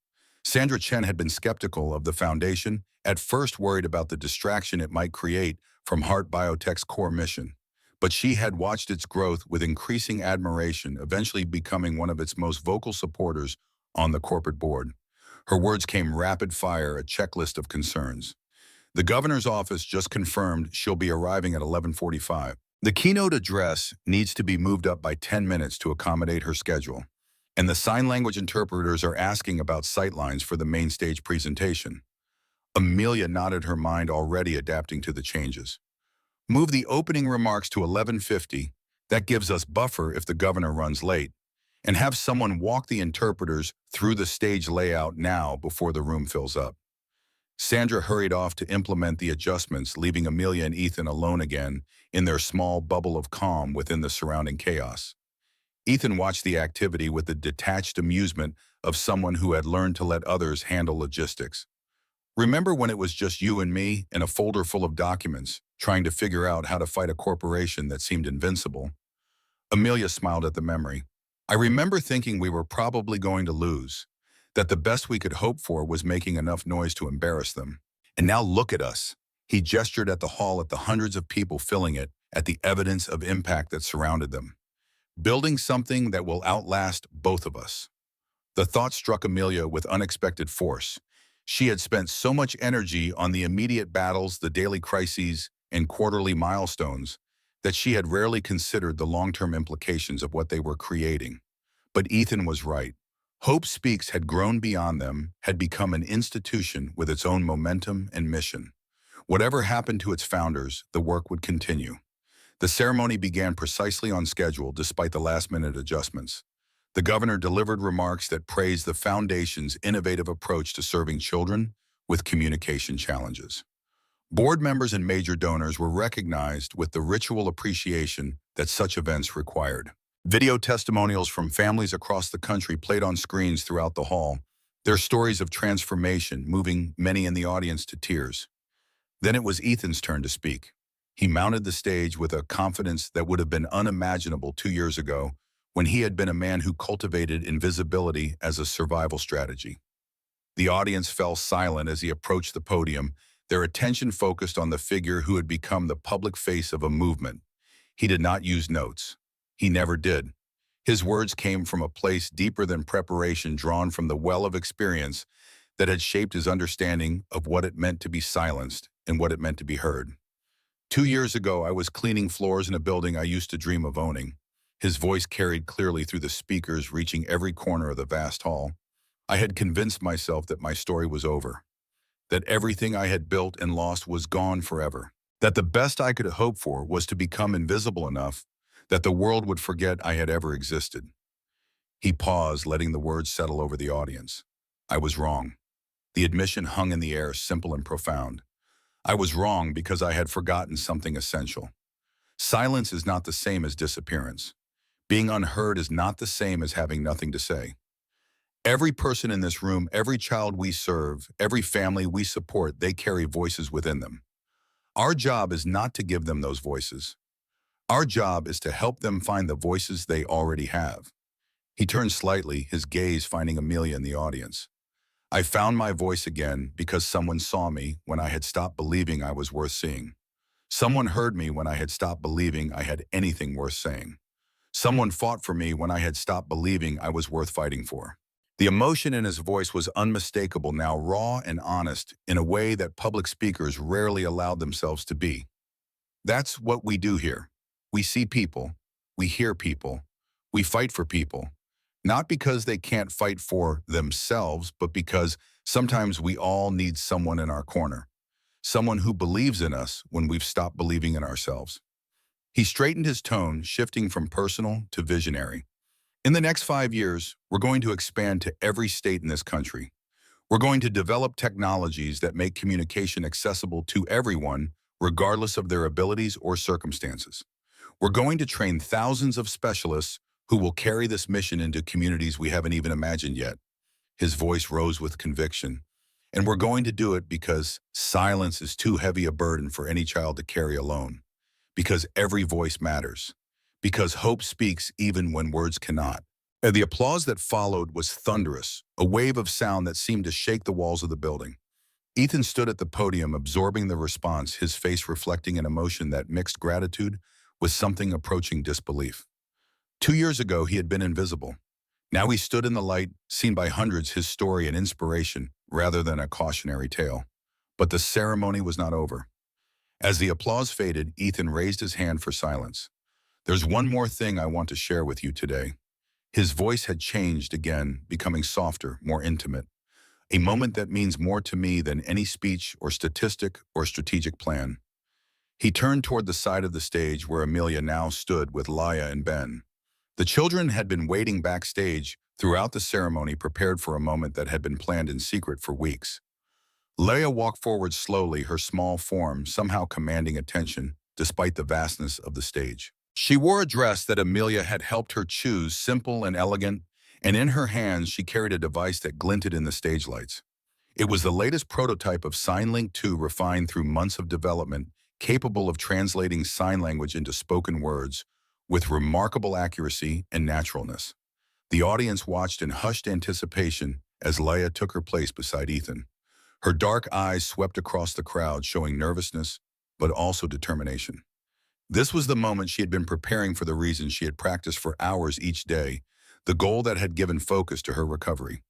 Sandra Chen had been skeptical of the foundation, at first worried about the distraction it might create from Heart Biotech's core mission. But she had watched its growth with increasing admiration, eventually becoming one of its most vocal supporters on the corporate board. Her words came rapid fire, a checklist of concerns. The governor's office just confirmed she'll be arriving at 11:45. The keynote address needs to be moved up by 10 minutes to accommodate her schedule, and the sign language interpreters are asking about sightlines for the main stage presentation. Amelia nodded, her mind already adapting to the changes. Move the opening remarks to 11:50. That gives us buffer if the governor runs late. And have someone walk the interpreters through the stage layout now before the room fills up. Sandra hurried off to implement the adjustments, leaving Amelia and Ethan alone again in their small bubble of calm within the surrounding chaos. Ethan watched the activity with the detached amusement of someone who had learned to let others handle logistics. Remember when it was just you and me in a folder full of documents, trying to figure out how to fight a corporation that seemed invincible? Amelia smiled at the memory. I remember thinking we were probably going to lose, that the best we could hope for was making enough noise to embarrass them. And now look at us. He gestured at the hall, at the hundreds of people filling it, at the evidence of impact that surrounded them. Building something that will outlast both of us. The thought struck Amelia with unexpected force. She had spent so much energy on the immediate battles, the daily crises, and quarterly milestones, that she had rarely considered the long-term implications of what they were creating. But Ethan was right. Hope Speaks had grown beyond them, had become an institution with its own momentum and mission. Whatever happened to its founders, the work would continue. The ceremony began precisely on schedule despite the last-minute adjustments. The governor delivered remarks that praised the foundation's innovative approach to serving children with communication challenges. Board members and major donors were recognized with the ritual appreciation that such events required. Video testimonials from families across the country played on screens throughout the hall, their stories of transformation moving many in the audience to tears. Then it was Ethan's turn to speak. He mounted the stage with a confidence that would have been unimaginable 2 years ago, when he had been a man who cultivated invisibility as a survival strategy. The audience fell silent as he approached the podium, their attention focused on the figure who had become the public face of a movement. He did not use notes. He never did. His words came from a place deeper than preparation, drawn from the well of experience that had shaped his understanding of what it meant to be silenced and what it meant to be heard. 2 years ago, I was cleaning floors in a building I used to dream of owning. His voice carried clearly through the speakers, reaching every corner of the vast hall. I had convinced myself that my story was over, that everything I had built and lost was gone forever, that the best I could hope for was to become invisible enough that the world would forget I had ever existed. He paused, letting the words settle over the audience. I was wrong. The admission hung in the air, simple and profound. I was wrong because I had forgotten something essential. Silence is not the same as disappearance. Being unheard is not the same as having nothing to say. Every person in this room, every child we serve, every family we support, they carry voices within them. Our job is not to give them those voices. Our job is to help them find the voices they already have. He turned slightly, his gaze finding Amelia in the audience. I found my voice again because someone saw me when I had stopped believing I was worth seeing. Someone heard me when I had stopped believing I had anything worth saying. Someone fought for me when I had stopped believing I was worth fighting for. The emotion in his voice was unmistakable now, raw and honest, in a way that public speakers rarely allowed themselves to be. That's what we do here. We see people, we hear people, we fight for people, not because they can't fight for themselves, but because sometimes we all need someone in our corner, someone who believes in us when we've stopped believing in ourselves. He straightened his tone, shifting from personal to visionary. In the next 5 years, we're going to expand to every state in this country. We're going to develop technologies that make communication accessible to everyone, regardless of their abilities or circumstances. We're going to train thousands of specialists who will carry this mission into communities we haven't even imagined yet. His voice rose with conviction. And we're going to do it because silence is too heavy a burden for any child to carry alone. Because every voice matters. Because hope speaks even when words cannot. And the applause that followed was thunderous, a wave of sound that seemed to shake the walls of the building. Ethan stood at the podium, absorbing the response, his face reflecting an emotion that mixed gratitude with something approaching disbelief. 2 years ago, he had been invisible. Now he stood in the light, seen by hundreds, his story an inspiration rather than a cautionary tale. But the ceremony was not over. As the applause faded, Ethan raised his hand for silence. There's one more thing I want to share with you today. His voice had changed again, becoming softer, more intimate. A moment that means more to me than any speech or statistic or strategic plan. He turned toward the side of the stage where Amelia now stood with Laya and Ben. The children had been waiting backstage throughout the ceremony, prepared for a moment that had been planned in secret for weeks. Leia walked forward slowly, her small form somehow commanding attention despite the vastness of the stage. She wore a dress that Amelia had helped her choose, simple and elegant, and in her hands she carried a device that glinted in the stage lights. It was the latest prototype of SignLink 2, refined through months of development, capable of translating sign language into spoken words with remarkable accuracy and naturalness. The audience watched in hushed anticipation as Leia took her place beside Ethan. Her dark eyes swept across the crowd, showing nervousness, but also determination. This was the moment she had been preparing for, the reason she had practiced for hours each day, the goal that had given focus to her recovery.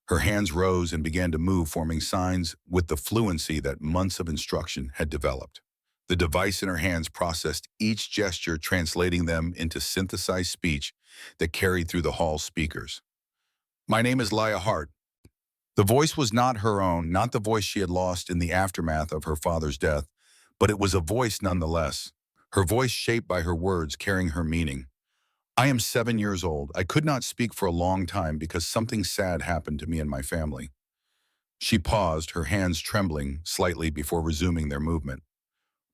Her hands rose and began to move, forming signs with the fluency that months of instruction had developed. The device in her hands processed each gesture, translating them into synthesized speech that carried through the hall's speakers. My name is Laya Hart. The voice was not her own, not the voice she had lost in the aftermath of her father's death, but it was a voice nonetheless. Her voice shaped by her words, carrying her meaning. I am 7 years old. I could not speak for a long time because something sad happened to me and my family. She paused, her hands trembling slightly before resuming their movement.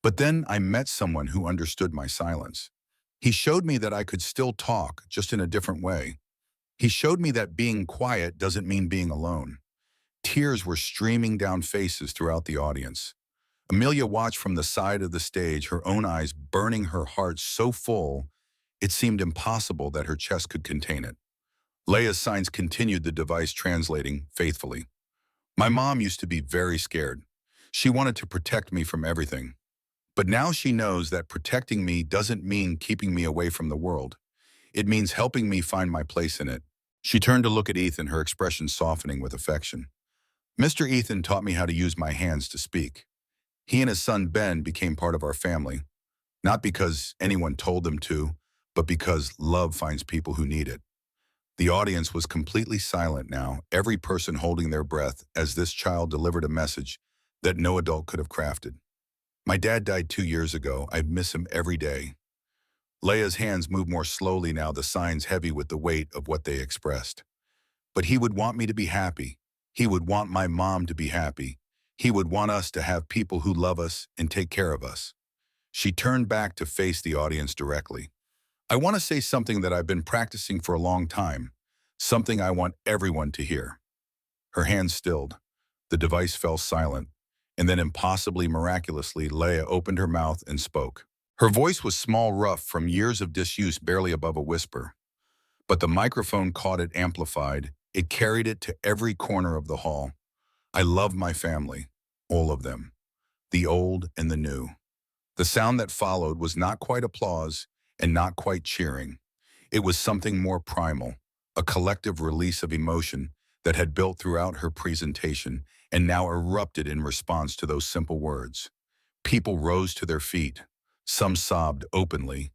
But then I met someone who understood my silence. He showed me that I could still talk, just in a different way. He showed me that being quiet doesn't mean being alone. Tears were streaming down faces throughout the audience. Amelia watched from the side of the stage, her own eyes burning, her heart so full it seemed impossible that her chest could contain it. Leia's signs continued, the device translating faithfully. My mom used to be very scared. She wanted to protect me from everything. But now she knows that protecting me doesn't mean keeping me away from the world. It means helping me find my place in it. She turned to look at Ethan, her expression softening with affection. Mr. Ethan taught me how to use my hands to speak. He and his son Ben became part of our family, not because anyone told them to, but because love finds people who need it. The audience was completely silent now, every person holding their breath as this child delivered a message that no adult could have crafted. My dad died 2 years ago. I miss him every day. Leia's hands moved more slowly now, the signs heavy with the weight of what they expressed. But he would want me to be happy. He would want my mom to be happy. He would want us to have people who love us and take care of us. She turned back to face the audience directly. I want to say something that I've been practicing for a long time, something I want everyone to hear. Her hands stilled. The device fell silent, and then impossibly miraculously, Leia opened her mouth and spoke. Her voice was small, rough, from years of disuse, barely above a whisper. But the microphone caught it, amplified. It carried it to every corner of the hall. I love my family, all of them, the old and the new. The sound that followed was not quite applause and not quite cheering. It was something more primal, a collective release of emotion that had built throughout her presentation and now erupted in response to those simple words. People rose to their feet. Some sobbed openly.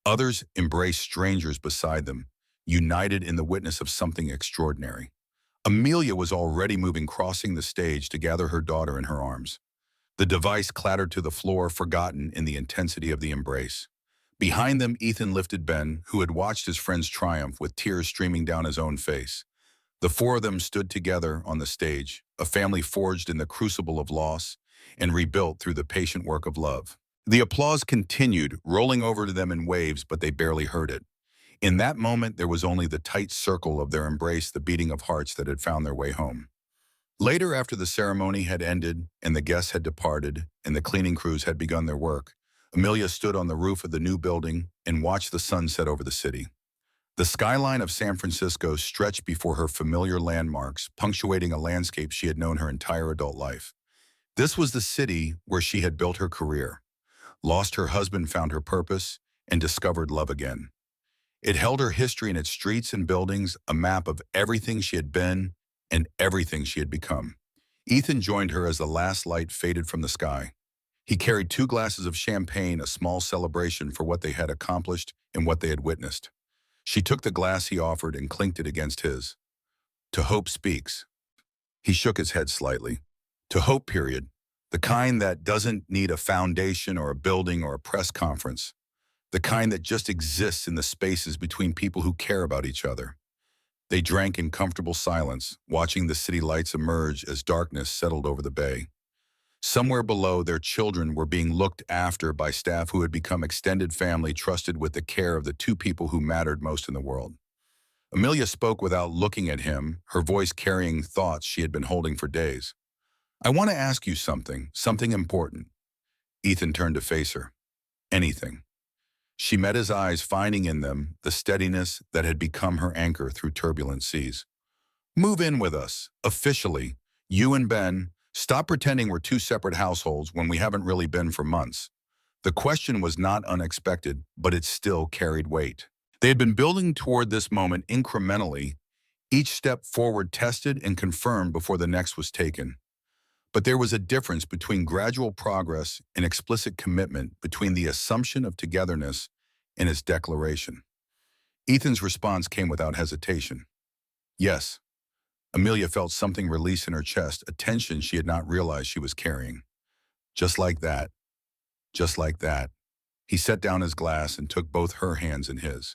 Others embraced strangers beside them, united in the witness of something extraordinary. Amelia was already moving, crossing the stage to gather her daughter in her arms. The device clattered to the floor, forgotten in the intensity of the embrace. Behind them, Ethan lifted Ben, who had watched his friend's triumph with tears streaming down his own face. The four of them stood together on the stage, a family forged in the crucible of loss and rebuilt through the patient work of love. The applause continued, rolling over to them in waves, but they barely heard it. In that moment, there was only the tight circle of their embrace, the beating of hearts that had found their way home. Later, after the ceremony had ended and the guests had departed and the cleaning crews had begun their work, Amelia stood on the roof of the new building and watched the sun set over the city. The skyline of San Francisco stretched before her, familiar landmarks, punctuating a landscape she had known her entire adult life. This was the city where she had built her career, lost her husband, found her purpose, and discovered love again. It held her history in its streets and buildings, a map of everything she had been and everything she had become. Ethan joined her as the last light faded from the sky. He carried 2 glasses of champagne, a small celebration for what they had accomplished and what they had witnessed. She took the glass he offered and clinked it against his. To hope speaks. He shook his head slightly. To hope, period. The kind that doesn't need a foundation or a building or a press conference. The kind that just exists in the spaces between people who care about each other. They drank in comfortable silence, watching the city lights emerge as darkness settled over the bay. Somewhere below, their children were being looked after by staff who had become extended family, trusted with the care of the 2 people who mattered most in the world. Amelia spoke without looking at him, her voice carrying thoughts she had been holding for days. I want to ask you something important. Ethan turned to face her. Anything. She met his eyes, finding in them the steadiness that had become her anchor through turbulent seas. Move in with us, officially. You and Ben, stop pretending we're 2 separate households when we haven't really been for months. The question was not unexpected, but it still carried weight. They had been building toward this moment incrementally, each step forward tested and confirmed before the next was taken. But there was a difference between gradual progress and explicit commitment, between the assumption of togetherness and its declaration. Ethan's response came without hesitation. Yes. Amelia felt something release in her chest, a tension she had not realized she was carrying. Just like that. Just like that. He set down his glass and took both her hands in his.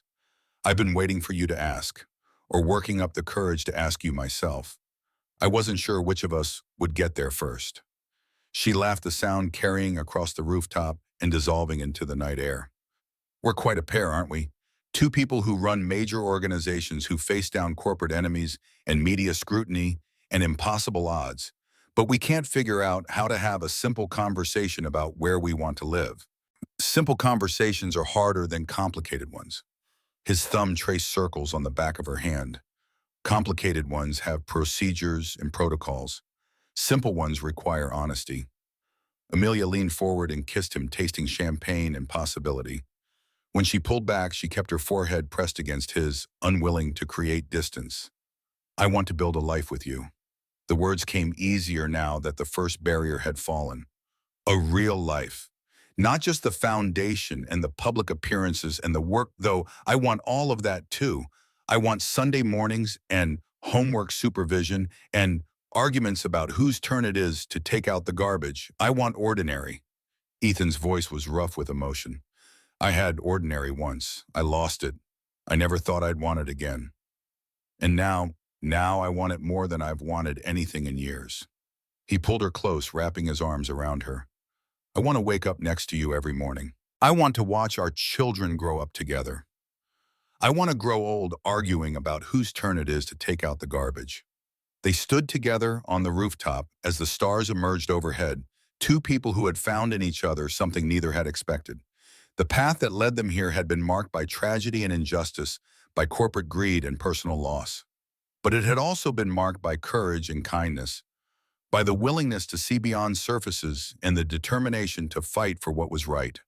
I've been waiting for you to ask, or working up the courage to ask you myself. I wasn't sure which of us would get there first. She laughed, the sound carrying across the rooftop and dissolving into the night air. We're quite a pair, aren't we? Two people who run major organizations, who face down corporate enemies and media scrutiny and impossible odds. But we can't figure out how to have a simple conversation about where we want to live. Simple conversations are harder than complicated ones. His thumb traced circles on the back of her hand. Complicated ones have procedures and protocols. Simple ones require honesty. Amelia leaned forward and kissed him, tasting champagne and possibility. When she pulled back, she kept her forehead pressed against his, unwilling to create distance. I want to build a life with you. The words came easier now that the first barrier had fallen. A real life. Not just the foundation and the public appearances and the work, though I want all of that too. I want Sunday mornings and homework supervision and arguments about whose turn it is to take out the garbage. I want ordinary. Ethan's voice was rough with emotion. I had ordinary once. I lost it. I never thought I'd want it again. And now I want it more than I've wanted anything in years. He pulled her close, wrapping his arms around her. I want to wake up next to you every morning. I want to watch our children grow up together. I want to grow old arguing about whose turn it is to take out the garbage. They stood together on the rooftop as the stars emerged overhead, two people who had found in each other something neither had expected. The path that led them here had been marked by tragedy and injustice, by corporate greed and personal loss. But it had also been marked by courage and kindness, by the willingness to see beyond surfaces and the determination to fight for what was right.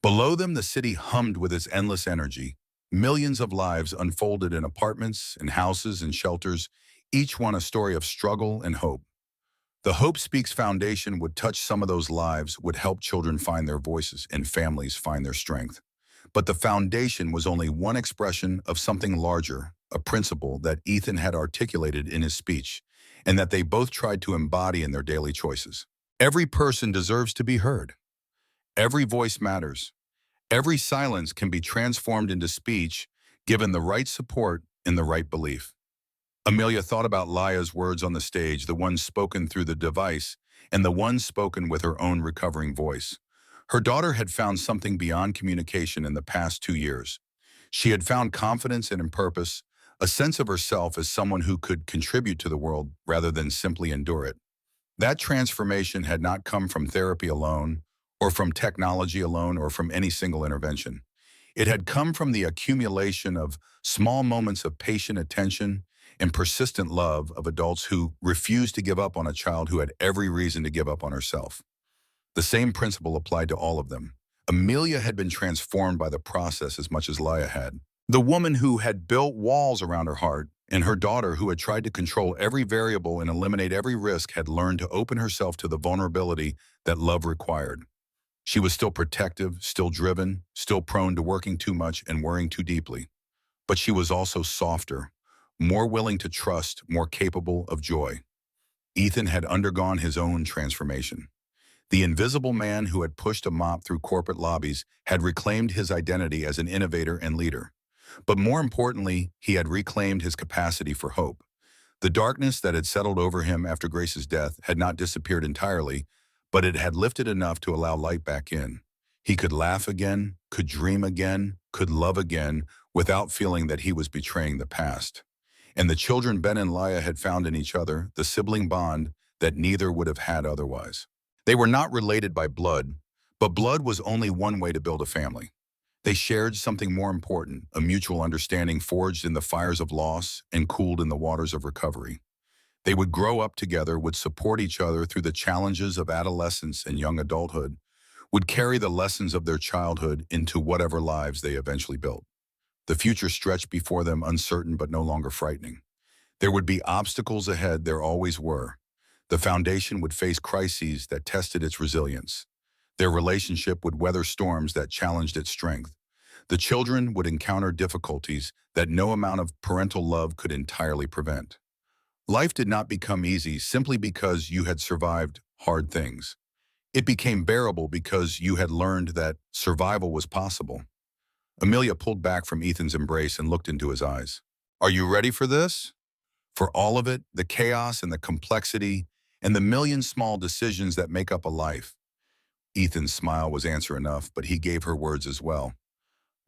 Below them, the city hummed with its endless energy. Millions of lives unfolded in apartments and houses and shelters, each one a story of struggle and hope. The Hope Speaks Foundation would touch some of those lives, would help children find their voices and families find their strength. But the foundation was only one expression of something larger, a principle that Ethan had articulated in his speech, and that they both tried to embody in their daily choices. Every person deserves to be heard. Every voice matters. Every silence can be transformed into speech, given the right support and the right belief. Amelia thought about Laya's words on the stage, the ones spoken through the device, and the ones spoken with her own recovering voice. Her daughter had found something beyond communication in the past 2 years. She had found confidence and purpose, a sense of herself as someone who could contribute to the world rather than simply endure it. That transformation had not come from therapy alone, or from technology alone, or from any single intervention. It had come from the accumulation of small moments of patient attention and persistent love of adults who refused to give up on a child who had every reason to give up on herself. The same principle applied to all of them. Amelia had been transformed by the process as much as Laya had. The woman who had built walls around her heart, and her daughter who had tried to control every variable and eliminate every risk, had learned to open herself to the vulnerability that love required. She was still protective, still driven, still prone to working too much and worrying too deeply. But she was also softer, more willing to trust, more capable of joy. Ethan had undergone his own transformation. The invisible man who had pushed a mop through corporate lobbies had reclaimed his identity as an innovator and leader. But more importantly, he had reclaimed his capacity for hope. The darkness that had settled over him after Grace's death had not disappeared entirely, but it had lifted enough to allow light back in. He could laugh again, could dream again, could love again, without feeling that he was betraying the past. And the children Ben and Laya had found in each other the sibling bond that neither would have had otherwise. They were not related by blood, but blood was only one way to build a family. They shared something more important, a mutual understanding forged in the fires of loss and cooled in the waters of recovery. They would grow up together, would support each other through the challenges of adolescence and young adulthood, would carry the lessons of their childhood into whatever lives they eventually built. The future stretched before them, uncertain but no longer frightening. There would be obstacles ahead, there always were. The foundation would face crises that tested its resilience. Their relationship would weather storms that challenged its strength. The children would encounter difficulties that no amount of parental love could entirely prevent. Life did not become easy simply because you had survived hard things. It became bearable because you had learned that survival was possible. Amelia pulled back from Ethan's embrace and looked into his eyes. "Are you ready for this?" For all of it, the chaos and the complexity and the million small decisions that make up a life. Ethan's smile was answer enough, but he gave her words as well.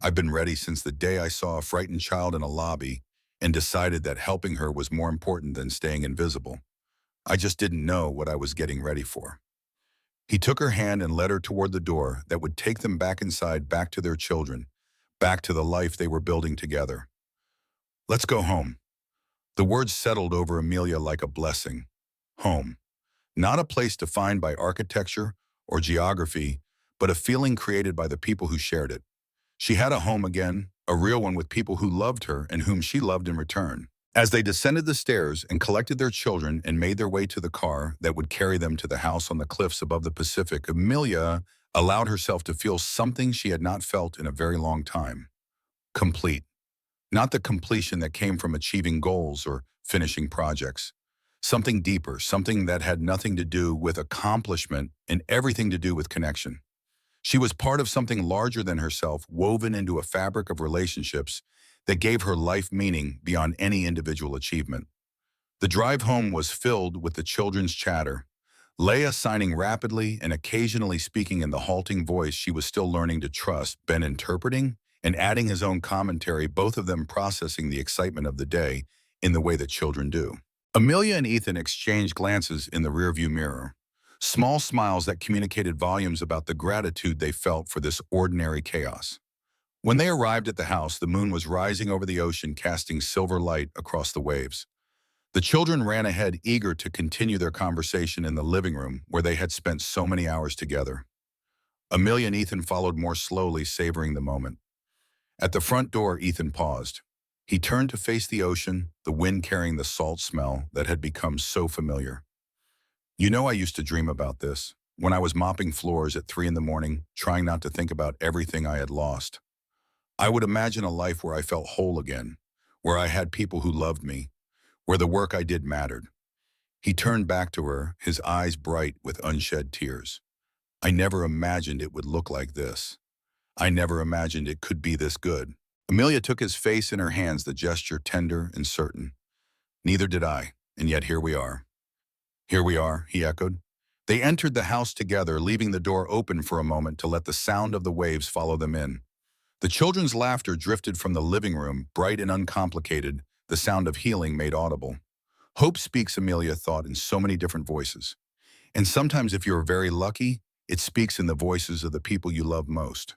I've been ready since the day I saw a frightened child in a lobby and decided that helping her was more important than staying invisible. I just didn't know what I was getting ready for. He took her hand and led her toward the door that would take them back inside, back to their children, back to the life they were building together. Let's go home. The words settled over Amelia like a blessing. Home. Not a place defined by architecture or geography, but a feeling created by the people who shared it. She had a home again, a real one with people who loved her and whom she loved in return. As they descended the stairs and collected their children and made their way to the car that would carry them to the house on the cliffs above the Pacific, Amelia allowed herself to feel something she had not felt in a very long time. Complete. Not the completion that came from achieving goals or finishing projects. Something deeper, something that had nothing to do with accomplishment and everything to do with connection. She was part of something larger than herself, woven into a fabric of relationships that gave her life meaning beyond any individual achievement. The drive home was filled with the children's chatter, Leia signing rapidly and occasionally speaking in the halting voice she was still learning to trust, Ben interpreting and adding his own commentary, both of them processing the excitement of the day in the way that children do. Amelia and Ethan exchanged glances in the rearview mirror, small smiles that communicated volumes about the gratitude they felt for this ordinary chaos. When they arrived at the house, the moon was rising over the ocean, casting silver light across the waves. The children ran ahead, eager to continue their conversation in the living room where they had spent so many hours together. Amelia and Ethan followed more slowly, savoring the moment. At the front door, Ethan paused. He turned to face the ocean, the wind carrying the salt smell that had become so familiar. You know, I used to dream about this, when I was mopping floors at 3 in the morning, trying not to think about everything I had lost. I would imagine a life where I felt whole again, where I had people who loved me, where the work I did mattered. He turned back to her, his eyes bright with unshed tears. I never imagined it would look like this. I never imagined it could be this good. Amelia took his face in her hands, the gesture tender and certain. Neither did I, and yet here we are. Here we are, he echoed. They entered the house together, leaving the door open for a moment to let the sound of the waves follow them in. The children's laughter drifted from the living room, bright and uncomplicated, the sound of healing made audible. Hope speaks, Amelia thought, in so many different voices. And sometimes, if you're very lucky, it speaks in the voices of the people you love most.